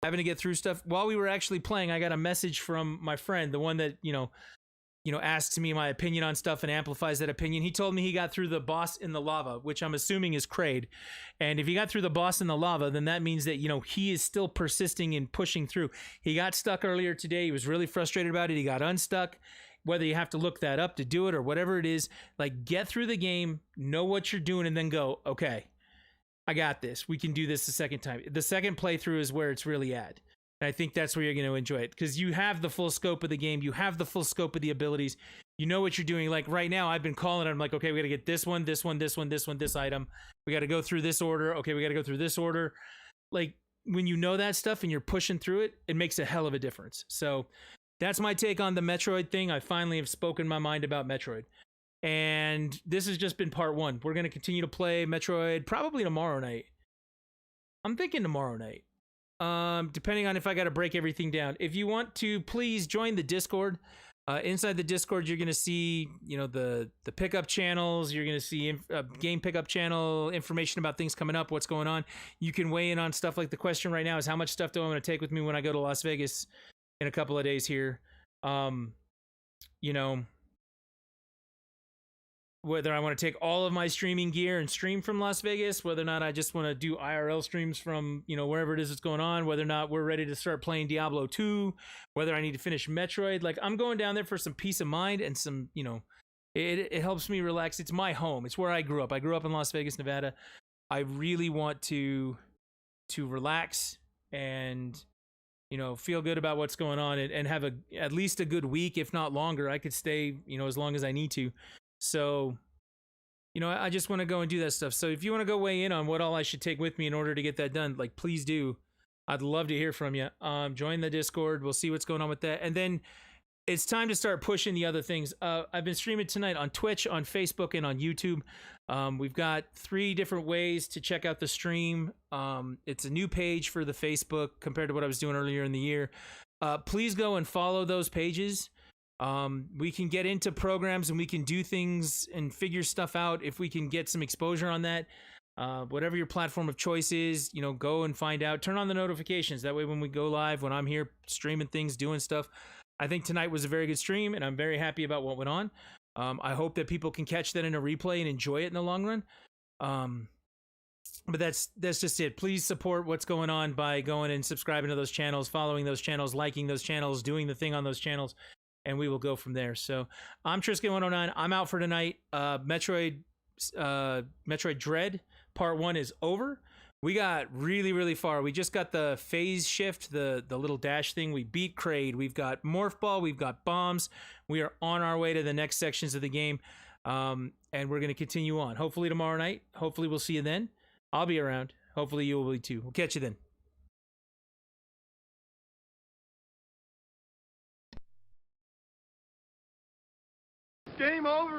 having to get through stuff. While we were actually playing, I got a message from my friend, the one that, you know, asks me my opinion on stuff and amplifies that opinion. He told me he got through the boss in the lava, which I'm assuming is Kraid. And if he got through the boss in the lava, then that means that, you know, he is still persisting and pushing through. He got stuck earlier today. He was really frustrated about it. He got unstuck. Whether you have to look that up to do it or whatever it is, like, get through the game, know what you're doing, and then go, okay, I got this. We can do this the second time. The second playthrough is where it's really at. And I think that's where you're going to enjoy it, because you have the full scope of the game. You have the full scope of the abilities. You know what you're doing. Like right now, I've been calling it. I'm like, okay, we got to get this one, this one, this one, this one, this item. We got to go through this order. Okay, we got to go through this order. Like when you know that stuff and you're pushing through it, it makes a hell of a difference. So that's my take on the Metroid thing. I finally have spoken my mind about Metroid. And this has just been part one. We're going to continue to play Metroid probably tomorrow night. I'm thinking tomorrow night. Depending on if I got to break everything down. If you want to, please join the Discord. Inside the Discord, you're going to see, the pickup channels. You're going to see game pickup channel information about things coming up, what's going on. You can weigh in on stuff. Like the question right now is, how much stuff do I want to take with me when I go to Las Vegas in a couple of days here? Whether I want to take all of my streaming gear and stream from Las Vegas, whether or not I just want to do IRL streams from, wherever it is that's going on, whether or not we're ready to start playing Diablo 2, whether I need to finish Metroid. Like, I'm going down there for some peace of mind and some, it helps me relax. It's my home. It's where I grew up. I grew up in Las Vegas, Nevada. I really want to relax and, feel good about what's going on and have at least a good week, if not longer. I could stay, as long as I need to. So, I just want to go and do that stuff. So if you want to go weigh in on what all I should take with me in order to get that done, like, please do. I'd love to hear from you. Join the Discord. We'll see what's going on with that. And then it's time to start pushing the other things. I've been streaming tonight on Twitch, on Facebook, and on YouTube. We've got 3 different ways to check out the stream. It's a new page for the Facebook compared to what I was doing earlier in the year. Please go and follow those pages. We can get into programs and we can do things and figure stuff out if we can get some exposure on that. Whatever your platform of choice is, go and find out. Turn on the notifications. That way when we go live, when I'm here streaming things, doing stuff. I think tonight was a very good stream and I'm very happy about what went on. I hope that people can catch that in a replay and enjoy it in the long run. But that's just it. Please support what's going on by going and subscribing to those channels, following those channels, liking those channels, doing the thing on those channels. And we will go from there. So I'm Trisket109. I'm out for tonight. Metroid Dread Part 1 is over. We got really, really far. We just got the phase shift, the little dash thing. We beat Kraid. We've got Morph Ball. We've got bombs. We are on our way to the next sections of the game. And we're going to continue on. Hopefully tomorrow night. Hopefully we'll see you then. I'll be around. Hopefully you will be too. We'll catch you then. Game over.